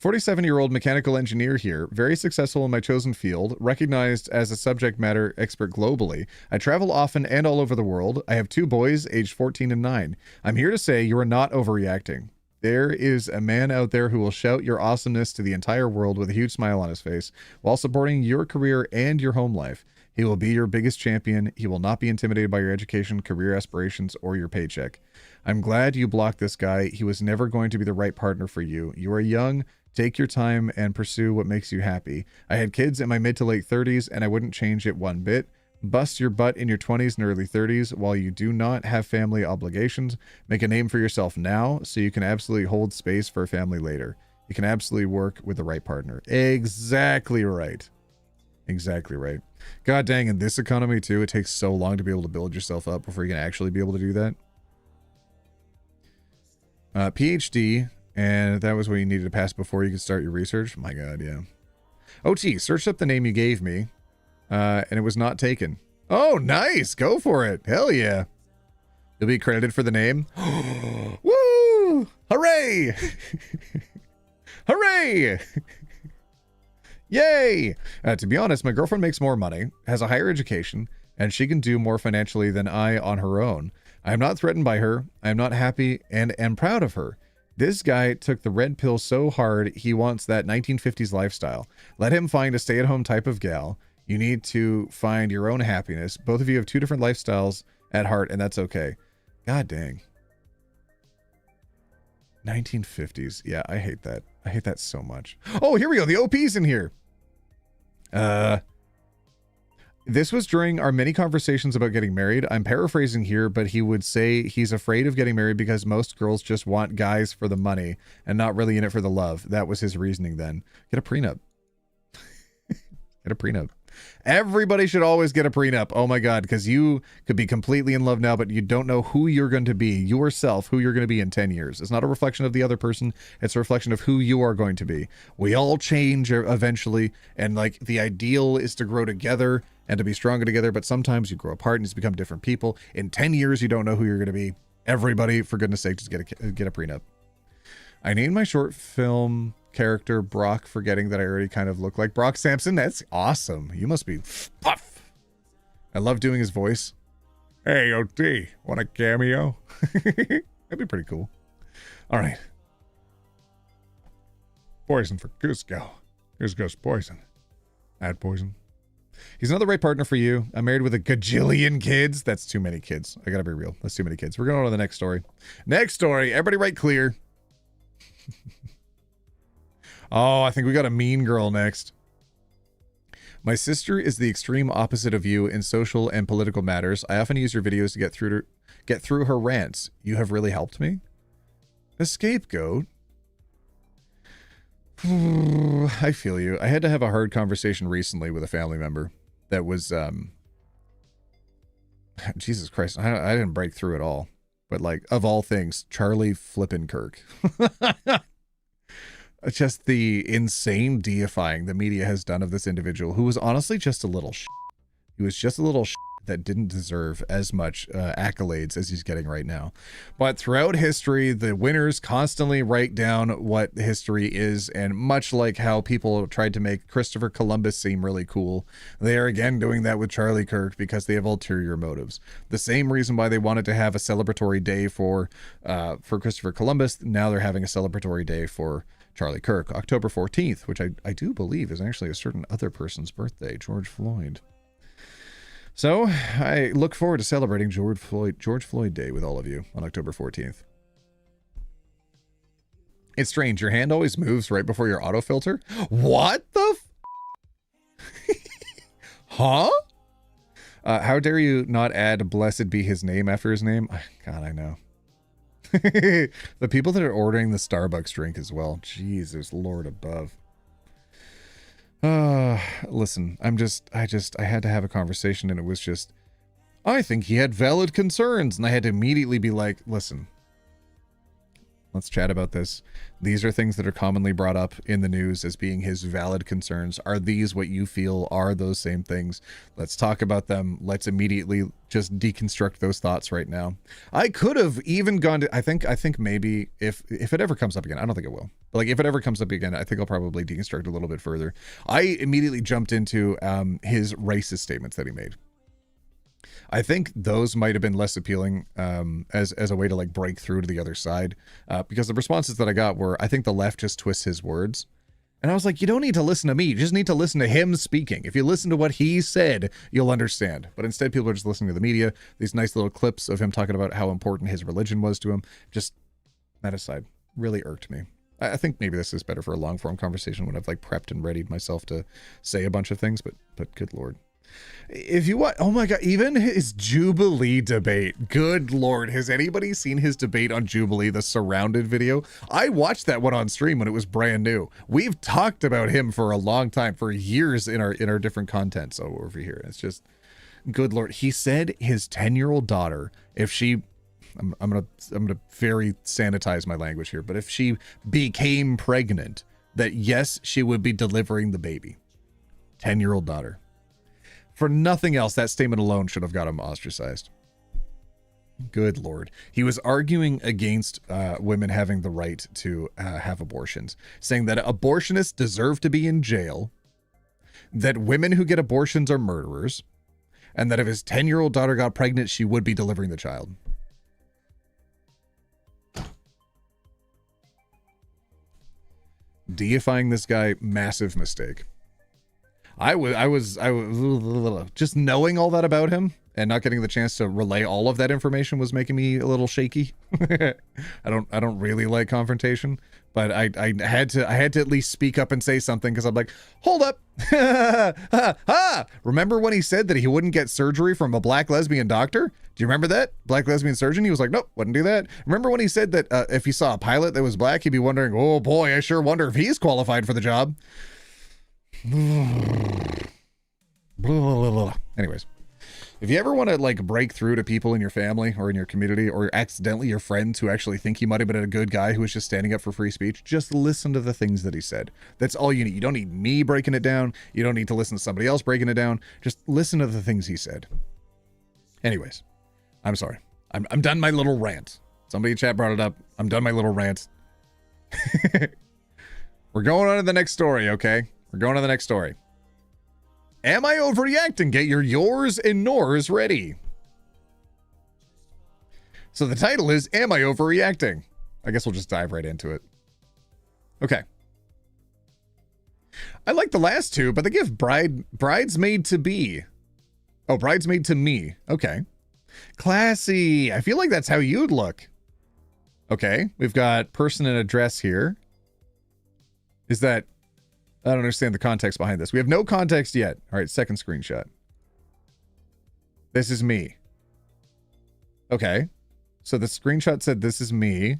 47-year-old mechanical engineer here, very successful in my chosen field, recognized as a subject matter expert globally. I travel often and all over the world. I have 2 boys, aged 14 and 9. I'm here to say you are not overreacting. There is a man out there who will shout your awesomeness to the entire world with a huge smile on his face while supporting your career and your home life. He will be your biggest champion. He will not be intimidated by your education, career aspirations, or your paycheck. I'm glad you blocked this guy. He was never going to be the right partner for you. You are young. Take your time and pursue what makes you happy. I had kids in my mid to late 30s, and I wouldn't change it one bit. Bust your butt in your 20s and early 30s while you do not have family obligations. Make a name for yourself now so you can absolutely hold space for a family later. You can absolutely work with the right partner. Exactly right. Exactly right. God dang, in this economy too, it takes so long to be able to build yourself up before you can actually be able to do that. PhD, and that was what you needed to pass before you could start your research. My God, yeah. OT, searched up the name you gave me, and it was not taken. Oh, nice. Go for it. Hell yeah. You'll be credited for the name. Woo! Hooray! Hooray! Yay! To be honest, my girlfriend makes more money, has a higher education, and she can do more financially than I on her own. I am not threatened by her. I am not happy and am proud of her. This guy took the red pill so hard, he wants that 1950s lifestyle. Let him find a stay-at-home type of gal. You need to find your own happiness. Both of you have two different lifestyles at heart, and that's okay. God dang. 1950s. Yeah, I hate that. I hate that so much. Oh, here we go. The OP's in here. This was during our many conversations about getting married. I'm paraphrasing here, but he would say he's afraid of getting married because most girls just want guys for the money and not really in it for the love. That was his reasoning then. Get a prenup. Get a prenup. Everybody should always get a prenup. Oh my God, because you could be completely in love now, but you don't know who you're going to be, yourself, who you're going to be in 10 years. It's not a reflection of the other person. It's a reflection of who you are going to be. We all change eventually, and like the ideal is to grow together and to be stronger together, but sometimes you grow apart and you become different people. In 10 years, you don't know who you're going to be. Everybody, for goodness sake, just get a prenup. I named my short film character Brock, forgetting that I already kind of look like Brock Sampson. That's awesome. You must be puff. I love doing his voice. Hey, OT, want a cameo? That'd be pretty cool. All right. Poison for Cusco. Cusco's poison. Add poison. He's not the right partner for you. I'm married with a gajillion kids. That's too many kids. I gotta be real. That's too many kids. We're going on to the next story. Next story. Everybody write clear. Oh, I think we got a mean girl next. My sister is the extreme opposite of you in social and political matters. I often use your videos to get through her rants. You have really helped me. A scapegoat. I feel you. I had to have a hard conversation recently with a family member that was Jesus Christ. I didn't break through it all. But like, of all things, Charlie Flippin Kirk. Just the insane deifying the media has done of this individual who was honestly just a little shit. He was just a little shit that didn't deserve as much accolades as he's getting right now. But throughout history, the winners constantly write down what history is, and much like how people tried to make Christopher Columbus seem really cool, they are again doing that with Charlie Kirk because they have ulterior motives. The same reason why they wanted to have a celebratory day for Christopher Columbus, now they're having a celebratory day for Charlie Kirk, October 14th, which I do believe is actually a certain other person's birthday, George Floyd. So I look forward to celebrating George Floyd Day with all of you on October 14th. It's strange. Your hand always moves right before your autofilter. What the huh? How dare you not add blessed be his name after his name? God, I know. The people that are ordering the Starbucks drink as well. Jesus, Lord above. Listen, I had to have a conversation, and it was just, I think he had valid concerns, and I had to immediately be like, listen, let's chat about this. These are things that are commonly brought up in the news as being his valid concerns. Are these what you feel are those same things? Let's talk about them. Let's immediately just deconstruct those thoughts right now. I could have even gone to, I think maybe if it ever comes up again, I don't think it will, but like if it ever comes up again, I think I'll probably deconstruct a little bit further. I immediately jumped into his racist statements that he made. I think those might have been less appealing as a way to like break through to the other side, because the responses that I got were, I think the left just twists his words. And I was like, you don't need to listen to me. You just need to listen to him speaking. If you listen to what he said, you'll understand. But instead, people are just listening to the media. These nice little clips of him talking about how important his religion was to him. Just that aside, really irked me. I think maybe this is better for a long form conversation when I've like prepped and readied myself to say a bunch of things, but good Lord. If you want, oh my God, even his Jubilee debate. Good Lord. Has anybody seen his debate on Jubilee, the surrounded video? I watched that one on stream when it was brand new. We've talked about him for a long time, for years in our different content. So over here, it's just, good Lord. He said his 10-year-old daughter, if she, I'm gonna very sanitize my language here, but if she became pregnant, that yes, she would be delivering the baby. 10-year-old daughter. For nothing else, that statement alone should have got him ostracized. Good Lord. He was arguing against women having the right to have abortions, saying that abortionists deserve to be in jail, that women who get abortions are murderers, and that if his 10-year-old daughter got pregnant, she would be delivering the child. Deifying this guy, massive mistake. I was just knowing all that about him and not getting the chance to relay all of that information was making me a little shaky. I don't really like confrontation, but I had to at least speak up and say something because I'm like, hold up. Remember when he said that he wouldn't get surgery from a black lesbian doctor? Do you remember that? Black lesbian surgeon? He was like, nope, wouldn't do that. Remember when he said that if he saw a pilot that was black, he'd be wondering, oh boy, I sure wonder if he's qualified for the job. Anyways, if you ever want to like break through to people in your family or in your community or accidentally your friends who actually think he might have been a good guy who was just standing up for free speech, just listen to the things that he said. That's all you need. You don't need me breaking it down. You don't need to listen to somebody else breaking it down. Just listen to the things he said. Anyways, I'm sorry. I'm done my little rant. Somebody in chat brought it up. I'm done my little rant. We're going on to the next story, okay? We're going to the next story. Am I overreacting? Get your yours and nors ready. So the title is, Am I Overreacting? I guess we'll just dive right into it. Okay. I like the last two, but they give bridesmaid to be. Oh, bridesmaid to me. Okay. Classy. I feel like that's how you'd look. Okay. We've got person and address here. Is that... I don't understand the context behind this. We have no context yet. All right, second screenshot. This is me. Okay. So the screenshot said this is me.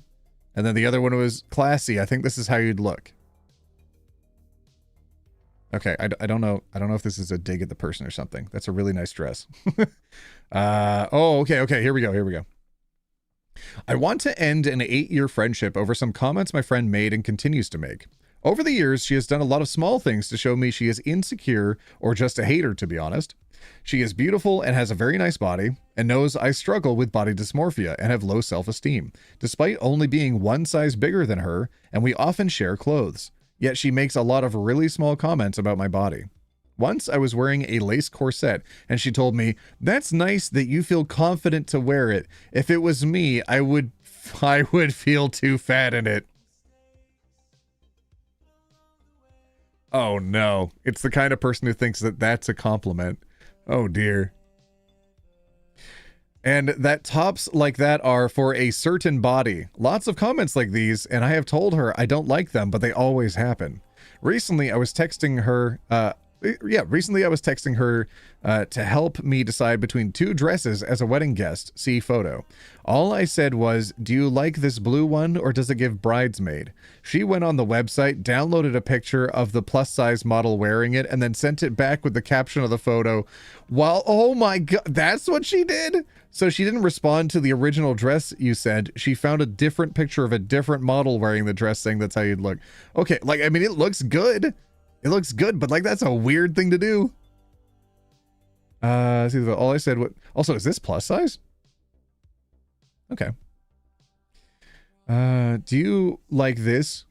And then the other one was classy. I think this is how you'd look. Okay, I don't know. I don't know if this is a dig at the person or something. That's a really nice dress. Oh, okay. Here we go. I want to end an 8-year friendship over some comments my friend made and continues to make. Over the years, she has done a lot of small things to show me she is insecure or just a hater, to be honest. She is beautiful and has a very nice body and knows I struggle with body dysmorphia and have low self-esteem, despite only being one size bigger than her, and we often share clothes. Yet she makes a lot of really small comments about my body. Once I was wearing a lace corset and she told me, "That's nice that you feel confident to wear it. If it was me, I would feel too fat in it." Oh no, it's the kind of person who thinks that that's a compliment. Oh dear. And that tops like that are for a certain body. Lots of comments like these, and I have told her I don't like them, but they always happen. Recently, I was texting her to help me decide between two dresses as a wedding guest. See photo. All I said was, "Do you like this blue one or does it give bridesmaid?" She went on the website, downloaded a picture of the plus size model wearing it, and then sent it back with the caption of the photo. Oh my God, that's what she did? So she didn't respond to the original dress you sent. She found a different picture of a different model wearing the dress, saying that's how you'd look. Okay, like, I mean, it looks good. It looks good, but like, that's a weird thing to do. See, all I said, also, is this plus size? Okay. Do you like this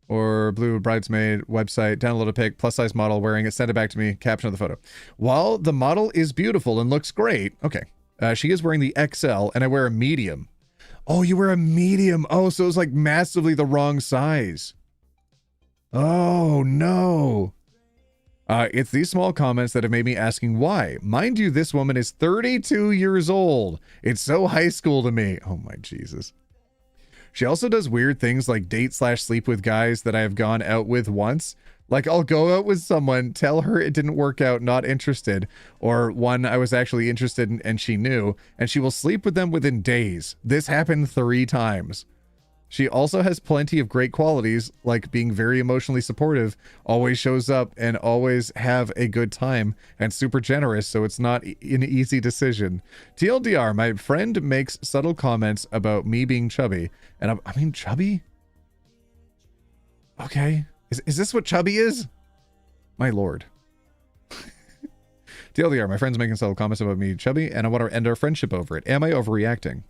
or blue bridesmaid website? Download a pic, plus size model wearing it, send it back to me, caption of the photo. While the model is beautiful and looks great. Okay. She is wearing the XL and I wear a medium. Oh, you wear a medium. Oh, so it's like massively the wrong size. Oh no. It's these small comments that have made me asking why. Mind you, this woman is 32 years old. It's so high school to me. Oh my Jesus. She also does weird things like date/sleep with guys that I have gone out with once. Like, I'll go out with someone, tell her it didn't work out, not interested, or one I was actually interested in and she knew, and she will sleep with them within days. This happened 3 times. She also has plenty of great qualities, like being very emotionally supportive, always shows up, and always have a good time, and super generous, so it's not an easy decision. TLDR, my friend makes subtle comments about me being chubby, and I mean, chubby? Okay. Is this what chubby is? My lord. TLDR, my friend's making subtle comments about me chubby, and I want to end our friendship over it. Am I overreacting?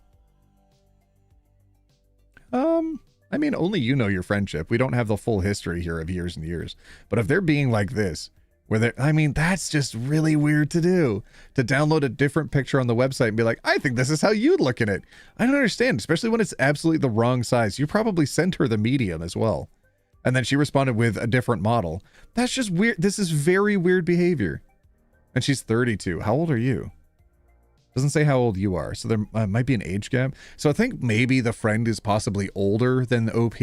I mean, only you know your friendship. We don't have the full history here of years and years. But if they're being like this, where they're, I mean, that's just really weird to do. To download a different picture on the website and be like, I think this is how you'd look at it. I don't understand, especially when it's absolutely the wrong size. You probably sent her the medium as well. And then she responded with a different model. That's just weird. This is very weird behavior. And she's 32. How old are you? Doesn't say how old you are. So there might be an age gap. So I think maybe the friend is possibly older than OP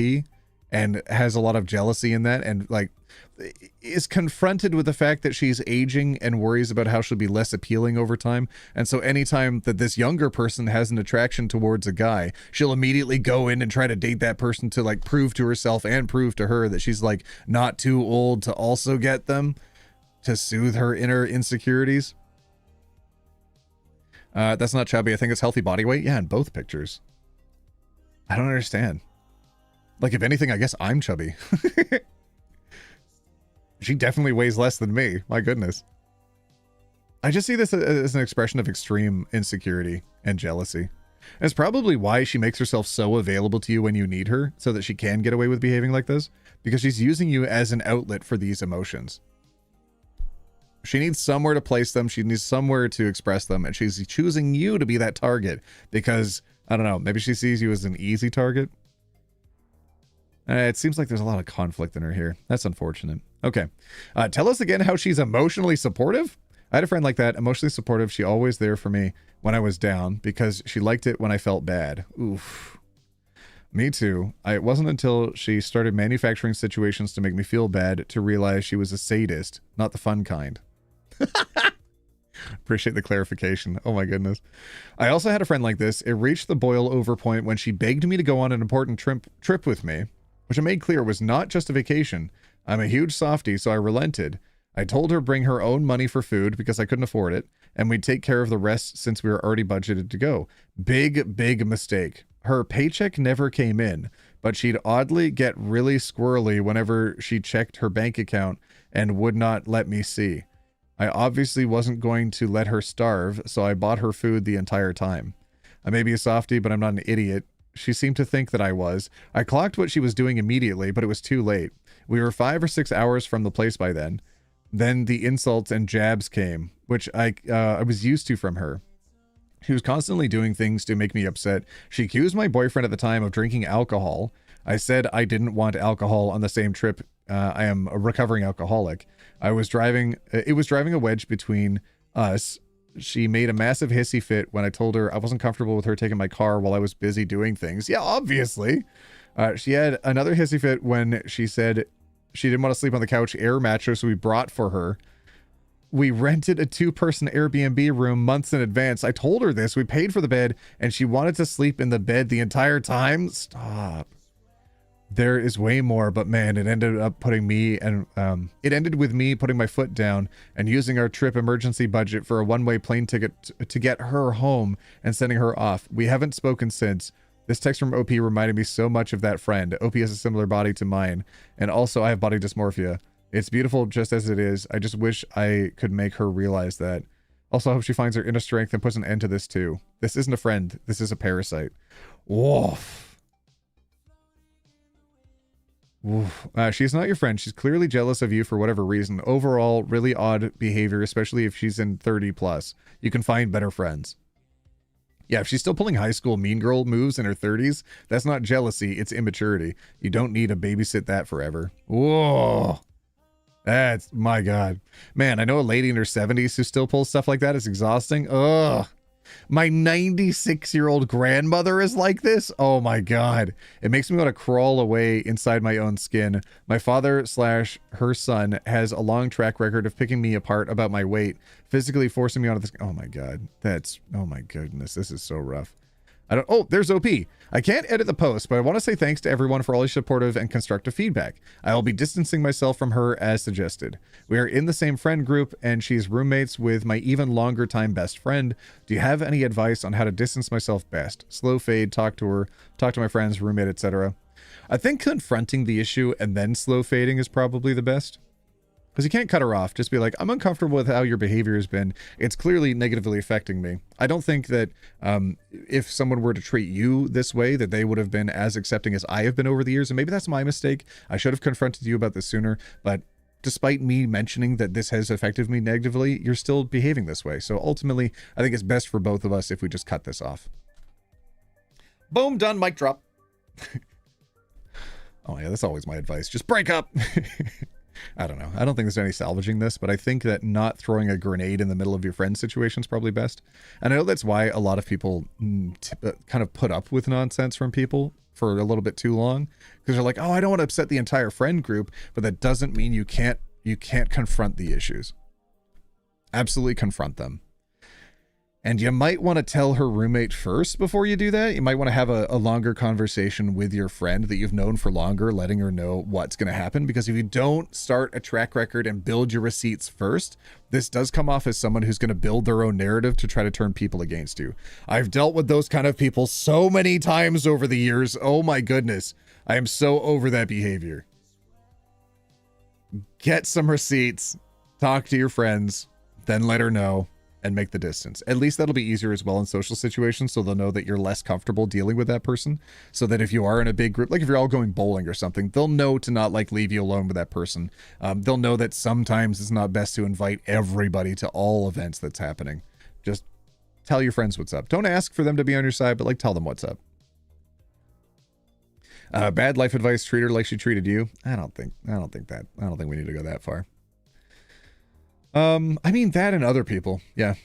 and has a lot of jealousy in that. And like is confronted with the fact that she's aging and worries about how she'll be less appealing over time. And so anytime that this younger person has an attraction towards a guy, she'll immediately go in and try to date that person to like prove to herself and prove to her that she's like not too old to also get them, to soothe her inner insecurities. That's not chubby. I think it's healthy body weight. Yeah, in both pictures. I don't understand. Like, if anything, I guess I'm chubby. She definitely weighs less than me. My goodness. I just see this as an expression of extreme insecurity and jealousy. And it's probably why she makes herself so available to you when you need her, so that she can get away with behaving like this, because she's using you as an outlet for these emotions. She needs somewhere to place them. She needs somewhere to express them. And she's choosing you to be that target because, I don't know, maybe she sees you as an easy target. It seems like there's a lot of conflict in her here. That's unfortunate. Okay. Tell us again how she's emotionally supportive. I had a friend like that, emotionally supportive. She always there for me when I was down because she liked it when I felt bad. Oof. Me too. It wasn't until she started manufacturing situations to make me feel bad to realize she was a sadist, not the fun kind. Appreciate the clarification. Oh my goodness. I also had a friend like this. It reached the boil over point when she begged me to go on an important trip with me, which I made clear was not just a vacation. I'm a huge softie, so I relented. I told her bring her own money for food because I couldn't afford it, and we'd take care of the rest since we were already budgeted to go. Big mistake. Her paycheck never came in, but she'd oddly get really squirrely whenever she checked her bank account and would not let me see. I obviously wasn't going to let her starve, so I bought her food the entire time. I may be a softie, but I'm not an idiot. She seemed to think that I was. I clocked what she was doing immediately, but it was too late. We were 5 or 6 hours from the place by then. Then the insults and jabs came, which I was used to from her. She was constantly doing things to make me upset. She accused my boyfriend at the time of drinking alcohol. I said I didn't want alcohol on the same trip. I am a recovering alcoholic. It was driving a wedge between us. She made a massive hissy fit when I told her I wasn't comfortable with her taking my car while I was busy doing things. Yeah, obviously. She had another hissy fit when she said she didn't want to sleep on the couch air mattress we brought for her. We rented a 2-person Airbnb room months in advance. I told her this. We paid for the bed, and she wanted to sleep in the bed the entire time. Stop. There is way more, but man, it ended with me putting my foot down and using our trip emergency budget for a one-way plane ticket to get her home and sending her off. We haven't spoken since. This text from OP reminded me so much of that friend. OP has a similar body to mine, and also I have body dysmorphia. It's beautiful just as it is. I just wish I could make her realize that. Also, I hope she finds her inner strength and puts an end to this too. This isn't a friend. This is a parasite. Woof. She's not your friend. She's clearly jealous of you for whatever reason. Overall, really odd behavior, especially if she's in 30 plus. You can find better friends. Yeah, if she's still pulling high school mean girl moves in her 30s, that's not jealousy, it's immaturity. You don't need to babysit that forever. Whoa. That's, my God. Man, I know a lady in her 70s who still pulls stuff like that. It's exhausting. Ugh. My 96-year-old grandmother is like this? Oh my God. It makes me want to crawl away inside my own skin. My father slash her son has a long track record of picking me apart about my weight, physically forcing me onto this. Oh my God. Oh my goodness. This is so rough. Oh, there's OP. I can't edit the post, but I want to say thanks to everyone for all your supportive and constructive feedback. I will be distancing myself from her as suggested. We are in the same friend group, and she's roommates with my even longer time best friend. Do you have any advice on how to distance myself best? Slow fade, talk to her, talk to my friends, roommate, etc. I think confronting the issue and then slow fading is probably the best. Because you can't cut her off. Just be like, I'm uncomfortable with how your behavior has been. It's clearly negatively affecting me. I don't think that if someone were to treat you this way, that they would have been as accepting as I have been over the years. And maybe that's my mistake. I should have confronted you about this sooner. But despite me mentioning that this has affected me negatively, you're still behaving this way. So ultimately, I think it's best for both of us if we just cut this off. Boom, done, mic drop. Oh yeah, that's always my advice. Just break up. I don't know. I don't think there's any salvaging this, but I think that not throwing a grenade in the middle of your friend's situation is probably best. And I know that's why a lot of people kind of put up with nonsense from people for a little bit too long, because they're like, oh, I don't want to upset the entire friend group, but that doesn't mean you can't confront the issues. Absolutely confront them. And you might want to tell her roommate first before you do that. You might want to have a longer conversation with your friend that you've known for longer, letting her know what's going to happen. Because if you don't start a track record and build your receipts first, this does come off as someone who's going to build their own narrative to try to turn people against you. I've dealt with those kind of people so many times over the years. Oh my goodness. I am so over that behavior. Get some receipts, talk to your friends, then let her know. And make the distance. At least that'll be easier as well in social situations, so they'll know that you're less comfortable dealing with that person. So that if you are in a big group, like if you're all going bowling or something, they'll know to not like leave you alone with that person. They'll know that sometimes it's not best to invite everybody to all events that's happening. Just tell your friends what's up. Don't ask for them to be on your side, but like tell them what's up. Bad life advice: treat her like she treated you. I don't think we need to go that far. I mean that and other people. Yeah.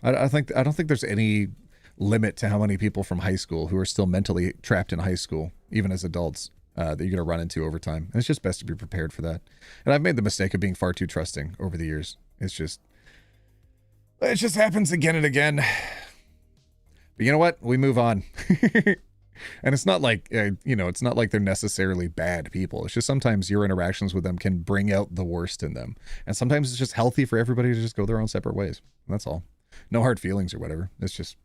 I don't think there's any limit to how many people from high school who are still mentally trapped in high school, even as adults, that you're going to run into over time. And it's just best to be prepared for that. And I've made the mistake of being far too trusting over the years. It just happens again and again. But you know what? We move on. And it's not like, it's not like they're necessarily bad people. It's just sometimes your interactions with them can bring out the worst in them. And sometimes it's just healthy for everybody to just go their own separate ways. That's all. No hard feelings or whatever. It's just,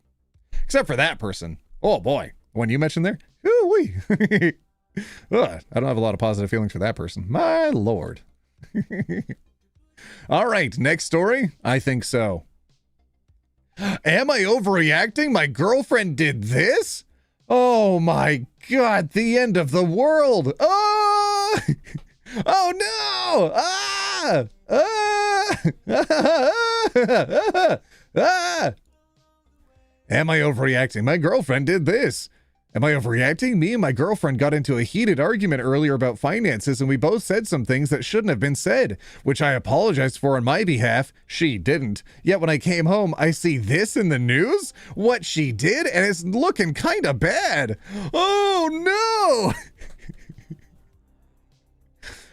except for that person. Oh boy. When you mentioned there, ooh-wee. I don't have a lot of positive feelings for that person. My Lord. All right. Next story. I think so. Am I overreacting? My girlfriend did this? Oh my God, the end of the world. Oh, oh no. Am I overreacting? My girlfriend did this. Am I overreacting? Me and my girlfriend got into a heated argument earlier about finances, and we both said some things that shouldn't have been said, which I apologized for on my behalf. She didn't. Yet when I came home, I see this in the news, what she did, and it's looking kind of bad. Oh no!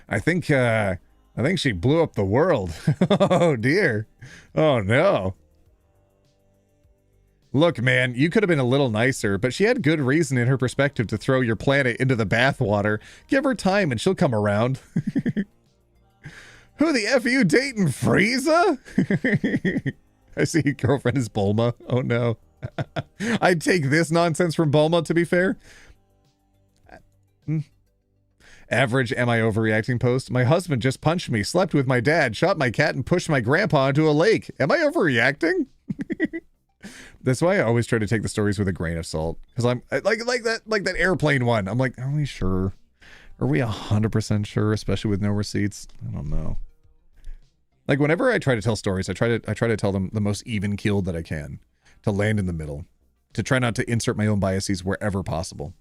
I think she blew up the world. Oh dear. Oh no. Look, man, you could have been a little nicer, but she had good reason in her perspective to throw your planet into the bathwater. Give her time and she'll come around. Who the F are you dating, Frieza? I see your girlfriend is Bulma. Oh no. I'd take this nonsense from Bulma, to be fair. Average am I overreacting post. My husband just punched me, slept with my dad, shot my cat, and pushed my grandpa into a lake. Am I overreacting? That's why I always try to take the stories with a grain of salt. Because I'm like that airplane one. I'm like, are we sure? Are we 100% sure? Especially with no receipts? I don't know. Like whenever I try to tell stories, I try to tell them the most even keeled that I can, to land in the middle, to try not to insert my own biases wherever possible.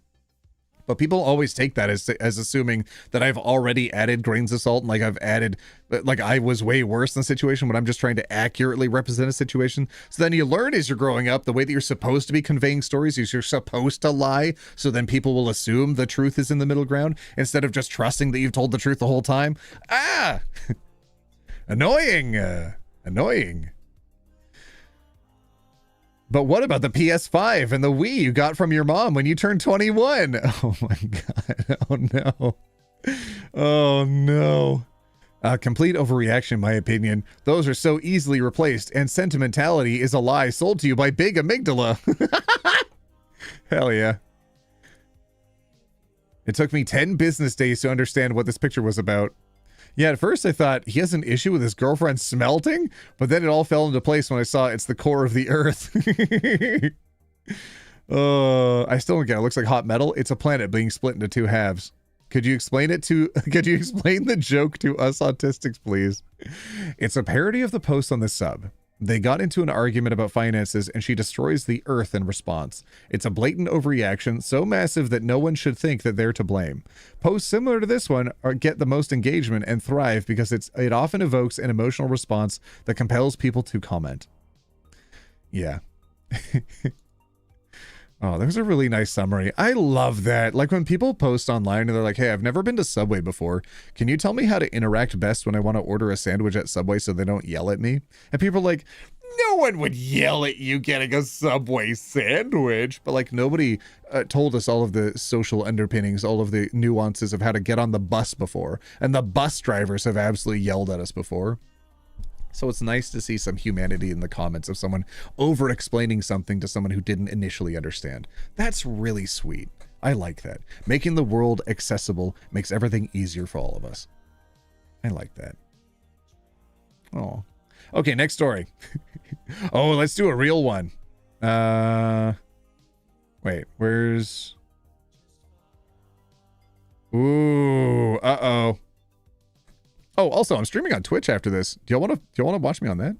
But people always take that as assuming that I've already added grains of salt and like I've added, like I was way worse in the situation when I'm just trying to accurately represent a situation. So then you learn as you're growing up, the way that you're supposed to be conveying stories is you're supposed to lie. So then people will assume the truth is in the middle ground instead of just trusting that you've told the truth the whole time. Ah, annoying, annoying. But what about the PS5 and the Wii you got from your mom when you turned 21? Oh my God. Oh no. Oh no. Complete overreaction, in my opinion. Those are so easily replaced, and sentimentality is a lie sold to you by Big Amygdala. Hell yeah. It took me 10 business days to understand what this picture was about. Yeah, at first I thought he has an issue with his girlfriend smelting, but then it all fell into place when I saw it's the core of the earth. I still don't get it. It looks like hot metal. It's a planet being split into two halves. Could you explain the joke to us autistics, please? It's a parody of the post on the sub. They got into an argument about finances and she destroys the earth in response. It's a blatant overreaction, so massive that no one should think that they're to blame. Posts similar to this one get the most engagement and thrive because it often evokes an emotional response that compels people to comment. Yeah. Oh, there's a really nice summary. I love that. Like when people post online and they're like, hey, I've never been to Subway before. Can you tell me how to interact best when I want to order a sandwich at Subway so they don't yell at me? And people are like, no one would yell at you getting a Subway sandwich. But like nobody told us all of the social underpinnings, all of the nuances of how to get on the bus before. And the bus drivers have absolutely yelled at us before. So it's nice to see some humanity in the comments of someone over-explaining something to someone who didn't initially understand. That's really sweet. I like that. Making the world accessible makes everything easier for all of us. I like that. Oh. Okay, next story. Oh, let's do a real one. Wait, where's... Ooh, uh-oh. Oh, also, I'm streaming on Twitch after this. Do y'all want to watch me on that?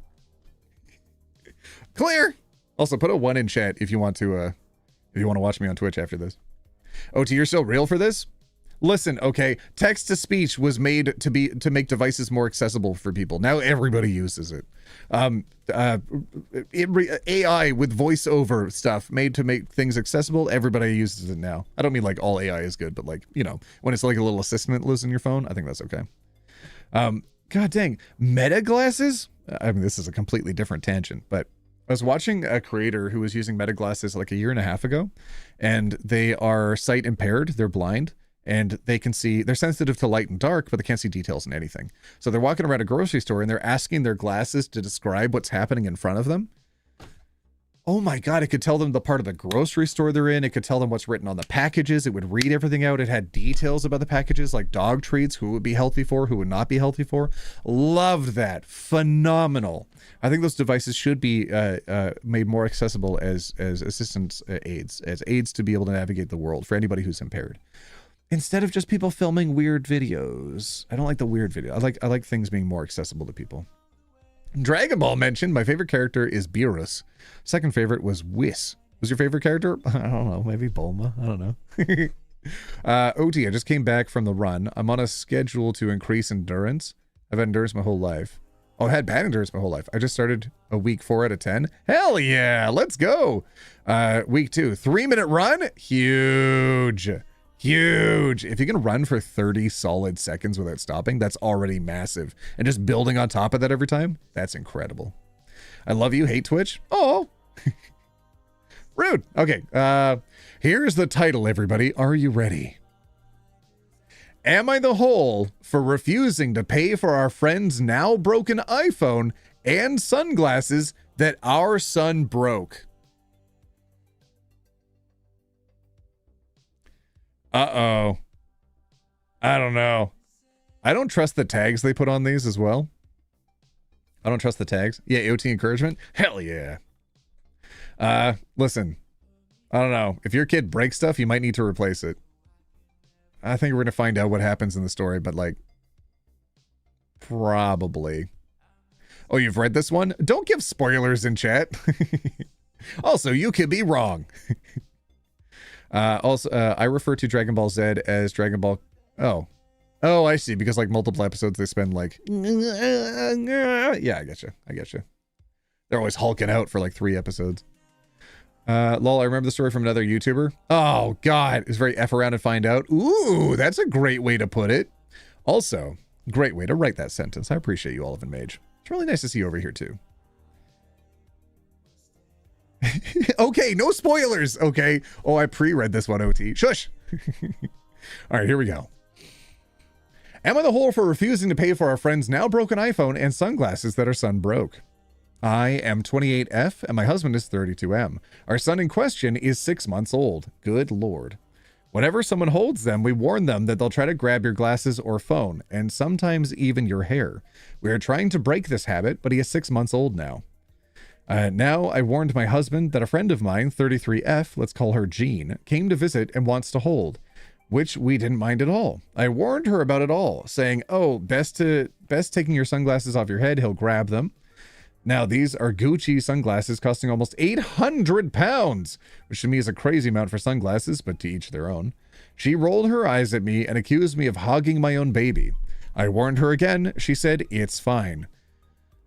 Clear. Also, put a 1 in chat if you want to watch me on Twitch after this. OT, you're still real for this? Listen, okay, text to speech was made to make devices more accessible for people. Now everybody uses it. AI with voiceover stuff made to make things accessible. Everybody uses it now. I don't mean like all AI is good, but like, you know, when it's like a little assistant that lives in your phone, I think that's okay. God dang, Meta glasses? I mean, this is a completely different tangent, but I was watching a creator who was using Meta glasses like a year and a half ago, and they are sight impaired. They're blind, and they can see, they're sensitive to light and dark, but they can't see details in anything. So they're walking around a grocery store and they're asking their glasses to describe what's happening in front of them. Oh my God, it could tell them the part of the grocery store they're in. It could tell them what's written on the packages. It would read everything out. It had details about the packages, like dog treats, who would be healthy for, who would not be healthy for. Loved that. Phenomenal. I think those devices should be made more accessible as assistance aids, as aids to be able to navigate the world for anybody who's impaired. Instead of just people filming weird videos. I don't like the weird video. I like things being more accessible to people. Dragon Ball mentioned my favorite character is Beerus. Second favorite was Whis. Was your favorite character? I don't know. Maybe Bulma. I don't know. OT, I just came back from the run. I'm on a schedule to increase endurance. I've had endurance my whole life. Oh, I had bad endurance my whole life. I just started a week 4 out of 10. Hell yeah. Let's go. Week 2. 3-minute run. Huge. Huge. If you can run for 30 solid seconds without stopping, that's already massive. And just building on top of that every time, that's incredible. I love you. Hate Twitch. Oh. Rude. Okay. Here's the title, everybody. Are you ready? Am I the hole for refusing to pay for our friend's now broken iPhone and sunglasses that our son broke? Uh-oh. I don't know. I don't trust the tags they put on these as well. I don't trust the tags. Yeah, OT encouragement. Hell yeah. Listen. I don't know. If your kid breaks stuff, you might need to replace it. I think we're going to find out what happens in the story, but like, probably. Oh, you've read this one? Don't give spoilers in chat. Also, you could be wrong. Also, I refer to Dragon Ball Z as Dragon Ball. Oh, I see. Because like multiple episodes, they spend like, yeah, I get you. I get you. They're always hulking out for like 3 episodes. Lol, I remember the story from another YouTuber. Oh God, it's very F around and find out. Ooh, that's a great way to put it. Also, great way to write that sentence. I appreciate you, Olive and Mage. It's really nice to see you over here too. Okay, no spoilers. Okay. Oh, I pre-read this one, OT. Shush. All right, here we go. Am I the whore for refusing to pay for our friend's now broken iPhone and sunglasses that our son broke? I am 28F and my husband is 32M. Our son in question is 6 months old. Good Lord. Whenever someone holds them, we warn them that they'll try to grab your glasses or phone, and sometimes even your hair. We are trying to break this habit, but he is 6 months old now. Now I warned my husband that a friend of mine, 33F, let's call her Jean, came to visit and wants to hold, which we didn't mind at all. I warned her about it all, saying, oh, best taking your sunglasses off your head, he'll grab them. Now, these are Gucci sunglasses costing almost 800 pounds, which to me is a crazy amount for sunglasses, but to each their own. She rolled her eyes at me and accused me of hogging my own baby. I warned her again. She said, it's fine.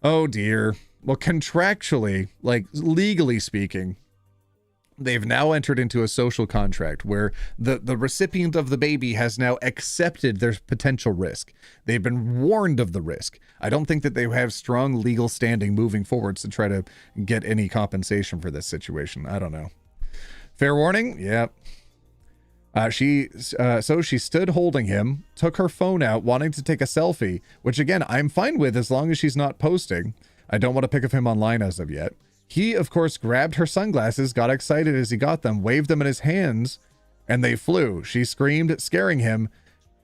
Oh dear. Well, contractually, like legally speaking, they've now entered into a social contract where the recipient of the baby has now accepted their potential risk. They've been warned of the risk. I don't think that they have strong legal standing moving forwards to try to get any compensation for this situation. I don't know. Fair warning? Yep. So she stood holding him, took her phone out, wanting to take a selfie, which again, I'm fine with as long as she's not posting. I don't want a pic of him online as of yet. He, of course, grabbed her sunglasses, got excited as he got them, waved them in his hands, and they flew. She screamed, scaring him.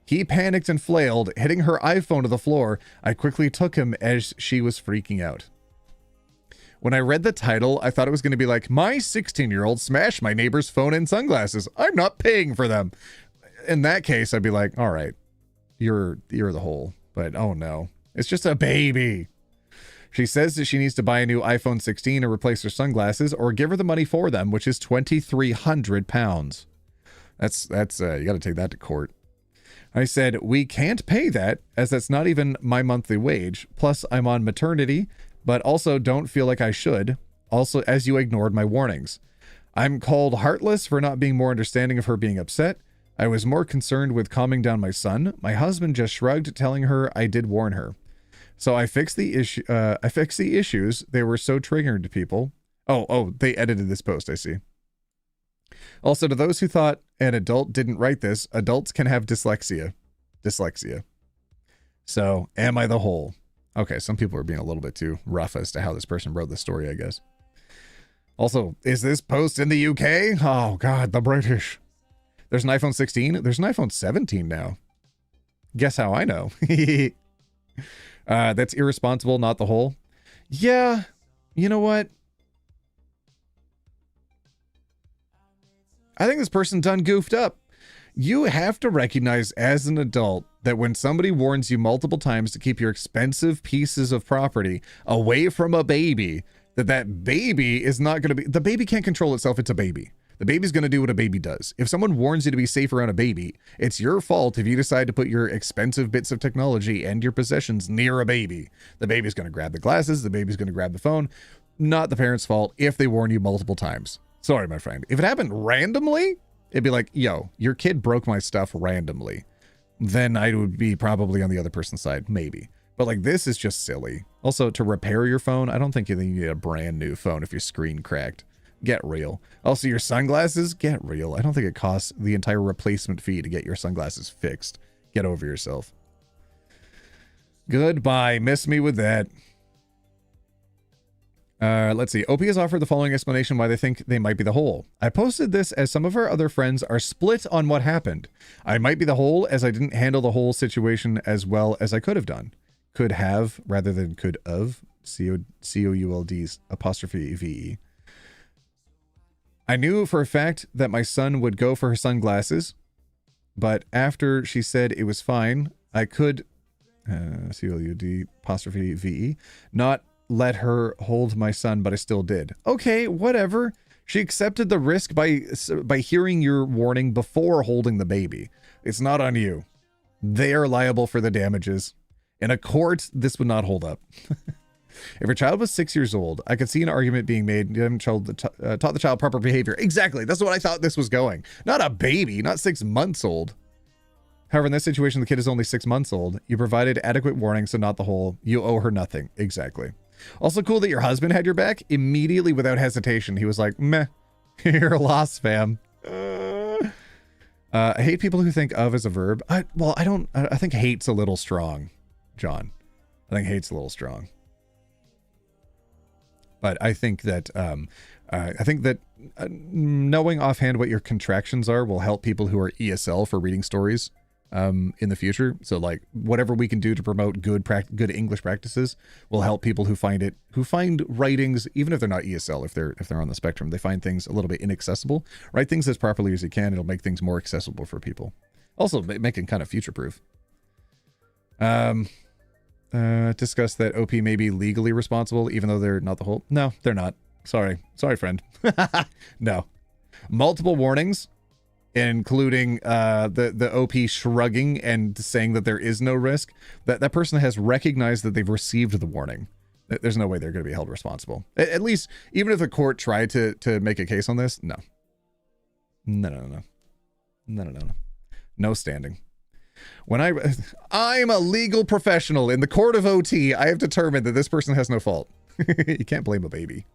He panicked and flailed, hitting her iPhone to the floor. I quickly took him as she was freaking out. When I read the title, I thought it was going to be like, my 16-year-old smashed my neighbor's phone and sunglasses. I'm not paying for them. In that case, I'd be like, all right, you're the whole. But oh no, it's just a baby. She says that she needs to buy a new iPhone 16 or replace her sunglasses or give her the money for them, which is 2,300 pounds. That's you got to take that to court. I said, we can't pay that as that's not even my monthly wage. Plus I'm on maternity, but also don't feel like I should. Also, as you ignored my warnings. I'm called heartless for not being more understanding of her being upset. I was more concerned with calming down my son. My husband just shrugged, telling her I did warn her. So I fixed the issue. I fixed the issues. They were so triggering to people. Oh, they edited this post. I see. Also, to those who thought an adult didn't write this, adults can have dyslexia. So, am I the whole? Okay, some people are being a little bit too rough as to how this person wrote the story, I guess. Also, is this post in the UK? Oh God, the British. There's an iPhone 16. There's an iPhone 17 now. Guess how I know? That's irresponsible, not the whole. Yeah, you know what? I think this person done goofed up. You have to recognize as an adult that when somebody warns you multiple times to keep your expensive pieces of property away from a baby, that baby is not going to be, the baby can't control itself. It's a baby. The baby's going to do what a baby does. If someone warns you to be safe around a baby, it's your fault if you decide to put your expensive bits of technology and your possessions near a baby. The baby's going to grab the glasses. The baby's going to grab the phone. Not the parent's fault if they warn you multiple times. Sorry, my friend. If it happened randomly, it'd be like, yo, your kid broke my stuff randomly. Then I would be probably on the other person's side, maybe. But like, this is just silly. Also, to repair your phone, I don't think you need a brand new phone if your screen cracked. Get real. Also, your sunglasses, get real. I don't think it costs the entire replacement fee to get your sunglasses fixed. Get over yourself. Goodbye. Miss me with that. Let's see. OP has offered the following explanation why they think they might be the whole. I posted this as some of our other friends are split on what happened. I might be the whole as I didn't handle the whole situation as well as I could have done. Could have rather than could of. C-O-U-L-D's apostrophe V-E. I knew for a fact that my son would go for her sunglasses, but after she said it was fine, I could, C-O-U-D apostrophe V-E, not let her hold my son, but I still did. Okay, whatever. She accepted the risk by hearing your warning before holding the baby. It's not on you. They are liable for the damages. In a court, this would not hold up. If your child was 6 years old, I could see an argument being made. You haven't taught the child proper behavior. Exactly. That's what I thought this was going. Not a baby, not 6 months old. However, in this situation, the kid is only 6 months old. You provided adequate warning, so not the whole. You owe her nothing. Exactly. Also cool that your husband had your back immediately without hesitation. He was like, meh, you're lost, fam. I hate people who think of as a verb. I think hate's a little strong, John. I think hate's a little strong. But I think that knowing offhand what your contractions are will help people who are ESL for reading stories in the future. So like whatever we can do to promote good English practices will help people who find writings, even if they're not ESL, if they're on the spectrum, they find things a little bit inaccessible. Write things as properly as you can. It'll make things more accessible for people. Also making kind of future proof. Discuss that OP may be legally responsible, even though they're not the whole. No, they're not. Sorry, friend. No. Multiple warnings, including the OP shrugging and saying that there is no risk. That person has recognized that they've received the warning. There's no way they're going to be held responsible. At least, even if the court tried to make a case on this, no. No. No standing. When I'm a legal professional in the court of OT, I have determined that this person has no fault. You can't blame a baby.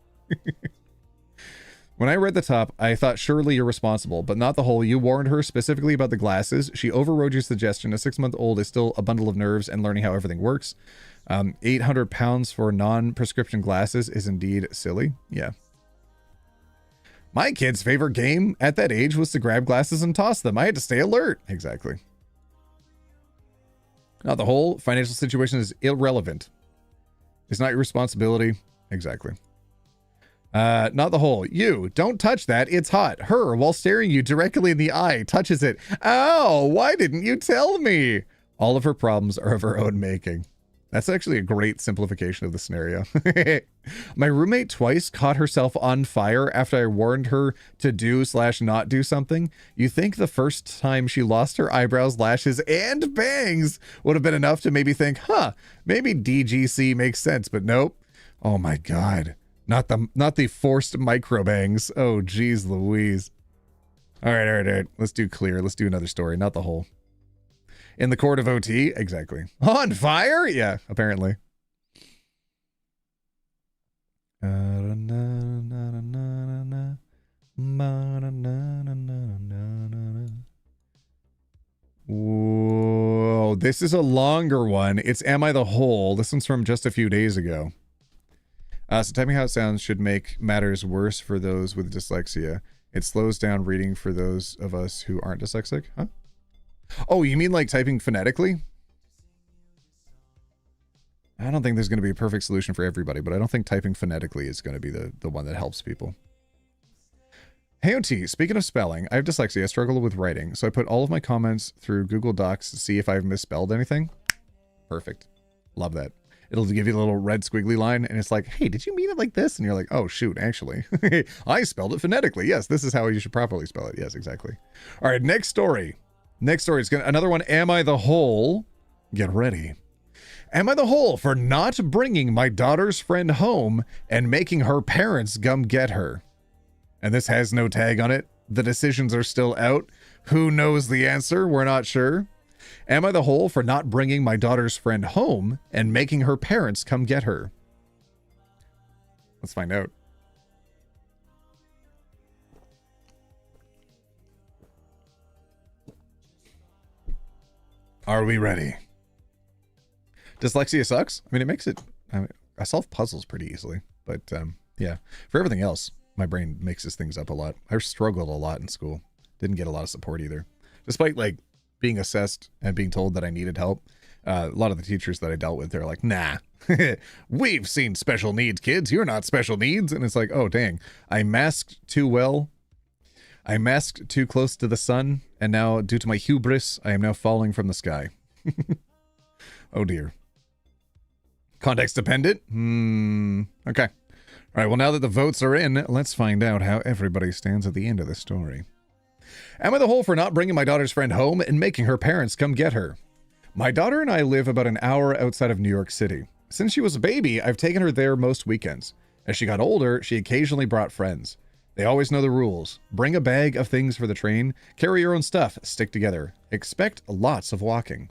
When I read the top, I thought surely you're responsible, but not the whole. You warned her specifically about the glasses. She overrode your suggestion. A 6-month-old is still a bundle of nerves and learning how everything works. 800 pounds for non-prescription glasses is indeed silly. Yeah. My kid's favorite game at that age was to grab glasses and toss them. I had to stay alert. Exactly. Not the whole. Financial situation is irrelevant. It's not your responsibility. Exactly. Not the whole. You, don't touch that. It's hot. Her, while staring you directly in the eye, touches it. Ow, why didn't you tell me? All of her problems are of her own making. That's actually a great simplification of the scenario. My roommate twice caught herself on fire after I warned her to do/not do something. You think the first time she lost her eyebrows, lashes, and bangs would have been enough to maybe think, maybe DGC makes sense, but nope. Oh my God. Not the forced micro bangs. Oh, geez Louise. All right. Let's do clear. Let's do another story. Not the whole. In the court of OT? Exactly. On fire? Yeah, apparently. Whoa, this is a longer one. It's Am I the Whole? This one's from just a few days ago. So typing how it sounds should make matters worse for those with dyslexia. It slows down reading for those of us who aren't dyslexic. Huh? Oh, you mean like typing phonetically? I don't think there's going to be a perfect solution for everybody, but I don't think typing phonetically is going to be the one that helps people. Hey OT, speaking of spelling, I have dyslexia. I struggle with writing, so I put all of my comments through Google Docs to see if I've misspelled anything. Perfect. Love that. It'll give you a little red squiggly line, and it's like, hey, did you mean it like this? And you're like, oh, shoot, actually. I spelled it phonetically. Yes, this is how you should properly spell it. Yes, exactly. All right, next story. Next story is another one. Am I the whole? Get ready. Am I the whole for not bringing my daughter's friend home and making her parents come get her? And this has no tag on it. The decisions are still out. Who knows the answer? We're not sure. Am I the whole for not bringing my daughter's friend home and making her parents come get her? Let's find out. Are we ready? Dyslexia sucks. I mean, it makes it... I solve puzzles pretty easily. But, yeah. For everything else, my brain mixes things up a lot. I struggled a lot in school. Didn't get a lot of support either. Despite, like, being assessed and being told that I needed help, a lot of the teachers that I dealt with, they're like, nah. We've seen special needs kids. You're not special needs. And it's like, oh, dang. I masked too well. I masked too close to the sun, and now, due to my hubris, I am now falling from the sky. Oh dear. Context dependent? Okay. All right, well, now that the votes are in, let's find out how everybody stands at the end of the story. Am I the hole for not bringing my daughter's friend home and making her parents come get her? My daughter and I live about an hour outside of New York City. Since she was a baby, I've taken her there most weekends. As she got older, she occasionally brought friends. They always know the rules. Bring a bag of things for the train, carry your own stuff, stick together. Expect lots of walking.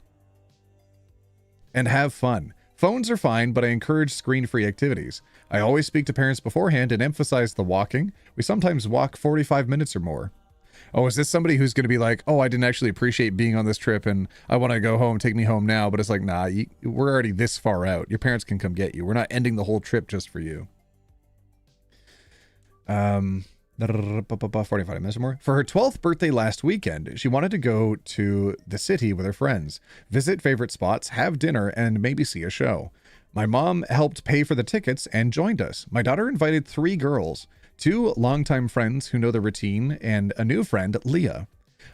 And have fun. Phones are fine, but I encourage screen-free activities. I always speak to parents beforehand and emphasize the walking. We sometimes walk 45 minutes or more. Oh, is this somebody who's going to be like, oh, I didn't actually appreciate being on this trip and I want to go home, take me home now. But it's like, nah, we're already this far out. Your parents can come get you. We're not ending the whole trip just for you. 45 minutes or more. For her 12th birthday last weekend, she wanted to go to the city with her friends, visit favorite spots, have dinner, and maybe see a show. My mom helped pay for the tickets and joined us. My daughter invited 3 girls, 2 longtime friends who know the routine, and a new friend, Leah.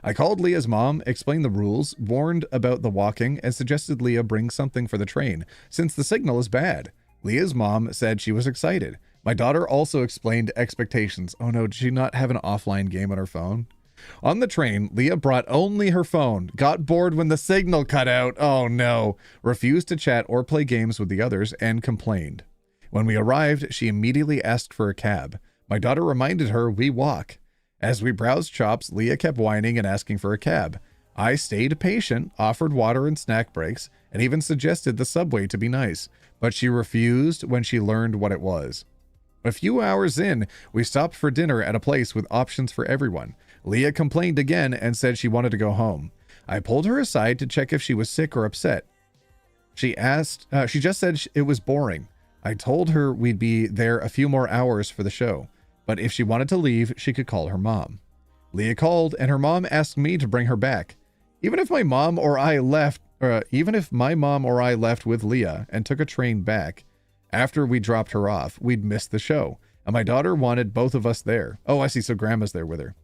I called Leah's mom, explained the rules, warned about the walking, and suggested Leah bring something for the train, since the signal is bad. Leah's mom said she was excited. My daughter also explained expectations. Oh no, did she not have an offline game on her phone? On the train, Leah brought only her phone, got bored when the signal cut out. Oh no, refused to chat or play games with the others, and complained. When we arrived, she immediately asked for a cab. My daughter reminded her we walk. As we browsed shops, Leah kept whining and asking for a cab. I stayed patient, offered water and snack breaks, and even suggested the subway to be nice, but she refused when she learned what it was. A few hours in, we stopped for dinner at a place with options for everyone. Leah complained again and said she wanted to go home. I pulled her aside to check if she was sick or upset. She just said it was boring. I told her we'd be there a few more hours for the show, but if she wanted to leave, she could call her mom. Leah called, and her mom asked me to bring her back. Even if my mom or I left with Leah and took a train back, after we dropped her off, we'd miss the show, and my daughter wanted both of us there. Oh, I see, so grandma's there with her.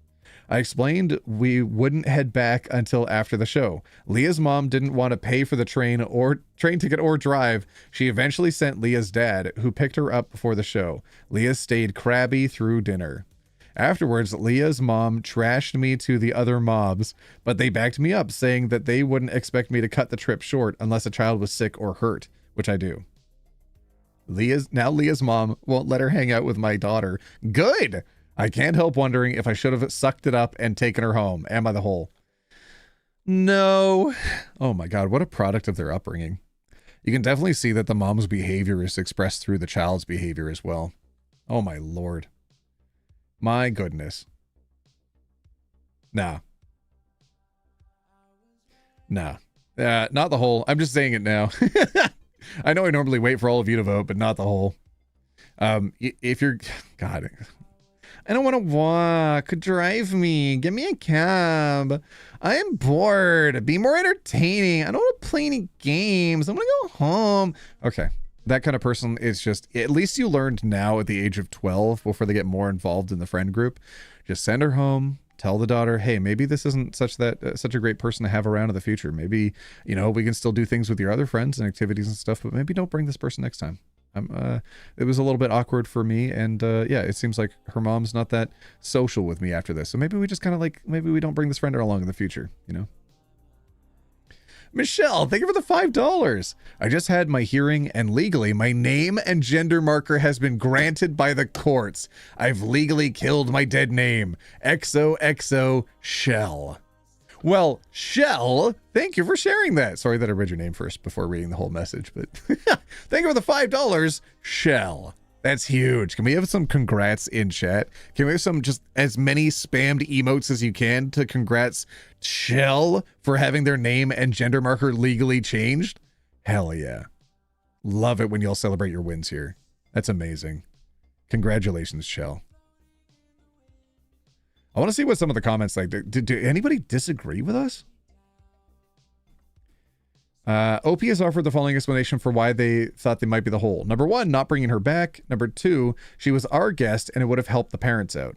I explained we wouldn't head back until after the show. Leah's mom didn't want to pay for the train ticket or drive. She eventually sent Leah's dad, who picked her up before the show. Leah stayed crabby through dinner. Afterwards, Leah's mom trashed me to the other mobs, but they backed me up, saying that they wouldn't expect me to cut the trip short unless a child was sick or hurt, which I do. Leah's mom won't let her hang out with my daughter. Good! I can't help wondering if I should have sucked it up and taken her home. Am I the hole? No. Oh my God, what a product of their upbringing. You can definitely see that the mom's behavior is expressed through the child's behavior as well. Oh my Lord. My goodness. Nah. Not the whole. I'm just saying it now. I know I normally wait for all of you to vote, but not the whole. If you're, God, I don't want to walk. Drive me. Give me a cab. I am bored. Be more entertaining. I don't want to play any games. I want to go home. Okay. That kind of person is just, at least you learned now at the age of 12 before they get more involved in the friend group. Just send her home. Tell the daughter, hey, maybe this isn't such a great person to have around in the future. Maybe, we can still do things with your other friends and activities and stuff, but maybe don't bring this person next time. It was a little bit awkward for me, and yeah, it seems like her mom's not that social with me after this. So maybe we just kind of maybe we don't bring this friend along in the future, Michelle, thank you for the $5. I just had my hearing, and legally my name and gender marker has been granted by the courts. I've legally killed my dead name. XOXO Shell. Well, Shell, thank you for sharing that. Sorry that I read your name first before reading the whole message, but thank you for the $5, Shell. That's huge. Can we have some congrats in chat? Can we have some, just as many spammed emotes as you can to congrats Shell for having their name and gender marker legally changed? Hell yeah. Love it when y'all celebrate your wins here. That's amazing. Congratulations, Shell. I want to see what some of the comments like. Do anybody disagree with us? OP has offered the following explanation for why they thought they might be the hole. Number 1, not bringing her back. Number 2, she was our guest and it would have helped the parents out.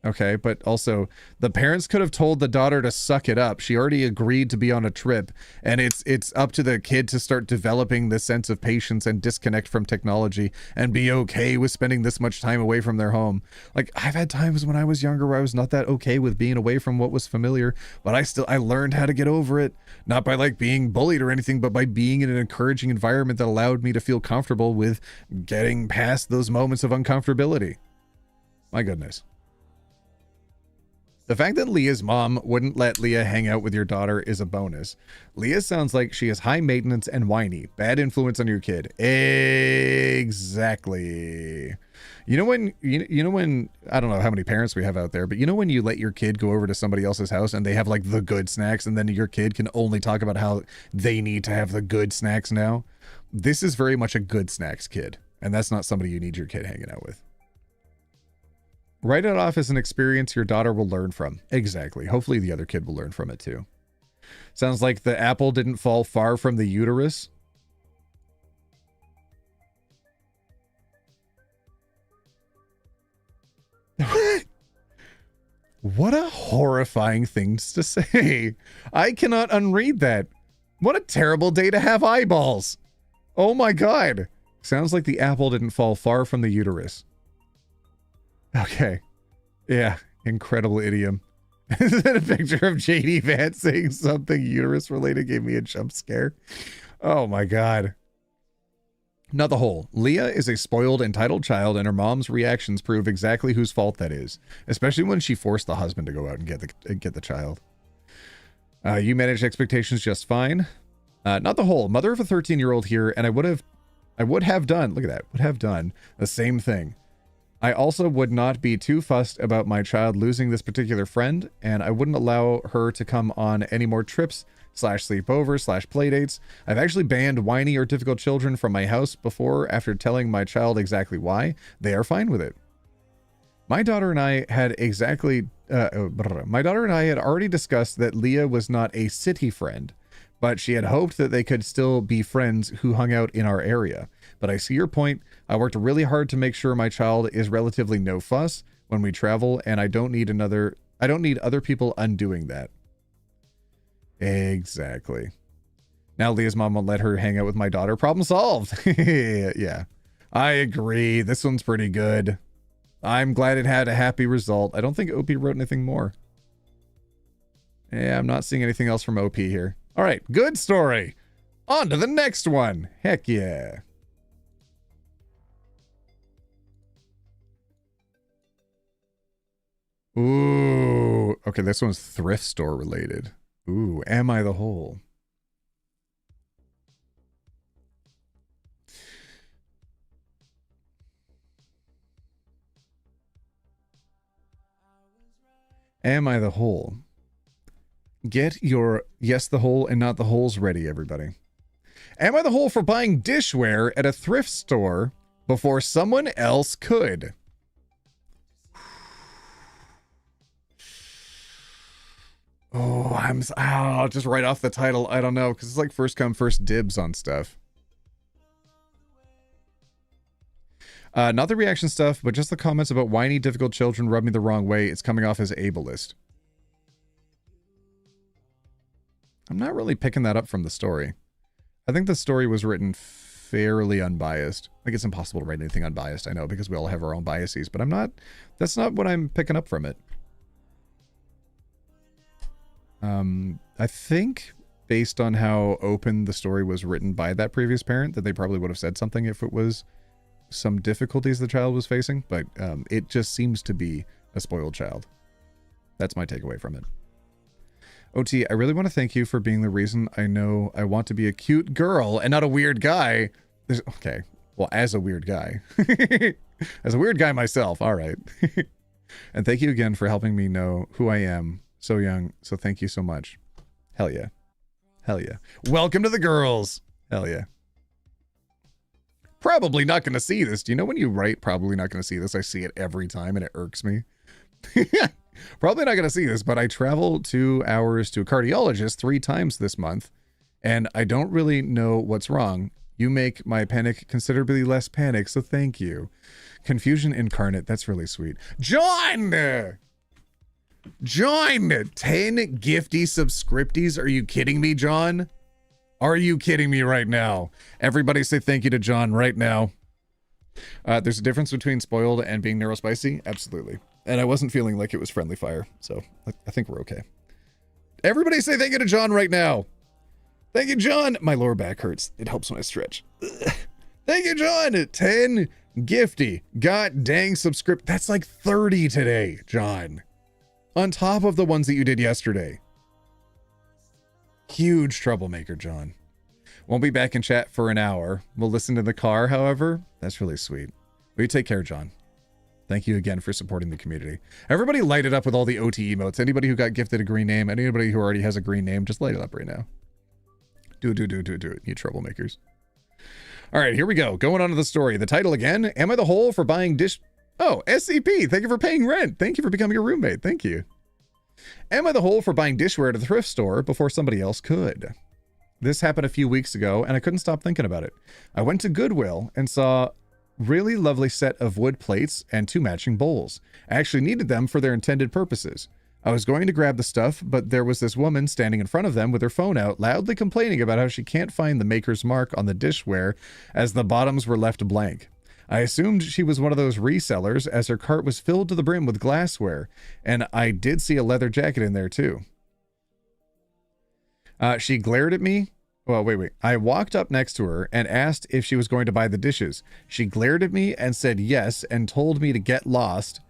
Okay, but also the parents could have told the daughter to suck it up. She already agreed to be on a trip, and it's up to the kid to start developing the sense of patience and disconnect from technology and be okay with spending this much time away from their home. Like, I've had times when I was younger where I was not that okay with being away from what was familiar, but I learned how to get over it, not by like being bullied or anything, but by being in an encouraging environment that allowed me to feel comfortable with getting past those moments of uncomfortability. My goodness. The fact that Leah's mom wouldn't let Leah hang out with your daughter is a bonus. Leah sounds like she is high maintenance and whiny. Bad influence on your kid. Exactly. You know when I don't know how many parents we have out there, but you know when you let your kid go over to somebody else's house and they have like the good snacks, and then your kid can only talk about how they need to have the good snacks now? This is very much a good snacks kid, and that's not somebody you need your kid hanging out with. Write it off as an experience your daughter will learn from. Exactly. Hopefully the other kid will learn from it too. Sounds like the apple didn't fall far from the uterus. What a horrifying thing to say. I cannot unread that. What a terrible day to have eyeballs. Oh my God. Sounds like the apple didn't fall far from the uterus. Okay. Yeah. Incredible idiom. Is that a picture of JD Vance saying something uterus related gave me a jump scare? Oh my God. Not the whole. Leah is a spoiled, entitled child, and her mom's reactions prove exactly whose fault that is, especially when she forced the husband to go out and get the child. You managed expectations just fine. Not the whole. Mother of a 13-year-old here, and I would have done, look at that, would have done the same thing. I also would not be too fussed about my child losing this particular friend, and I wouldn't allow her to come on any more trips / sleepovers / playdates. I've actually banned whiny or difficult children from my house before after telling my child exactly why. They are fine with it. My daughter and I had already discussed that Leah was not a city friend, but she had hoped that they could still be friends who hung out in our area. But I see your point. I worked really hard to make sure my child is relatively no fuss when we travel, and I don't need other people undoing that. Exactly. Now Leah's mom won't let her hang out with my daughter. Problem solved. Yeah. I agree. This one's pretty good. I'm glad it had a happy result. I don't think OP wrote anything more. Yeah, I'm not seeing anything else from OP here. All right, good story. On to the next one. Heck yeah. Ooh. Okay, this one's thrift store related. Ooh, am I the whole? Am I the whole? Get your yes the whole and not the holes ready, everybody. Am I the whole for buying dishware at a thrift store before someone else could? Oh, just right off the title, I don't know, because it's like first come, first dibs on stuff. Not the reaction stuff, but just the comments about whiny, difficult children rub me the wrong way. It's coming off as ableist. I'm not really picking that up from the story. I think the story was written fairly unbiased. Like, it's impossible to write anything unbiased, I know, because we all have our own biases, but that's not what I'm picking up from it. I think based on how open the story was written by that previous parent, that they probably would have said something if it was some difficulties the child was facing, but it just seems to be a spoiled child. That's my takeaway from it. OT, I really want to thank you for being the reason I know I want to be a cute girl and not a weird guy. Okay, well, as a weird guy. As a weird guy myself, all right. And thank you again for helping me know who I am so young, so thank you so much. Hell yeah. Hell yeah. Welcome to the girls. Hell yeah. Probably not going to see this. Do you know when you write probably not going to see this? I see it every time and it irks me. Probably not going to see this, but I travel 2 hours to a cardiologist 3 times this month, and I don't really know what's wrong. You make my panic considerably less panic, so thank you. Confusion incarnate. That's really sweet. John! John, 10 gifty subscripties. Are you kidding me, John? Are you kidding me right now? Everybody say thank you to John right now. There's a difference between spoiled and being neurospicy. Absolutely. And I wasn't feeling like it was friendly fire. So I think we're okay. Everybody say thank you to John right now. Thank you, John. My lower back hurts. It helps when I stretch. Thank you, John. 10 gifty. God dang subscript. That's like 30 today, John. On top of the ones that you did yesterday. Huge troublemaker, John. Won't be back in chat for an hour. We'll listen to the car, however. That's really sweet. Will you take care, John? Thank you again for supporting the community. Everybody light it up with all the OT emotes. Anybody who got gifted a green name, anybody who already has a green name, just light it up right now. Do it, you troublemakers. All right, here we go. Going on to the story. The title again, Am I the Hole for Buying Dish... Oh, SCP, thank you for paying rent. Thank you for becoming a roommate. Thank you. Am I the hole for buying dishware at a thrift store before somebody else could? This happened a few weeks ago, and I couldn't stop thinking about it. I went to Goodwill and saw really lovely set of wood plates and 2 matching bowls. I actually needed them for their intended purposes. I was going to grab the stuff, but there was this woman standing in front of them with her phone out, loudly complaining about how she can't find the maker's mark on the dishware as the bottoms were left blank. I assumed she was one of those resellers as her cart was filled to the brim with glassware, and I did see a leather jacket in there too. She glared at me. Well, wait. I walked up next to her and asked if she was going to buy the dishes. She glared at me and said yes and told me to get lost.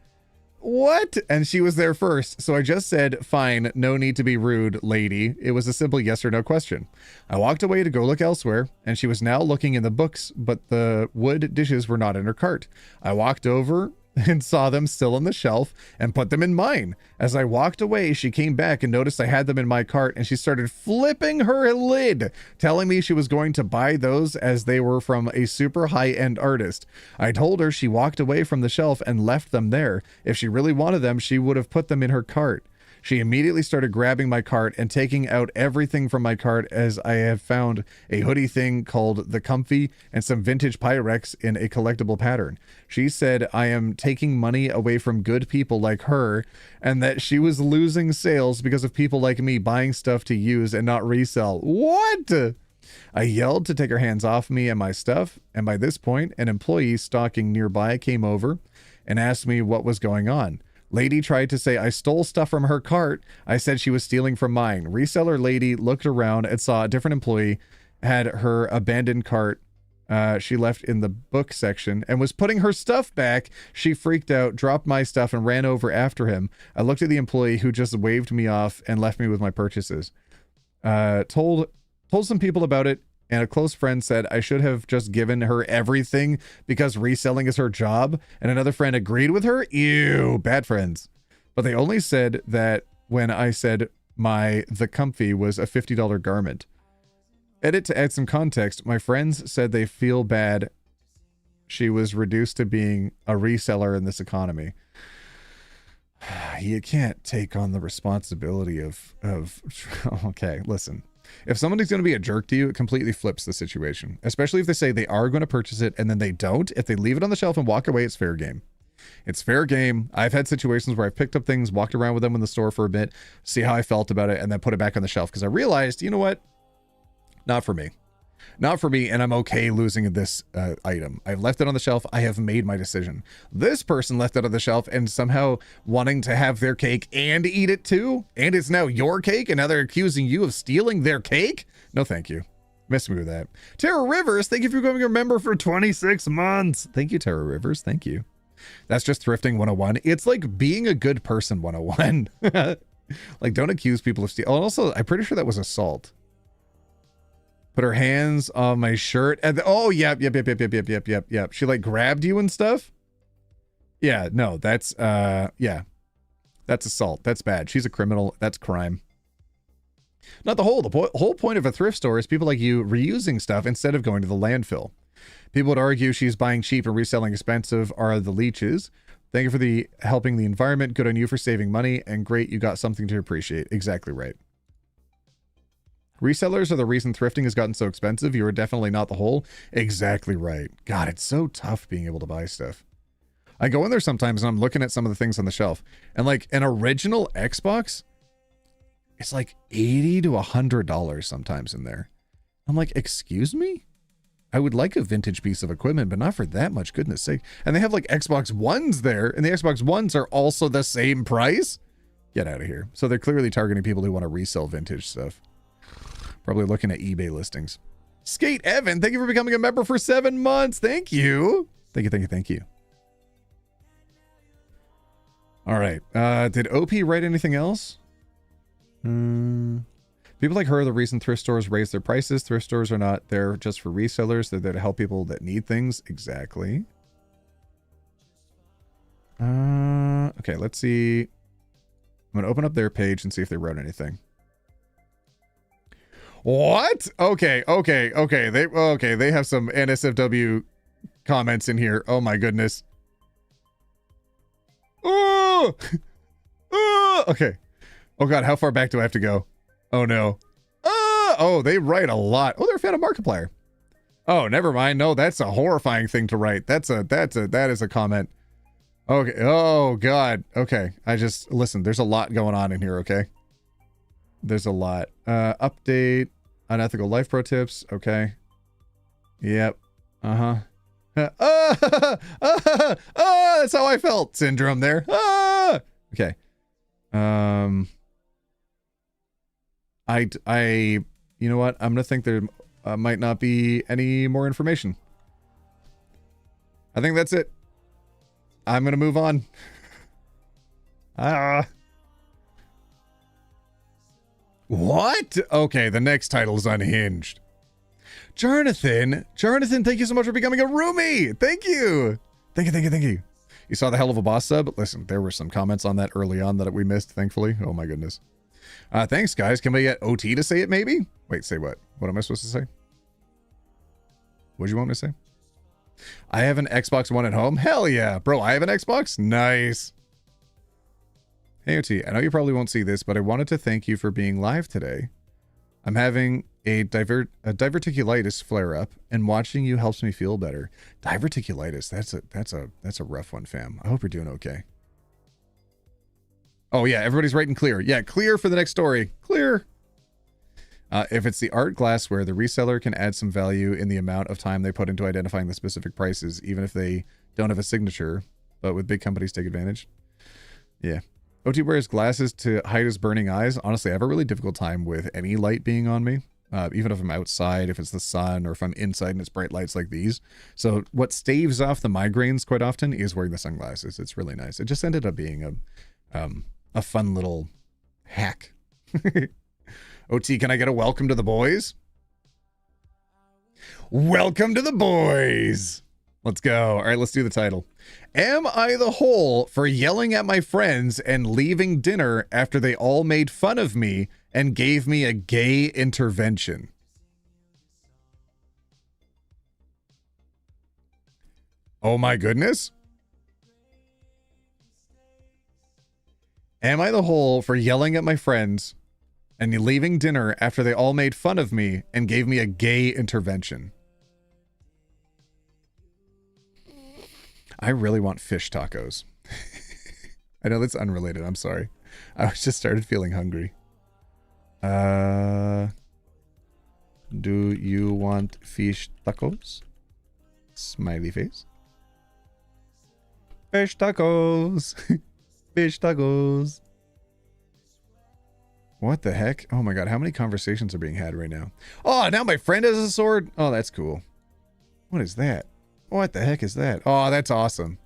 What? And she was there first, so I just said, fine, no need to be rude, lady. It was a simple yes or no question. I walked away to go look elsewhere, and she was now looking in the books, but the wood dishes were not in her cart. I walked over and saw them still on the shelf and put them in mine. As I walked away, she came back and noticed I had them in my cart, and she started flipping her lid, telling me she was going to buy those as they were from a super high-end artist. I told her she walked away from the shelf and left them there. If she really wanted them, she would have put them in her cart. She immediately started grabbing my cart and taking out everything from my cart, as I have found a hoodie thing called the Comfy and some vintage Pyrex in a collectible pattern. She said I am taking money away from good people like her, and that she was losing sales because of people like me buying stuff to use and not resell. What? I yelled to take her hands off me and my stuff, and by this point, an employee stalking nearby came over and asked me what was going on. Lady tried to say I stole stuff from her cart. I said she was stealing from mine. Reseller lady looked around and saw a different employee had her abandoned cart she left in the book section and was putting her stuff back. She freaked out, dropped my stuff, and ran over after him. I looked at the employee who just waved me off and left me with my purchases. Told some people about it, and a close friend said I should have just given her everything because reselling is her job, and another friend agreed with her. Ew, bad friends. But they only said that when I said the Comfy was a $50 garment. Edit to add some context. My friends said they feel bad she was reduced to being a reseller in this economy. You can't take on the responsibility of okay, listen. If somebody's going to be a jerk to you, it completely flips the situation. Especially if they say they are going to purchase it and then they don't. If they leave it on the shelf and walk away, it's fair game. It's fair game. I've had situations where I've picked up things, walked around with them in the store for a bit, see how I felt about it, and then put it back on the shelf because I realized, you know what? Not for me. Not for me, and I'm okay losing this item. I've left it on the shelf. I have made my decision. This person left it on the shelf and somehow wanting to have their cake and eat it too, and it's now your cake, and now they're accusing you of stealing their cake? No, thank you. Miss me with that. Tara Rivers, thank you for becoming a member for 26 months. Thank you, Tara Rivers. Thank you. That's just thrifting 101. It's like being a good person 101. Like, don't accuse people of stealing. Oh, also, I'm pretty sure that was assault. Put her hands on my shirt. And oh, yep. She like grabbed you and stuff. Yeah, no, that's, yeah. That's assault. That's bad. She's a criminal. That's crime. Not the whole. The whole point of a thrift store is people like you reusing stuff instead of going to the landfill. People would argue she's buying cheap and reselling expensive are the leeches. Thank you for helping the environment. Good on you for saving money. And great, you got something to appreciate. Exactly right. Resellers are the reason thrifting has gotten so expensive. You are definitely not the whole. Exactly right. God, it's so tough being able to buy stuff. I go in there sometimes and I'm looking at some of the things on the shelf, and like an original Xbox, it's like $80 to $100 sometimes in there. I'm like, excuse me? I would like a vintage piece of equipment, but not for that much, goodness sake. And they have like Xbox Ones there, and the Xbox Ones are also the same price? Get out of here. So they're clearly targeting people who want to resell vintage stuff. Probably looking at eBay listings. Skate Evan, thank you for becoming a member for 7 months. Thank you. Thank you, thank you, thank you. All right. Did OP write anything else? People like her are the reason thrift stores raise their prices. Thrift stores are not there just for resellers. They're there to help people that need things. Exactly. Okay, let's see. I'm going to open up their page and see if they wrote anything. What? Okay. They have some NSFW comments in here. Oh my goodness. Oh! Oh! Okay. Oh god, how far back do I have to go? Oh no. Oh, they write a lot. Oh, they're a fan of Markiplier. Oh, never mind. No, that's a horrifying thing to write. That is a comment. Okay. Oh god. Okay. Listen, there's a lot going on in here, okay? There's a lot. Update. Unethical life pro tips. Okay. Yep. Uh-huh. That's how I felt. Syndrome there. Okay. You know what? I'm gonna think there might not be any more information. I think that's it. I'm gonna move on. What? Okay, the next title is Unhinged. Jonathan, thank you so much for becoming a roomie. Thank you. Thank you. You saw the hell of a boss sub? Listen, there were some comments on that early on that we missed, thankfully. Oh my goodness. Thanks, guys. Can we get OT to say it, maybe? Wait, say what? What am I supposed to say? What do you want me to say? I have an Xbox One at home? Hell yeah. Bro, I have an Xbox? Nice. Hey, OT, I know you probably won't see this, but I wanted to thank you for being live today. I'm having a diverticulitis flare-up, and watching you helps me feel better. Diverticulitis, that's a rough one, fam. I hope you're doing okay. Oh yeah, everybody's writing clear. Yeah, clear for the next story. Clear. If it's the art glassware, the reseller can add some value in the amount of time they put into identifying the specific prices, even if they don't have a signature, but with big companies take advantage. Yeah. OT wears glasses to hide his burning eyes. Honestly, I have a really difficult time with any light being on me. Even if I'm outside, if it's the sun, or if I'm inside and it's bright lights like these. So what staves off the migraines quite often is wearing the sunglasses. It's really nice. It just ended up being a fun little hack. OT, can I get a welcome to the boys? Welcome to the boys. Let's go. All right, let's do the title. Am I the whole for yelling at my friends and leaving dinner after they all made fun of me and gave me a gay intervention? Oh my goodness. Am I the whole for yelling at my friends and leaving dinner after they all made fun of me and gave me a gay intervention? I really want fish tacos. I know that's unrelated. I'm sorry. I just started feeling hungry. Do you want fish tacos? Smiley face. Fish tacos. Fish tacos. What the heck? Oh my god, how many conversations are being had right now? Oh, now my friend has a sword? Oh, that's cool. What is that? What the heck is that? Oh, that's awesome.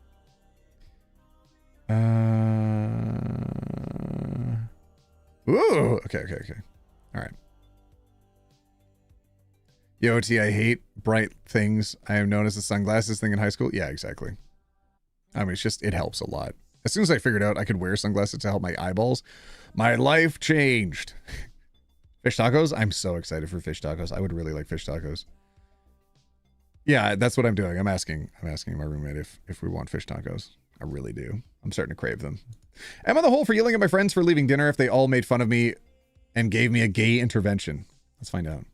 Ooh, okay. All right. Yo, T, I hate bright things. I have noticed the sunglasses thing in high school. Yeah, exactly. I mean, it helps a lot. As soon as I figured out I could wear sunglasses to help my eyeballs, my life changed. Fish tacos? I'm so excited for fish tacos. I would really like fish tacos. Yeah, that's what I'm doing. I'm asking my roommate if we want fish tacos. I really do. I'm starting to crave them. Am I the whole for yelling at my friends for leaving dinner if they all made fun of me and gave me a gay intervention? Let's find out.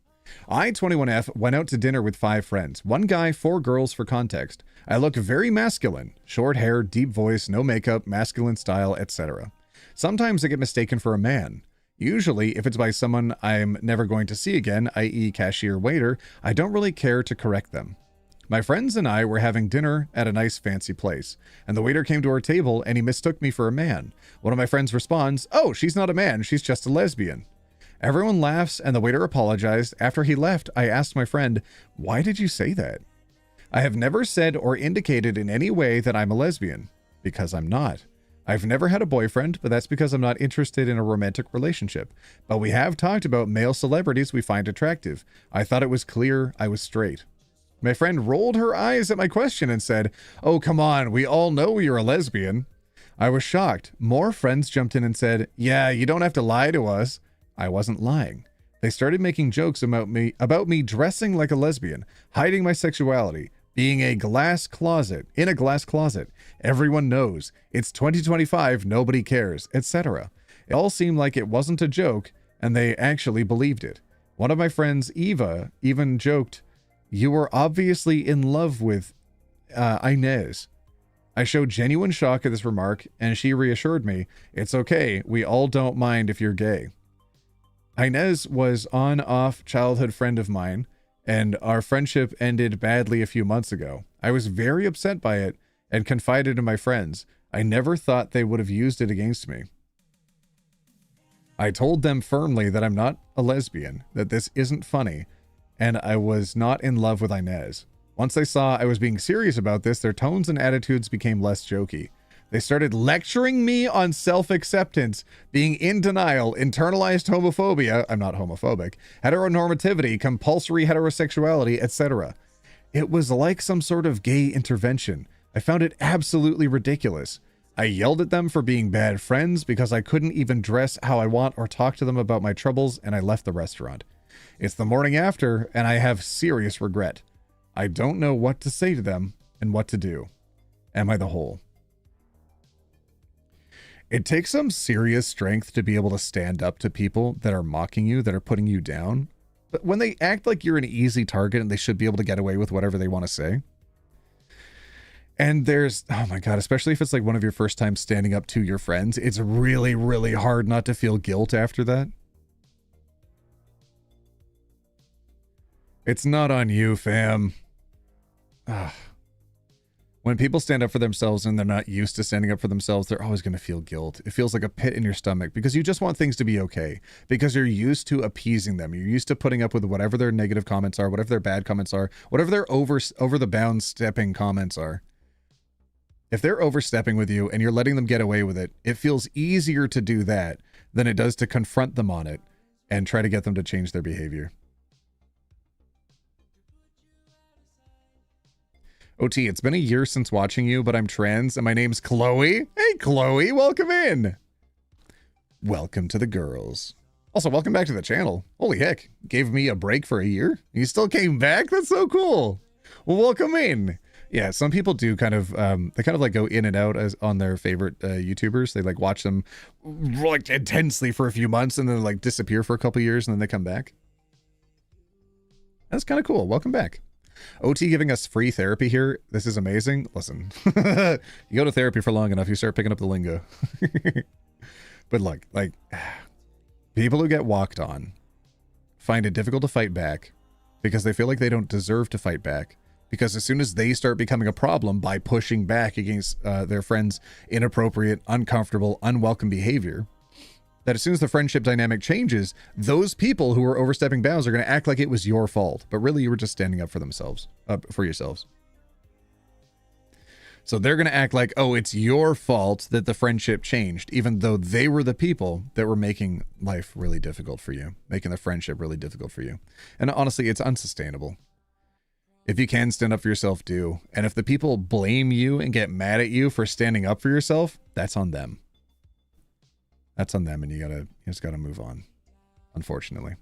I, 21F, went out to dinner with 5 friends. 1 guy, 4 girls for context. I look very masculine. Short hair, deep voice, no makeup, masculine style, etc. Sometimes I get mistaken for a man. Usually, if it's by someone I'm never going to see again, i.e. cashier, waiter, I don't really care to correct them. My friends and I were having dinner at a nice fancy place, and the waiter came to our table and he mistook me for a man. One of my friends responds, "Oh, she's not a man, she's just a lesbian." Everyone laughs and the waiter apologized. After he left, I asked my friend, "Why did you say that?" I have never said or indicated in any way that I'm a lesbian, because I'm not. I've never had a boyfriend, but that's because I'm not interested in a romantic relationship. But we have talked about male celebrities we find attractive. I thought it was clear I was straight. My friend rolled her eyes at my question and said, "Oh, come on, we all know you're a lesbian." I was shocked. More friends jumped in and said, "Yeah, you don't have to lie to us." I wasn't lying. They started making jokes about me dressing like a lesbian, hiding my sexuality, being in a glass closet. Everyone knows. It's 2025, nobody cares, etc. It all seemed like it wasn't a joke, and they actually believed it. One of my friends, Eva, even joked, "You were obviously in love with Inez." I showed genuine shock at this remark, and she reassured me, "It's okay, we all don't mind if you're gay." Inez was on-off childhood friend of mine, and our friendship ended badly a few months ago. I was very upset by it and confided in my friends. I never thought they would have used it against me. I told them firmly that I'm not a lesbian, that this isn't funny, and I was not in love with Inez. Once they saw I was being serious about this, their tones and attitudes became less jokey. They started lecturing me on self-acceptance, being in denial, internalized homophobia, I'm not homophobic, heteronormativity, compulsory heterosexuality, etc. It was like some sort of gay intervention. I found it absolutely ridiculous. I yelled at them for being bad friends because I couldn't even dress how I want or talk to them about my troubles, and I left the restaurant. It's the morning after, and I have serious regret. I don't know what to say to them and what to do. Am I the whole? It takes some serious strength to be able to stand up to people that are mocking you, that are putting you down. But when they act like you're an easy target and they should be able to get away with whatever they want to say. And there's, oh my God, especially if it's like one of your first times standing up to your friends, it's really, really hard not to feel guilt after that. It's not on you, fam. Ugh. When people stand up for themselves and they're not used to standing up for themselves, they're always going to feel guilt. It feels like a pit in your stomach because you just want things to be okay, because you're used to appeasing them. You're used to putting up with whatever their negative comments are, whatever their bad comments are, whatever their over the bound stepping comments are. If they're overstepping with you and you're letting them get away with it, it feels easier to do that than it does to confront them on it and try to get them to change their behavior. OT, it's been a year since watching you, but I'm trans and my name's Chloe. Hey, Chloe, welcome in. Welcome to the girls. Also, welcome back to the channel. Holy heck, gave me a break for a year. You still came back? That's so cool. Well, welcome in. Yeah, some people do kind of, they kind of like go in and out as on their favorite YouTubers. They like watch them like intensely for a few months and then like disappear for a couple years and then they come back. That's kind of cool. Welcome back. OT giving us free therapy here. This is amazing. Listen, you go to therapy for long enough, you start picking up the lingo. But look, like people who get walked on find it difficult to fight back because they feel like they don't deserve to fight back. Because as soon as they start becoming a problem by pushing back against their friends' inappropriate, uncomfortable, unwelcome behavior, that as soon as the friendship dynamic changes, those people who are overstepping bounds are going to act like it was your fault. But really, you were just standing up for themselves, for yourselves. So they're going to act like, oh, it's your fault that the friendship changed, even though they were the people that were making life really difficult for you, making the friendship really difficult for you. And honestly, it's unsustainable. If you can stand up for yourself, do. And if the people blame you and get mad at you for standing up for yourself, that's on them. That's on them, and you just gotta move on, unfortunately.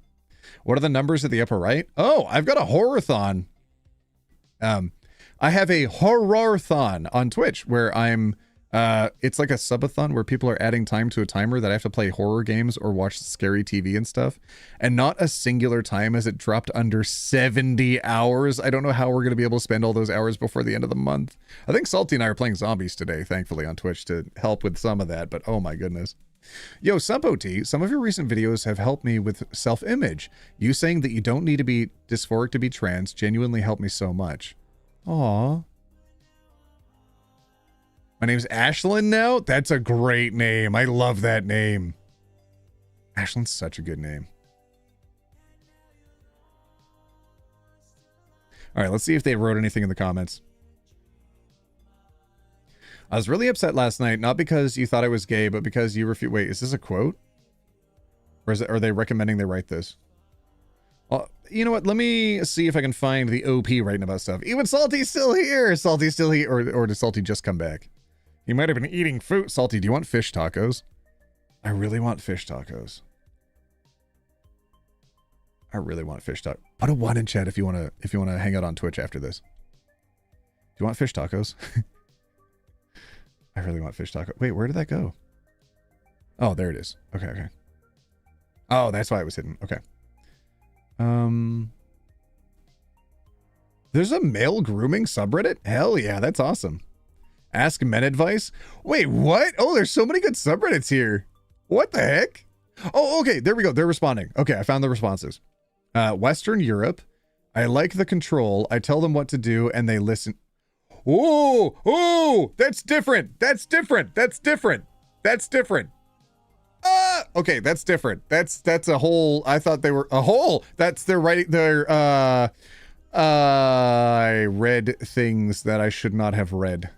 What are the numbers at the upper right? Oh, I've got a horror-thon. I have a horror-thon on Twitch where I'm It's like a subathon where people are adding time to a timer that I have to play horror games or watch scary TV and stuff. And not a singular time as it dropped under 70 hours. I don't know how we're going to be able to spend all those hours before the end of the month. I think Salty and I are playing zombies today, thankfully, on Twitch to help with some of that. But oh my goodness. Yo, SubOT, some of your recent videos have helped me with self-image. You saying that you don't need to be dysphoric to be trans genuinely helped me so much. Aw. My name's Ashlyn now? That's a great name. I love that name. Ashlyn's such a good name. All right, let's see if they wrote anything in the comments. I was really upset last night, not because you thought I was gay, but because you refused. Wait, is this a quote? Or are they recommending they write this? Well, you know what? Let me see if I can find the OP writing about stuff. Even Salty's still here. Salty's still here. Or did Salty just come back? He might have been eating food. Salty, do you want fish tacos? I really want fish tacos. I really want fish tacos. Put a 1 in chat if you want to hang out on Twitch after this. Do you want fish tacos? I really want fish tacos. Wait, where did that go? Oh, there it is. Okay, okay. Oh, that's why it was hidden. Okay. There's a male grooming subreddit? Hell yeah, that's awesome. Ask men advice? Wait, what? Oh, there's so many good subreddits here. What the heck? Oh, okay, there we go. They're responding. Okay, I found the responses. Western Europe. I like the control. I tell them what to do and they listen. Oh, oh, that's different. That's different. That's different. That's different. Okay, that's different. That's a whole. I thought they were a whole. That's their right. I read things that I should not have read.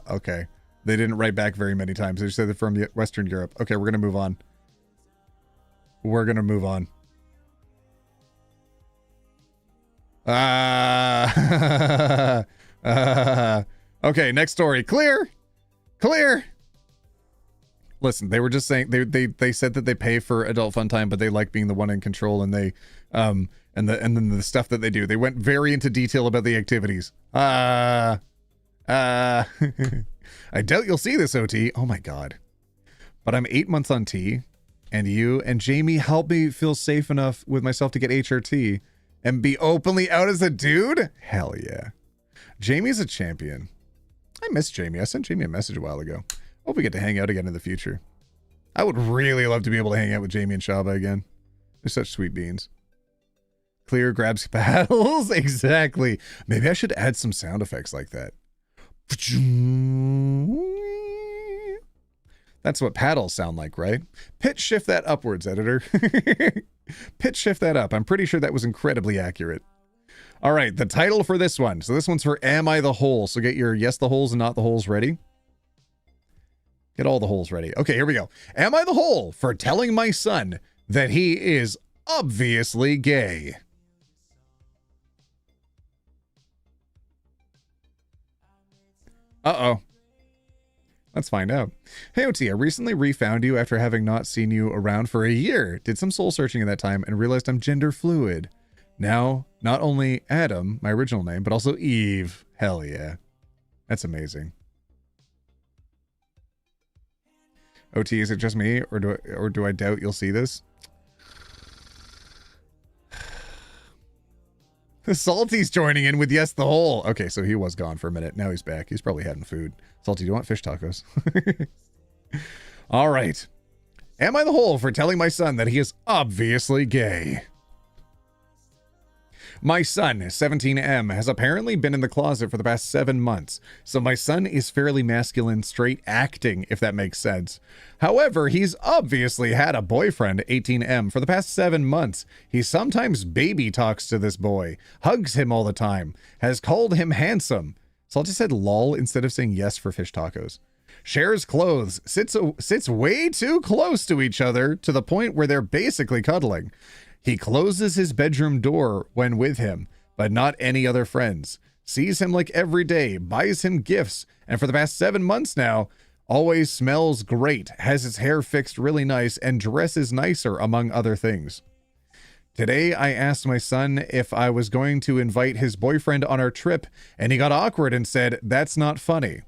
Okay. They didn't write back very many times. They just said they're from Western Europe. Okay, we're gonna move on. We're gonna move on. Okay, next story. Clear. Clear. Listen, they were just saying they said that they pay for adult fun time, but they like being the one in control, and they and then the stuff that they do. They went very into detail about the activities. I doubt you'll see this, OT. Oh my god. But I'm 8 months on T, and you and Jamie helped me feel safe enough with myself to get HRT and be openly out as a dude? Hell yeah. Jamie's a champion. I miss Jamie. I sent Jamie a message a while ago. Hope we get to hang out again in the future. I would really love to be able to hang out with Jamie and Shaba again. They're such sweet beans. Clear grabs paddles. Exactly. Maybe I should add some sound effects like that. That's what paddles sound like, right? Pitch shift that upwards, editor. Pitch shift that up. I'm pretty sure that was incredibly accurate. All right, the title for this one. So this one's for Am I the Hole? So get your yes the holes and not the holes ready. Get all the holes ready. Okay, here we go. Am I the hole for telling my son that he is obviously gay? Uh-oh. Let's find out. Hey, OT, I recently refound you after having not seen you around for a year. Did some soul searching in that time and realized I'm gender fluid. Now, not only Adam, my original name, but also Eve. Hell yeah. That's amazing. OT, is it just me, or do I doubt you'll see this? The Salty's joining in with yes the hole. Okay, so he was gone for a minute. Now he's back. He's probably having food. Salty, do you want fish tacos? All right. Am I the hole for telling my son that he is obviously gay? My son, 17M, has apparently been in the closet for the past 7 months, so my son is fairly masculine straight acting, if that makes sense. However, he's obviously had a boyfriend, 18M, for the past 7 months. He sometimes baby talks to this boy, hugs him all the time, has called him handsome. So I just said lol instead of saying yes for fish tacos. Shares clothes, sits way too close to each other to the point where they're basically cuddling. He closes his bedroom door when with him, but not any other friends. Sees him like every day, buys him gifts, and for the past 7 months now, always smells great, has his hair fixed really nice, and dresses nicer, among other things. Today, I asked my son if I was going to invite his boyfriend on our trip, and he got awkward and said, "That's not funny."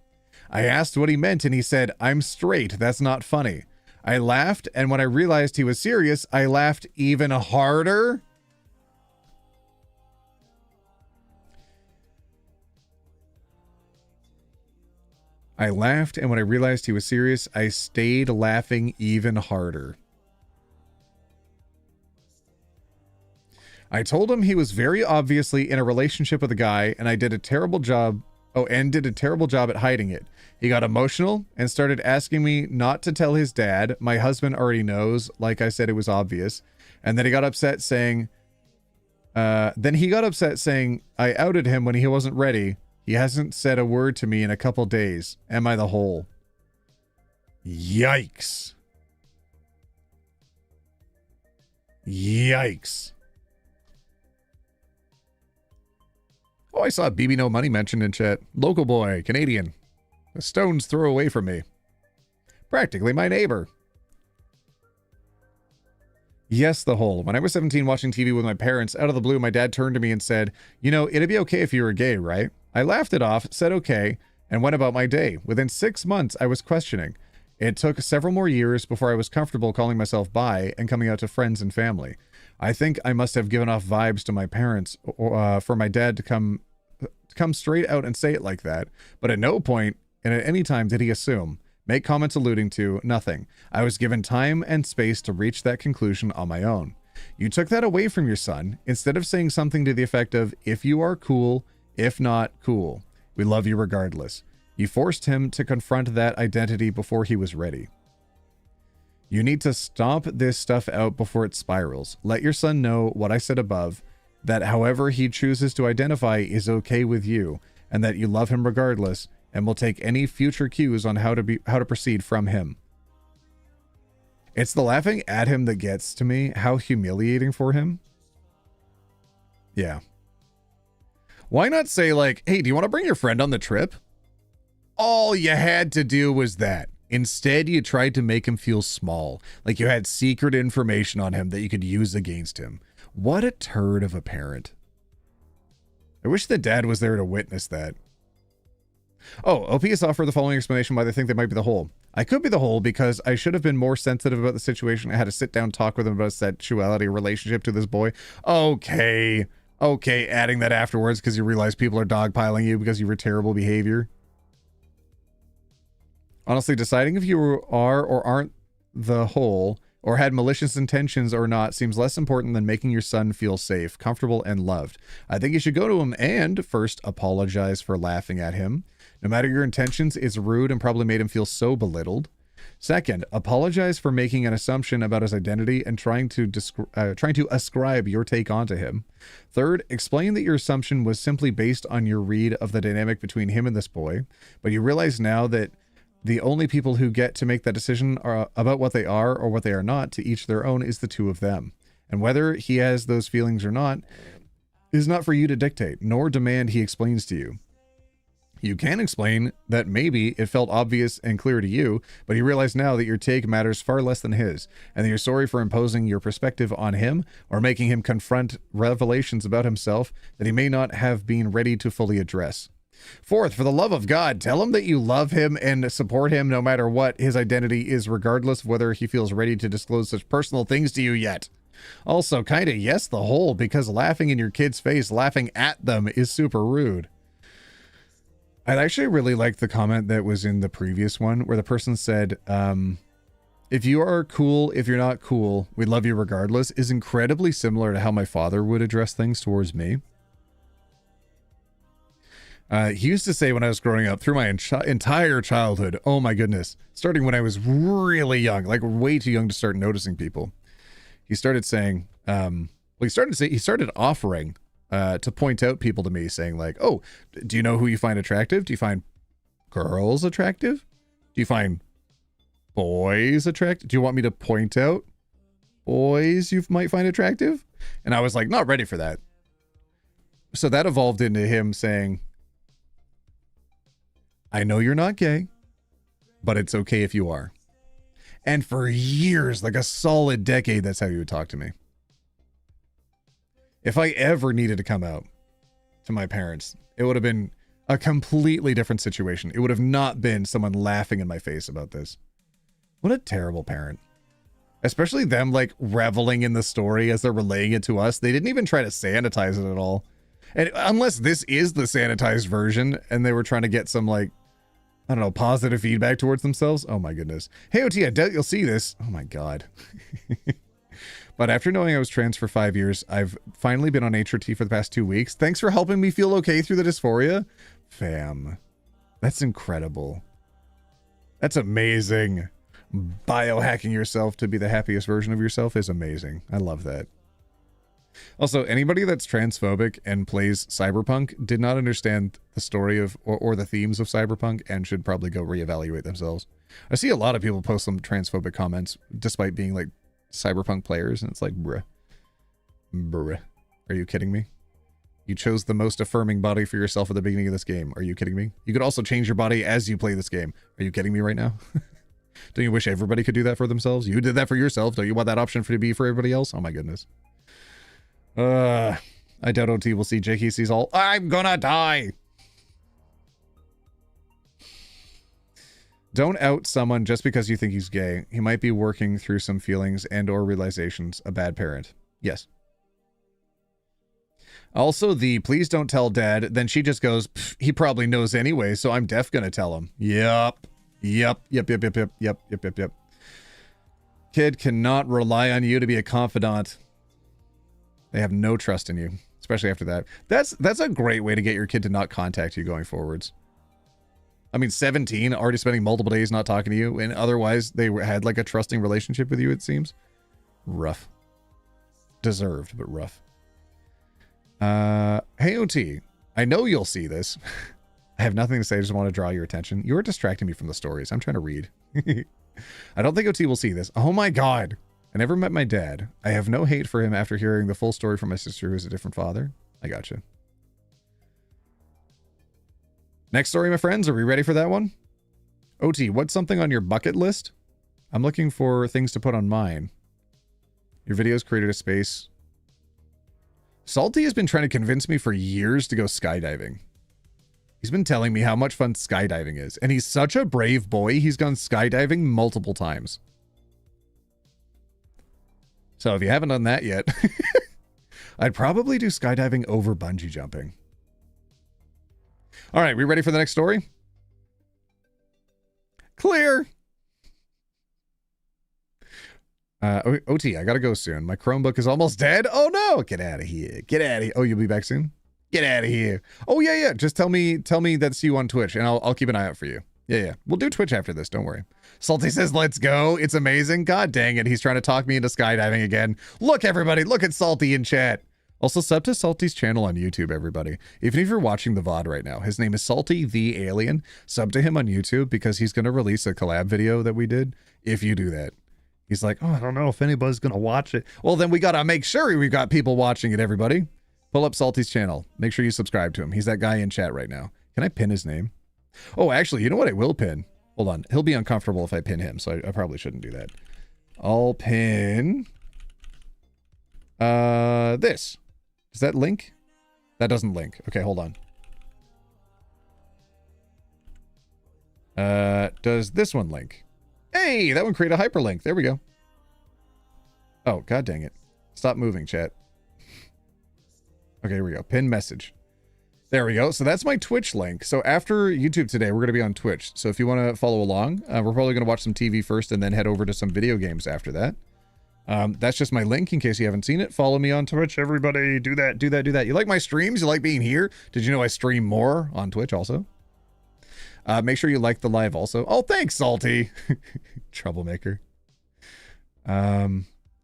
I asked what he meant, and he said, "I'm straight. That's not funny." I laughed, and when I realized he was serious, I laughed even harder. I laughed, and when I realized he was serious, I stayed laughing even harder. I told him he was very obviously in a relationship with a guy, and I did a terrible job. Oh, and did a terrible job at hiding it. He got emotional and started asking me not to tell his dad. My husband already knows. Like I said, it was obvious. And then he got upset saying, I outed him when he wasn't ready. He hasn't said a word to me in a couple days. Am I the whole? Yikes. Yikes. Oh, I saw BB No Money mentioned in chat. Local boy, Canadian. A stone's throw away from me. Practically my neighbor. Yes, the whole. When I was 17 watching TV with my parents, out of the blue, my dad turned to me and said, "You know, it'd be okay if you were gay, right?" I laughed it off, said okay, and went about my day. Within 6 months, I was questioning. It took several more years before I was comfortable calling myself bi and coming out to friends and family. I think I must have given off vibes to my parents for my dad to come straight out and say it like that. But at no point and at any time did he assume, make comments alluding to, nothing. I was given time and space to reach that conclusion on my own. You took that away from your son, instead of saying something to the effect of, if you are cool, if not, cool. We love you regardless. You forced him to confront that identity before he was ready. You need to stomp this stuff out before it spirals. Let your son know what I said above, that however he chooses to identify is okay with you, and that you love him regardless, and will take any future cues on how to proceed from him. It's the laughing at him that gets to me. How humiliating for him. Yeah. Why not say like, "Hey, do you want to bring your friend on the trip?" All you had to do was that. Instead, you tried to make him feel small, like you had secret information on him that you could use against him. What a turd of a parent. I wish the dad was there to witness that. Oh, OPS offered the following explanation why they think they might be the whole. I could be the whole because I should have been more sensitive about the situation. I had to sit down and talk with him about sexuality relationship to this boy. Okay, adding that afterwards because you realize people are dogpiling you because you were terrible behavior. Honestly, deciding if you are or aren't the whole or had malicious intentions or not seems less important than making your son feel safe, comfortable, and loved. I think you should go to him and first apologize for laughing at him. No matter your intentions, it's rude and probably made him feel so belittled. Second, apologize for making an assumption about his identity and trying to ascribe your take onto him. Third, explain that your assumption was simply based on your read of the dynamic between him and this boy, but you realize now that the only people who get to make that decision are about what they are or what they are not, to each their own, is the two of them. And whether he has those feelings or not is not for you to dictate, nor demand he explains to you. You can explain that maybe it felt obvious and clear to you, but you realize now that your take matters far less than his, and that you're sorry for imposing your perspective on him or making him confront revelations about himself that he may not have been ready to fully address. Fourth, for the love of God, tell him that you love him and support him no matter what his identity is, regardless of whether he feels ready to disclose such personal things to you yet. Also, kinda yes the whole, because laughing in your kid's face, laughing at them, is super rude. I actually really liked the comment that was in the previous one where the person said, if you are cool, if you're not cool, we love you regardless, is incredibly similar to how my father would address things towards me. He used to say when I was growing up, through my entire childhood, oh my goodness, starting when I was really young, like way too young to start noticing people, he started saying, he started offering to point out people to me, saying like, "Oh, do you know who you find attractive? Do you find girls attractive? Do you find boys attractive? Do you want me to point out boys you might find attractive?" And I was like, not ready for that. So that evolved into him saying, "I know you're not gay, but it's okay if you are." And for years, like a solid decade, that's how he would talk to me. If I ever needed to come out to my parents, it would have been a completely different situation. It would have not been someone laughing in my face about this. What a terrible parent. Especially them like reveling in the story as they're relaying it to us. They didn't even try to sanitize it at all. And unless this is the sanitized version and they were trying to get some like, I don't know, positive feedback towards themselves. Oh my goodness. Hey OT, I doubt you'll see this. Oh my God. But after knowing I was trans for 5 years, I've finally been on HRT for the past 2 weeks. Thanks for helping me feel okay through the dysphoria. Fam, that's incredible. That's amazing. Biohacking yourself to be the happiest version of yourself is amazing. I love that. Also, anybody that's transphobic and plays Cyberpunk did not understand the story of or the themes of Cyberpunk and should probably go reevaluate themselves. I see a lot of people post some transphobic comments despite being like Cyberpunk players, and it's like, bruh. Are you kidding me? You chose the most affirming body for yourself at the beginning of this game. Are you kidding me? You could also change your body as you play this game. Are you kidding me right now? Don't you wish everybody could do that for themselves? You did that for yourself. Don't you want that option to be for everybody else? Oh my goodness. I doubt OT will see JKC's all, I'm gonna die. Don't out someone just because you think he's gay. He might be working through some feelings and or realizations. A bad parent. Yes. Also, the please don't tell dad. Then she just goes, he probably knows anyway, so I'm def gonna tell him. Yep. Kid cannot rely on you to be a confidant. They have no trust in you, especially after that. That's a great way to get your kid to not contact you going forwards. I mean, 17, already spending multiple days not talking to you, and otherwise they had like a trusting relationship with you, it seems. Rough. Deserved, but rough. Hey OT, I know you'll see this. I have nothing to say, I just want to draw your attention. You're distracting me from the stories. I'm trying to read. I don't think OT will see this. Oh my God. I never met my dad. I have no hate for him after hearing the full story from my sister who is a different father. I gotcha. Next story, my friends. Are we ready for that one? OT, what's something on your bucket list? I'm looking for things to put on mine. Your videos created a space. Salty has been trying to convince me for years to go skydiving. He's been telling me how much fun skydiving is. And he's such a brave boy. He's gone skydiving multiple times. So if you haven't done that yet, I'd probably do skydiving over bungee jumping. All right, we ready for the next story? Clear. OT, I gotta go soon. My Chromebook is almost dead. Oh no, get out of here. Get out of here. Oh, you'll be back soon? Get out of here. Oh yeah. Just tell me that's you on Twitch and I'll keep an eye out for you. Yeah. We'll do Twitch after this. Don't worry. Salty says, let's go. It's amazing. God dang it. He's trying to talk me into skydiving again. Look, everybody. Look at Salty in chat. Also, sub to Salty's channel on YouTube, everybody. Even if you're watching the VOD right now, his name is Salty the Alien. Sub to him on YouTube because he's going to release a collab video that we did if you do that. He's like, oh, I don't know if anybody's going to watch it. Well, then we got to make sure we've got people watching it, everybody. Pull up Salty's channel. Make sure you subscribe to him. He's that guy in chat right now. Can I pin his name? Oh, actually, you know what? I will pin. Hold on. He'll be uncomfortable if I pin him, so I probably shouldn't do that. I'll pin this. Does that link? That doesn't link. Okay, hold on. Does this one link? Hey, that one created a hyperlink. There we go. Oh, god dang it. Stop moving, chat. Okay, here we go. Pin message. There we go. So that's my Twitch link. So after YouTube today, we're going to be on Twitch. So if you want to follow along, we're probably going to watch some TV first and then head over to some video games after that. That's just my link in case you haven't seen it. Follow me on Twitch, everybody. Do that. You like my streams? You like being here? Did you know I stream more on Twitch also? Make sure you like the live also. Oh, thanks, Salty. Troublemaker.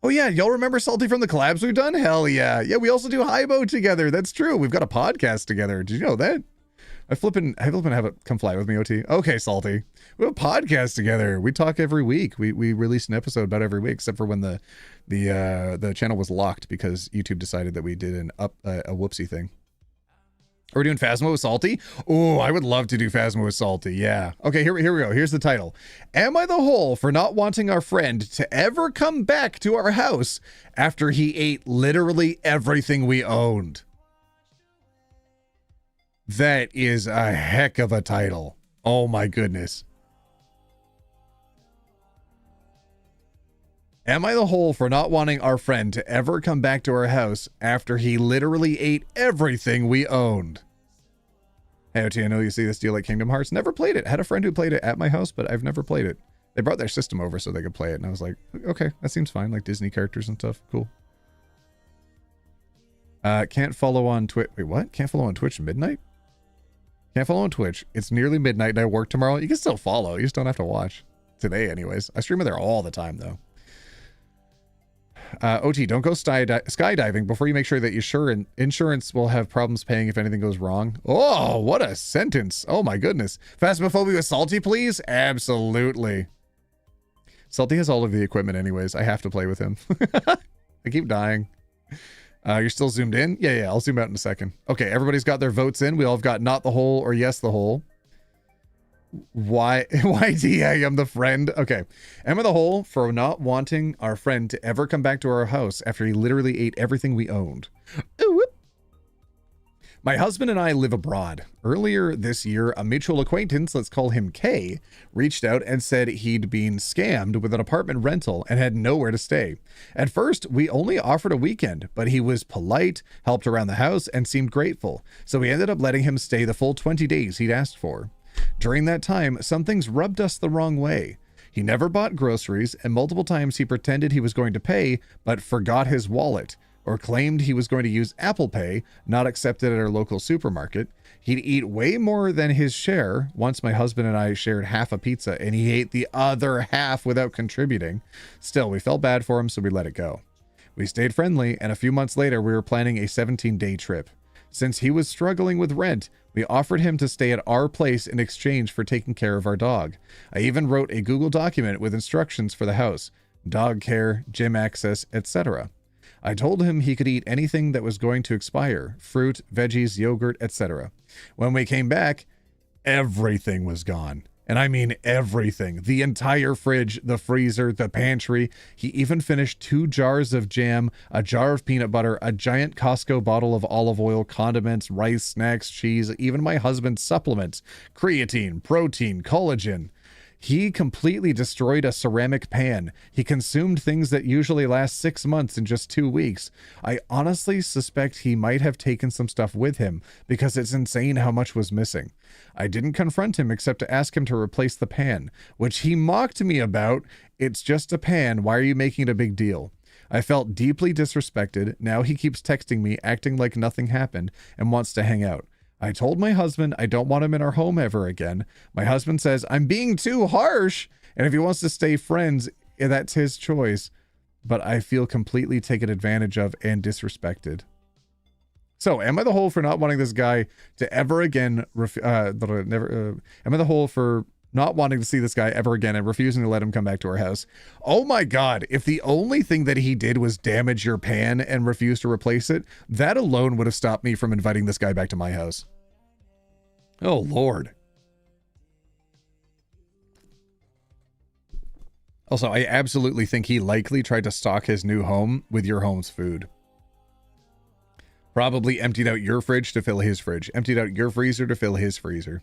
Oh yeah, y'all remember Salty from the collabs we've done? Hell yeah. Yeah, we also do Hybo together. That's true. We've got a podcast together. Did you know that? I flippin' have it come fly with me, OT. Okay, Salty. We have a podcast together. We talk every week. We release an episode about every week, except for when the channel was locked because YouTube decided that we did a whoopsie thing. Are we doing Phasma with Salty? Oh, I would love to do Phasma with Salty. Yeah. Okay, here we go. Here's the title. Am I the hole for not wanting our friend to ever come back to our house after he ate literally everything we owned? That is a heck of a title. Oh my goodness. Am I the hole for not wanting our friend to ever come back to our house after he literally ate everything we owned? Hey, OT, I know you see this deal at Kingdom Hearts. Never played it. Had a friend who played it at my house, but I've never played it. They brought their system over so they could play it, and I was like, okay, that seems fine. Like Disney characters and stuff. Cool. Can't follow on Twitch. Wait, what? Can't follow on Twitch midnight? Can't follow on Twitch. It's nearly midnight and I work tomorrow. You can still follow. You just don't have to watch. Today, anyways. I stream it there all the time, though. OT, don't go skydiving before you make sure that your insurance will have problems paying if anything goes wrong. Oh, what a sentence. Oh my goodness. Phasmophobia with Salty, please? Absolutely. Salty has all of the equipment anyways. I have to play with him. I keep dying. You're still zoomed in? Yeah, I'll zoom out in a second. Okay, everybody's got their votes in. We all have got not the hole or yes the hole. Why D I am the friend? Okay. Am I the hole for not wanting our friend to ever come back to our house after he literally ate everything we owned? Ooh, whoop. My husband and I live abroad. Earlier this year, a mutual acquaintance, let's call him K, reached out and said he'd been scammed with an apartment rental and had nowhere to stay. At first, we only offered a weekend, but he was polite, helped around the house, and seemed grateful. So we ended up letting him stay the full 20 days he'd asked for. During that time, some things rubbed us the wrong way. He never bought groceries, and multiple times he pretended he was going to pay, but forgot his wallet, or claimed he was going to use Apple Pay, not accepted at our local supermarket. He'd eat way more than his share. Once my husband and I shared half a pizza, and he ate the other half without contributing. Still, we felt bad for him, so we let it go. We stayed friendly, and a few months later, we were planning a 17-day trip. Since he was struggling with rent, we offered him to stay at our place in exchange for taking care of our dog. I even wrote a Google document with instructions for the house, dog care, gym access, etc. I told him he could eat anything that was going to expire, fruit, veggies, yogurt, etc. When we came back, everything was gone. And I mean everything. The entire fridge, the freezer, the pantry. He even finished 2 jars of jam, a jar of peanut butter, a giant Costco bottle of olive oil, condiments, rice, snacks, cheese, even my husband's supplements, creatine, protein, collagen. He completely destroyed a ceramic pan. He consumed things that usually last 6 months in just 2 weeks. I honestly suspect he might have taken some stuff with him because it's insane how much was missing. I didn't confront him except to ask him to replace the pan, which he mocked me about. It's just a pan. Why are you making it a big deal? I felt deeply disrespected. Now he keeps texting me, acting like nothing happened, and wants to hang out. I told my husband I don't want him in our home ever again. My husband says I'm being too harsh, and if he wants to stay friends, that's his choice. But I feel completely taken advantage of and disrespected. So, am I the hole for not wanting this guy to ever again? Am I the hole for not wanting to see this guy ever again and refusing to let him come back to our house? Oh my God, if the only thing that he did was damage your pan and refuse to replace it, that alone would have stopped me from inviting this guy back to my house. Oh Lord. Also, I absolutely think he likely tried to stock his new home with your home's food. Probably emptied out your fridge to fill his fridge. Emptied out your freezer to fill his freezer.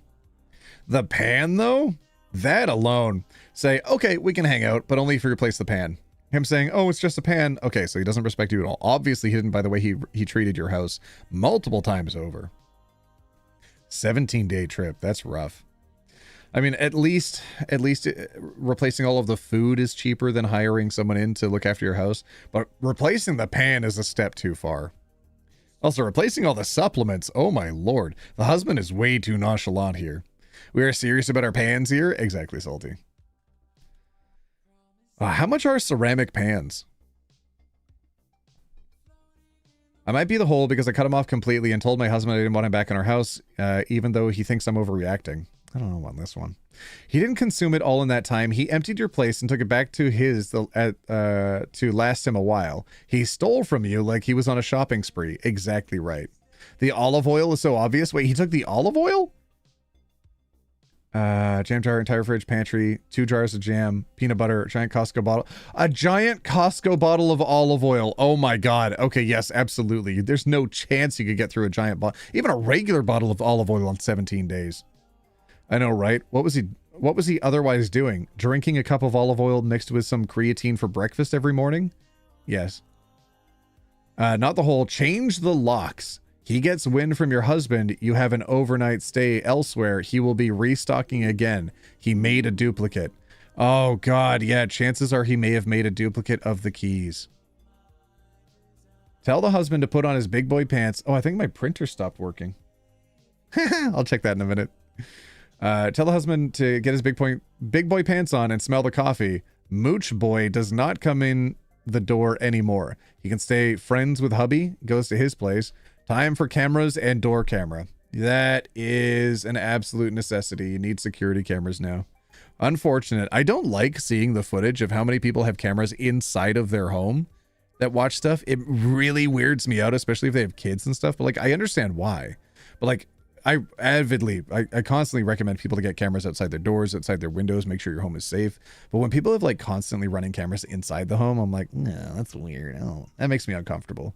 The pan, though? That alone. Say, okay, we can hang out, but only if you replace the pan. Him saying, oh, it's just a pan. Okay, so he doesn't respect you at all. Obviously, he didn't by the way he treated your house multiple times over. 17-day trip. That's rough. I mean, at least replacing all of the food is cheaper than hiring someone in to look after your house. But replacing the pan is a step too far. Also, replacing all the supplements. Oh my Lord. The husband is way too nonchalant here. We are serious about our pans here? Exactly, Salty. How much are ceramic pans? I might be the hole because I cut him off completely and told my husband I didn't want him back in our house, even though he thinks I'm overreacting. I don't know on this one. He didn't consume it all in that time. He emptied your place and took it back to his to last him a while. He stole from you like he was on a shopping spree. Exactly right. The olive oil is so obvious. Wait, he took the olive oil? Jam jar, entire fridge, pantry, 2 jars of jam, peanut butter, giant Costco bottle. A giant Costco bottle of olive oil. Oh my God. Okay, yes, absolutely. There's no chance you could get through a giant bottle, even a regular bottle of olive oil in 17 days. I know, right? What was he otherwise doing? Drinking a cup of olive oil mixed with some creatine for breakfast every morning? Yes. Not the whole. Change the locks. He gets wind from your husband. You have an overnight stay elsewhere. He will be restocking again. He made a duplicate. Oh God, yeah. Chances are he may have made a duplicate of the keys. Tell the husband to put on his big boy pants. Oh, I think my printer stopped working. I'll check that in a minute. Tell the husband to get his big boy pants on and smell the coffee. Mooch boy does not come in the door anymore. He can stay friends with hubby. Goes to his place. Time for cameras and door camera. That is an absolute necessity. You need security cameras now. Unfortunate. I don't like seeing the footage of how many people have cameras inside of their home that watch stuff. It really weirds me out, especially if they have kids and stuff. But like, I understand why. But like, I constantly recommend people to get cameras outside their doors, outside their windows, make sure your home is safe. But when people have like constantly running cameras inside the home, I'm like, no, that's weird. Oh, that makes me uncomfortable.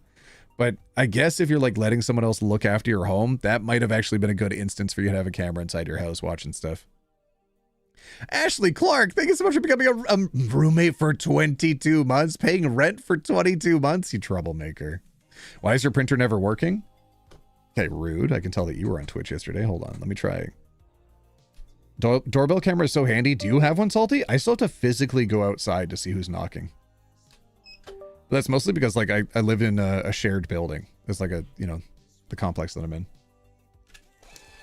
But I guess if you're like letting someone else look after your home, that might have actually been a good instance for you to have a camera inside your house watching stuff. Ashley Clark, thank you so much for becoming a roommate for 22 months, paying rent for 22 months, you troublemaker. Why is your printer never working? Okay, rude. I can tell that you were on Twitch yesterday. Hold on, let me try. Doorbell camera is so handy. Do you have one, Salty? I still have to physically go outside to see who's knocking. But that's mostly because like I live in a shared building. It's like the complex that I'm in.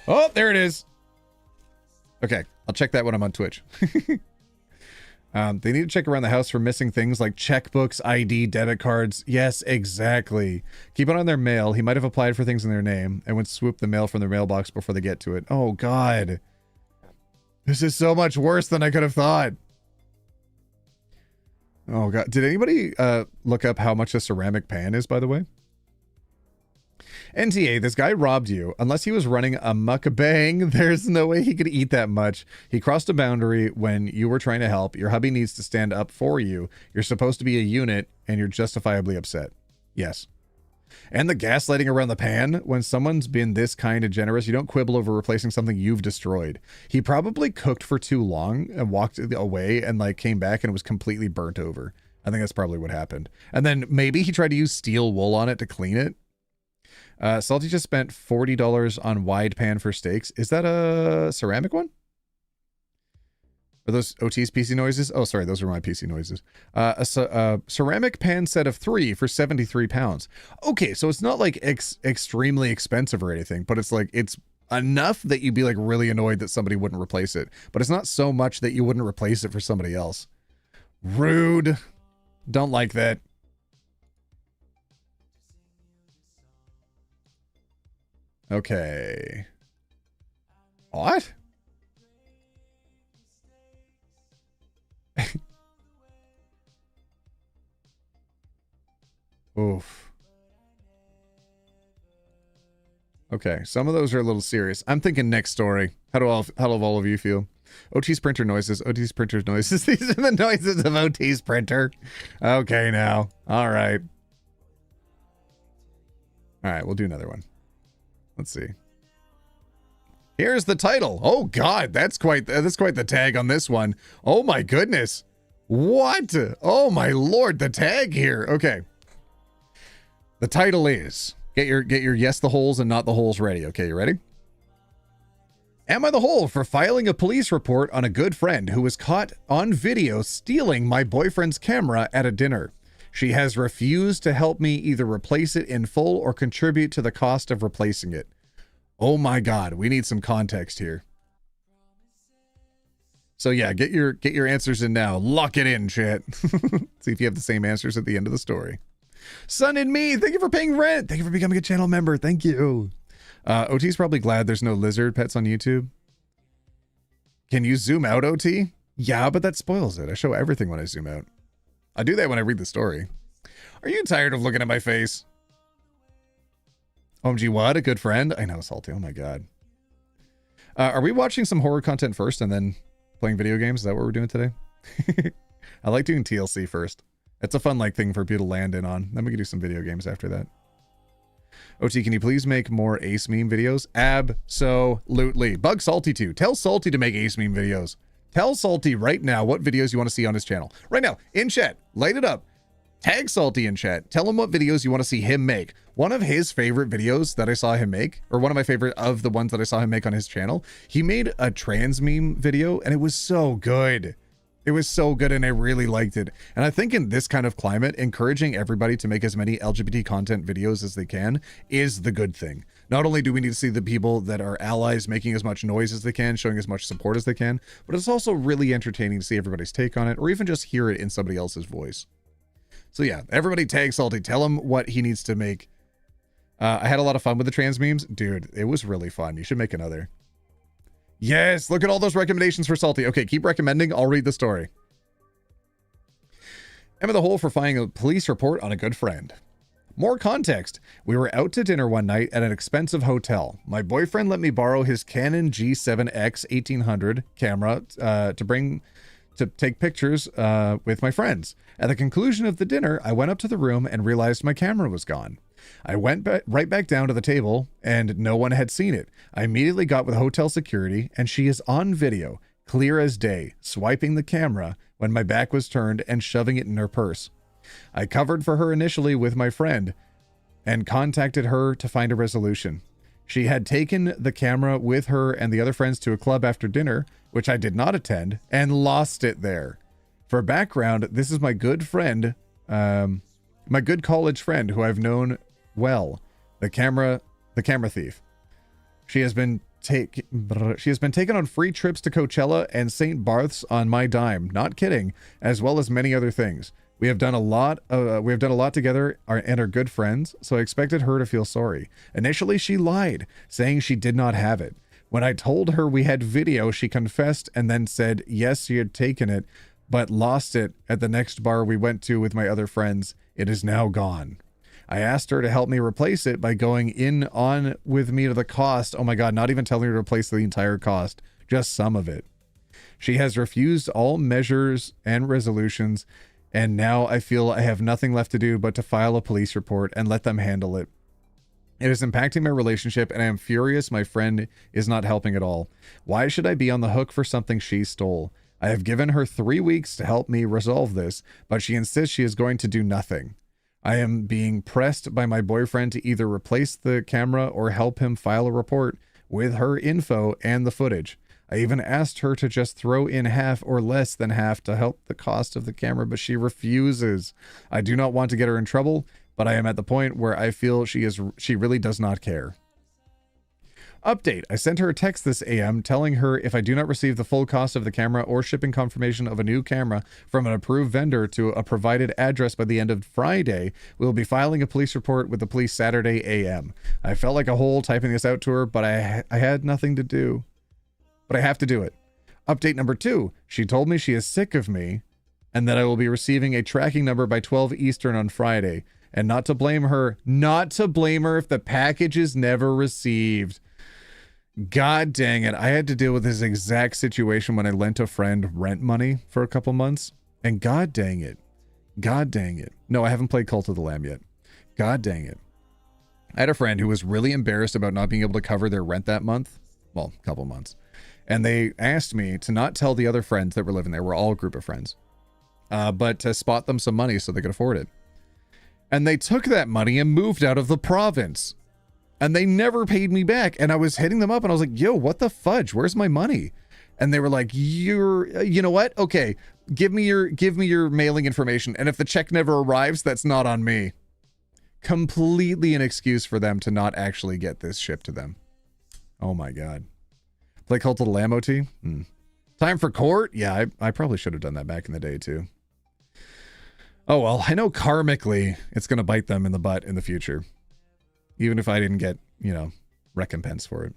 Oh, there it is. Okay, I'll check that when I'm on Twitch. They need to check around the house for missing things like checkbooks, ID, debit cards. Yes, exactly. Keep it on their mail. He might have applied for things in their name and would swoop the mail from their mailbox before they get to it. Oh, God. This is so much worse than I could have thought. Oh, God. Did anybody look up how much a ceramic pan is, by the way? NTA, this guy robbed you. Unless he was running a mukbang, there's no way he could eat that much. He crossed a boundary when you were trying to help. Your hubby needs to stand up for you. You're supposed to be a unit, and you're justifiably upset. Yes. And the gaslighting around the pan. When someone's been this kind of generous, you don't quibble over replacing something you've destroyed. He probably cooked for too long and walked away and like came back and it was completely burnt over. I think that's probably what happened. And then maybe he tried to use steel wool on it to clean it. Salty just spent $40 on wide pan for steaks. Is that a ceramic one? Are those OT's PC noises? Oh, sorry, those are my PC noises. A ceramic pan set of 3 for 73 pounds. Okay, so it's not like extremely expensive or anything, but it's like it's enough that you'd be like really annoyed that somebody wouldn't replace it. But it's not so much that you wouldn't replace it for somebody else. Rude. Don't like that. Okay. What? Oof. Okay, some of those are a little serious. I'm thinking next story. How do all of you feel? OT's printer noises. OT's printer noises. These are the noises of OT's printer. Okay, now. All right. All right, we'll do another one. Let's see. Here's the title. Oh God, that's quite the tag on this one. Oh my goodness. What? Oh my Lord, the tag here. Okay. The title is get your yes the holes and not the holes ready. Okay, you ready? Am I the hole for filing a police report on a good friend who was caught on video stealing my boyfriend's camera at a dinner? She has refused to help me either replace it in full or contribute to the cost of replacing it. Oh my God, we need some context here. So yeah, get your answers in now. Lock it in, chat. See if you have the same answers at the end of the story. Son and me, thank you for paying rent. Thank you for becoming a channel member. Thank you. OT's probably glad there's no lizard pets on YouTube. Can you zoom out, OT? Yeah, but that spoils it. I show everything when I zoom out. I do that when I read the story. Are you tired of looking at my face? OMG, what? A good friend? I know, Salty. Oh my god. Are we watching some horror content first and then playing video games? Is that what we're doing today? I like doing TLC first. It's a fun thing for people to land in on. Then we can do some video games after that. OT, can you please make more Ace meme videos? Absolutely. Bug Salty too. Tell Salty to make Ace meme videos. Tell Salty right now what videos you want to see on his channel. Right now, in chat, light it up. Tag Salty in chat. Tell him what videos you want to see him make. One of his favorite videos that I saw him make, or one of my favorite of the ones that I saw him make on his channel, he made a trans meme video and it was so good. It was so good and I really liked it. And I think in this kind of climate, encouraging everybody to make as many LGBT content videos as they can is the good thing. Not only do we need to see the people that are allies making as much noise as they can, showing as much support as they can, but it's also really entertaining to see everybody's take on it or even just hear it in somebody else's voice. So yeah, everybody tag Salty. Tell him what he needs to make. I had a lot of fun with the trans memes. Dude, it was really fun. You should make another. Yes, look at all those recommendations for Salty. Okay, keep recommending. I'll read the story. Emma the Hole for filing a police report on a good friend. More context. We were out to dinner one night at an expensive hotel. My boyfriend let me borrow his Canon G7X 1800 camera to take pictures with my friends. At the conclusion of the dinner, I went up to the room and realized my camera was gone. I went right back down to the table and no one had seen it. I immediately got with hotel security and she is on video, clear as day, swiping the camera when my back was turned and shoving it in her purse. I covered for her initially with my friend and contacted her to find a resolution. She had taken the camera with her and the other friends to a club after dinner, which I did not attend, and lost it there. For background, this is my good friend, my good college friend who I've known well, the camera thief. She has been taken on free trips to Coachella and St. Barth's on my dime, not kidding, as well as many other things. We have done a lot together and are good friends, so I expected her to feel sorry. Initially, she lied, saying she did not have it. When I told her we had video, she confessed and then said yes, she had taken it, but lost it at the next bar we went to with my other friends. It is now gone. I asked her to help me replace it by going on with me to the cost. Oh my God, not even telling her to replace the entire cost, just some of it. She has refused all measures and resolutions, and now I feel I have nothing left to do but to file a police report and let them handle it. It is impacting my relationship, and I am furious my friend is not helping at all. Why should I be on the hook for something she stole? I have given her 3 weeks to help me resolve this, but she insists she is going to do nothing. I am being pressed by my boyfriend to either replace the camera or help him file a report with her info and the footage. I even asked her to just throw in half or less than half to help the cost of the camera, but she refuses. I do not want to get her in trouble, but I am at the point where I feel she really does not care. Update. I sent her a text this AM telling her if I do not receive the full cost of the camera or shipping confirmation of a new camera from an approved vendor to a provided address by the end of Friday, we will be filing a police report with the police Saturday AM. I felt like a hole typing this out to her, but I had nothing to do. But I have to do it. Update number 2. She told me she is sick of me and that I will be receiving a tracking number by 12 Eastern on Friday. And not to blame her if the package is never received. God dang it. I had to deal with this exact situation when I lent a friend rent money for a couple months. And god dang it. God dang it. No, I haven't played Cult of the Lamb yet. God dang it. I had a friend who was really embarrassed about not being able to cover their rent that month. Well, a couple months. And they asked me to not tell the other friends that were living there. We're all a group of friends. But to spot them some money so they could afford it. And they took that money and moved out of the province. And they never paid me back. And I was hitting them up and I was like, yo, what the fudge? Where's my money? And they were like, you know what? Okay, give me your mailing information. And if the check never arrives, that's not on me. Completely an excuse for them to not actually get this shipped to them. Oh my God. Play Cult of the Lamb OT? Time for court? Yeah, I probably should have done that back in the day too. Oh well, I know karmically it's going to bite them in the butt in the future. Even if I didn't get, recompense for it.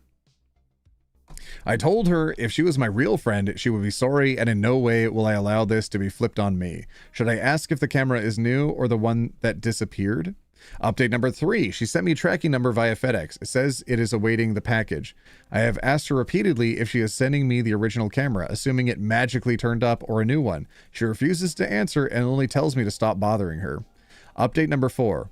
I told her if she was my real friend, she would be sorry, and in no way will I allow this to be flipped on me. Should I ask if the camera is new or the one that disappeared? Update number 3. She sent me a tracking number via FedEx. It says it is awaiting the package. I have asked her repeatedly if she is sending me the original camera, assuming it magically turned up or a new one. She refuses to answer and only tells me to stop bothering her. Update number 4.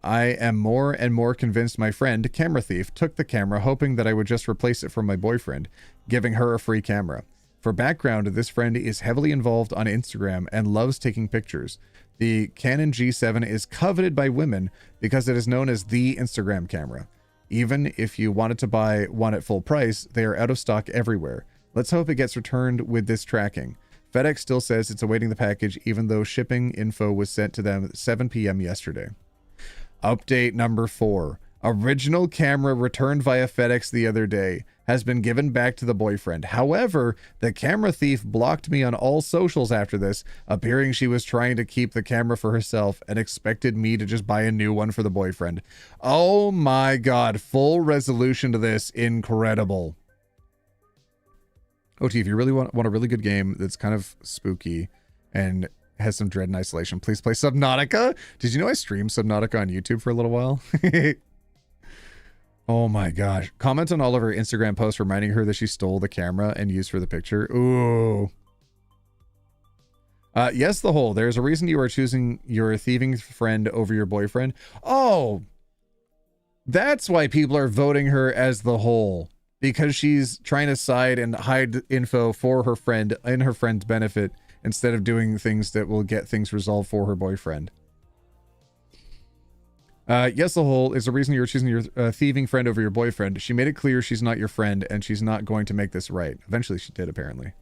I am more and more convinced my friend, camera thief, took the camera hoping that I would just replace it from my boyfriend, giving her a free camera. For background, this friend is heavily involved on Instagram and loves taking pictures. The Canon G7 is coveted by women because it is known as the Instagram camera. Even if you wanted to buy one at full price, they are out of stock everywhere. Let's hope it gets returned with this tracking. FedEx still says it's awaiting the package even though shipping info was sent to them at 7 p.m. yesterday. Update number 4. Original camera returned via FedEx the other day has been given back to the boyfriend. However, the camera thief blocked me on all socials after this, appearing she was trying to keep the camera for herself and expected me to just buy a new one for the boyfriend. Oh my god, full resolution to this. Incredible. OT, if you really want a really good game that's kind of spooky and has some dread and isolation, please play Subnautica. Did you know I streamed Subnautica on YouTube for a little while? Oh my gosh. Comment on all of her Instagram posts reminding her that she stole the camera and used for the picture. Ooh. Yes, the whole. There's a reason you are choosing your thieving friend over your boyfriend. Oh. That's why people are voting her as the whole. Because she's trying to side and hide info for her friend in her friend's benefit instead of doing things that will get things resolved for her boyfriend. Yes, the whole is the reason you're choosing your thieving friend over your boyfriend. She made it clear she's not your friend and she's not going to make this right. Eventually she did, apparently.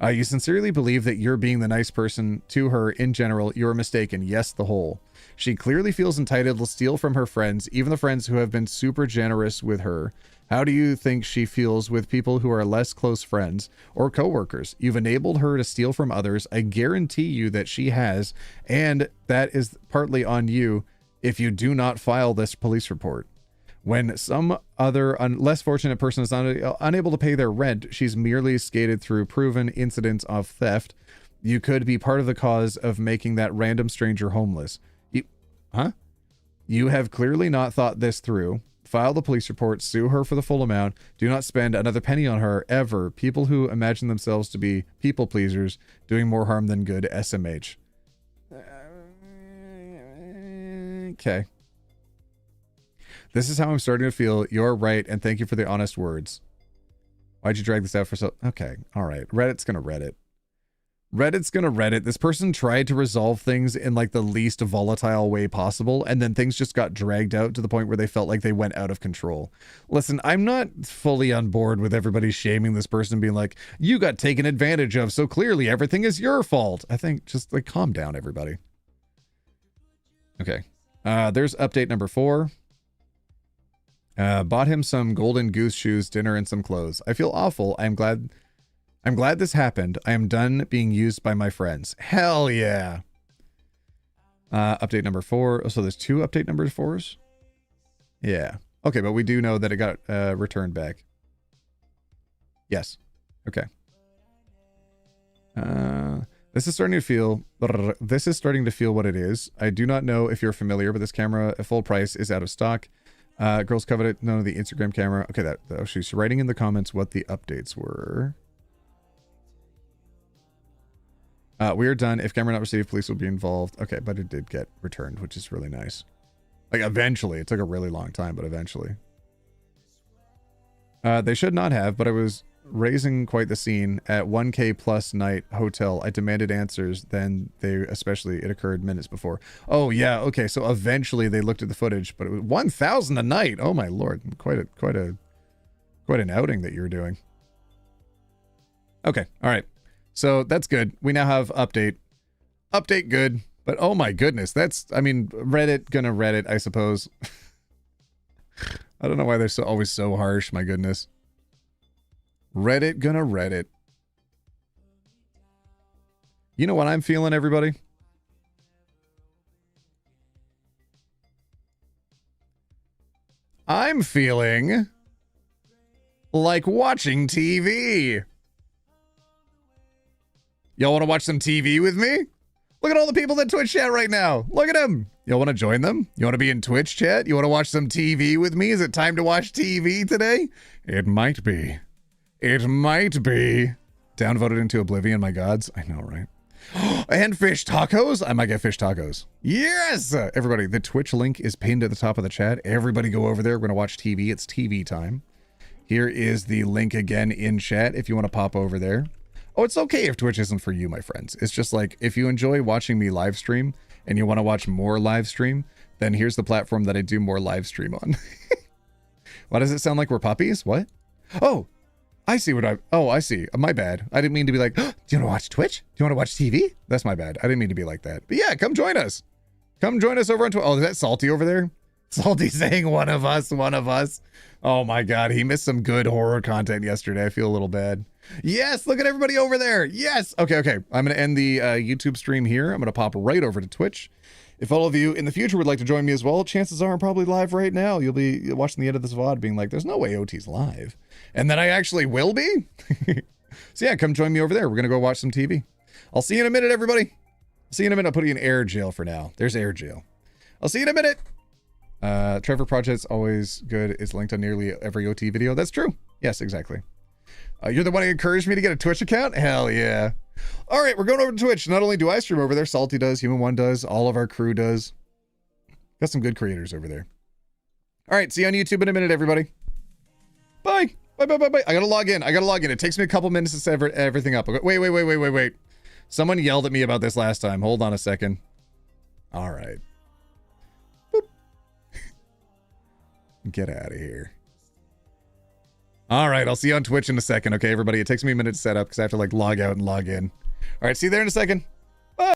You sincerely believe that you're being the nice person to her in general. You're mistaken. Yes, the whole. She clearly feels entitled to steal from her friends, even the friends who have been super generous with her. How do you think she feels with people who are less close friends or coworkers? You've enabled her to steal from others. I guarantee you that she has, and that is partly on you if you do not file this police report. When some other less fortunate person is unable to pay their rent, she's merely skated through proven incidents of theft. You could be part of the cause of making that random stranger homeless. You have clearly not thought this through. File the police report, sue her for the full amount. Do not spend another penny on her, ever. People who imagine themselves to be people pleasers, doing more harm than good, SMH. Okay. This is how I'm starting to feel. You're right, and thank you for the honest words. Why'd you drag this out for so... Okay, all right. Reddit's gonna Reddit. Reddit's gonna Reddit. This person tried to resolve things in like the least volatile way possible, and then things just got dragged out to the point where they felt like they went out of control. Listen, I'm not fully on board with everybody shaming this person, being like, you got taken advantage of, so clearly everything is your fault. I think just like calm down, everybody. Okay. There's update number 4. Bought him some golden goose shoes, dinner, and some clothes. I feel awful. I'm glad this happened. I am done being used by my friends. Hell yeah. Update number 4. So there's 2 update number 4s? Yeah. Okay, but we do know that it got returned back. Yes. Okay. This is starting to feel what it is. I do not know if you're familiar, but this camera at full price is out of stock. Girls coveted none of the Instagram camera. Okay, she's writing in the comments what the updates were. We are done. If camera not received, police will be involved. Okay, but it did get returned, which is really nice. Like eventually, it took a really long time, but eventually. They should not have, but I was raising quite the scene at 1K plus night hotel. I demanded answers. Then it occurred minutes before. Oh yeah. Okay. So eventually they looked at the footage, but it was 1,000 a night. Oh my Lord. Quite an outing that you're doing. Okay. All right. So that's good. We now have update good, but oh my goodness. I mean, Reddit gonna Reddit, I suppose. I don't know why they're always so harsh. My goodness. Reddit gonna Reddit. You know what I'm feeling, everybody? I'm feeling like watching TV. Y'all want to watch some TV with me? Look at all the people that Twitch chat right now. Look at them. Y'all want to join them? You want to be in Twitch chat? You want to watch some TV with me? Is it time to watch TV today? It might be. It might be. Downvoted into oblivion, my gods. I know, right? And fish tacos? I might get fish tacos. Yes! Everybody, the Twitch link is pinned at the top of the chat. Everybody go over there. We're going to watch TV. It's TV time. Here is the link again in chat if you want to pop over there. Oh, it's okay if Twitch isn't for you, my friends. It's just like, if you enjoy watching me live stream and you want to watch more live stream, then here's the platform that I do more live stream on. Why does it sound like we're puppies? What? Oh, I see what I see. My bad. I didn't mean to be like, oh, do you want to watch Twitch? Do you want to watch TV? That's my bad. I didn't mean to be like that. But yeah, come join us. Come join us over on Twitch. Oh, is that Salty over there? Salty saying one of us, one of us. Oh my God, he missed some good horror content yesterday. I feel a little bad. Yes, look at everybody over there. Yes. Okay. I'm going to end the YouTube stream here. I'm going to pop right over to Twitch. If all of you in the future would like to join me as well, chances are I'm probably live right now. You'll be watching the end of this VOD being like, there's no way OT's live. And then I actually will be. So yeah, come join me over there. We're going to go watch some TV. I'll see you in a minute, everybody. See you in a minute. I'll put you in air jail for now. There's air jail. I'll see you in a minute. Trevor Project's always good. It's linked on nearly every OT video. That's true. Yes, exactly. You're the one who encouraged me to get a Twitch account? Hell yeah. All right, we're going over to Twitch. Not only do I stream over there, Salty does, Human One does, all of our crew does. Got some good creators over there. All right, see you on YouTube in a minute, everybody. Bye. Bye. I gotta log in. It takes me a couple minutes to set everything up. Wait. Someone yelled at me about this last time. Hold on a second. All right. Boop. Get out of here. All right, I'll see you on Twitch in a second. Okay, everybody, it takes me a minute to set up because I have to like log out and log in. All right, see you there in a second.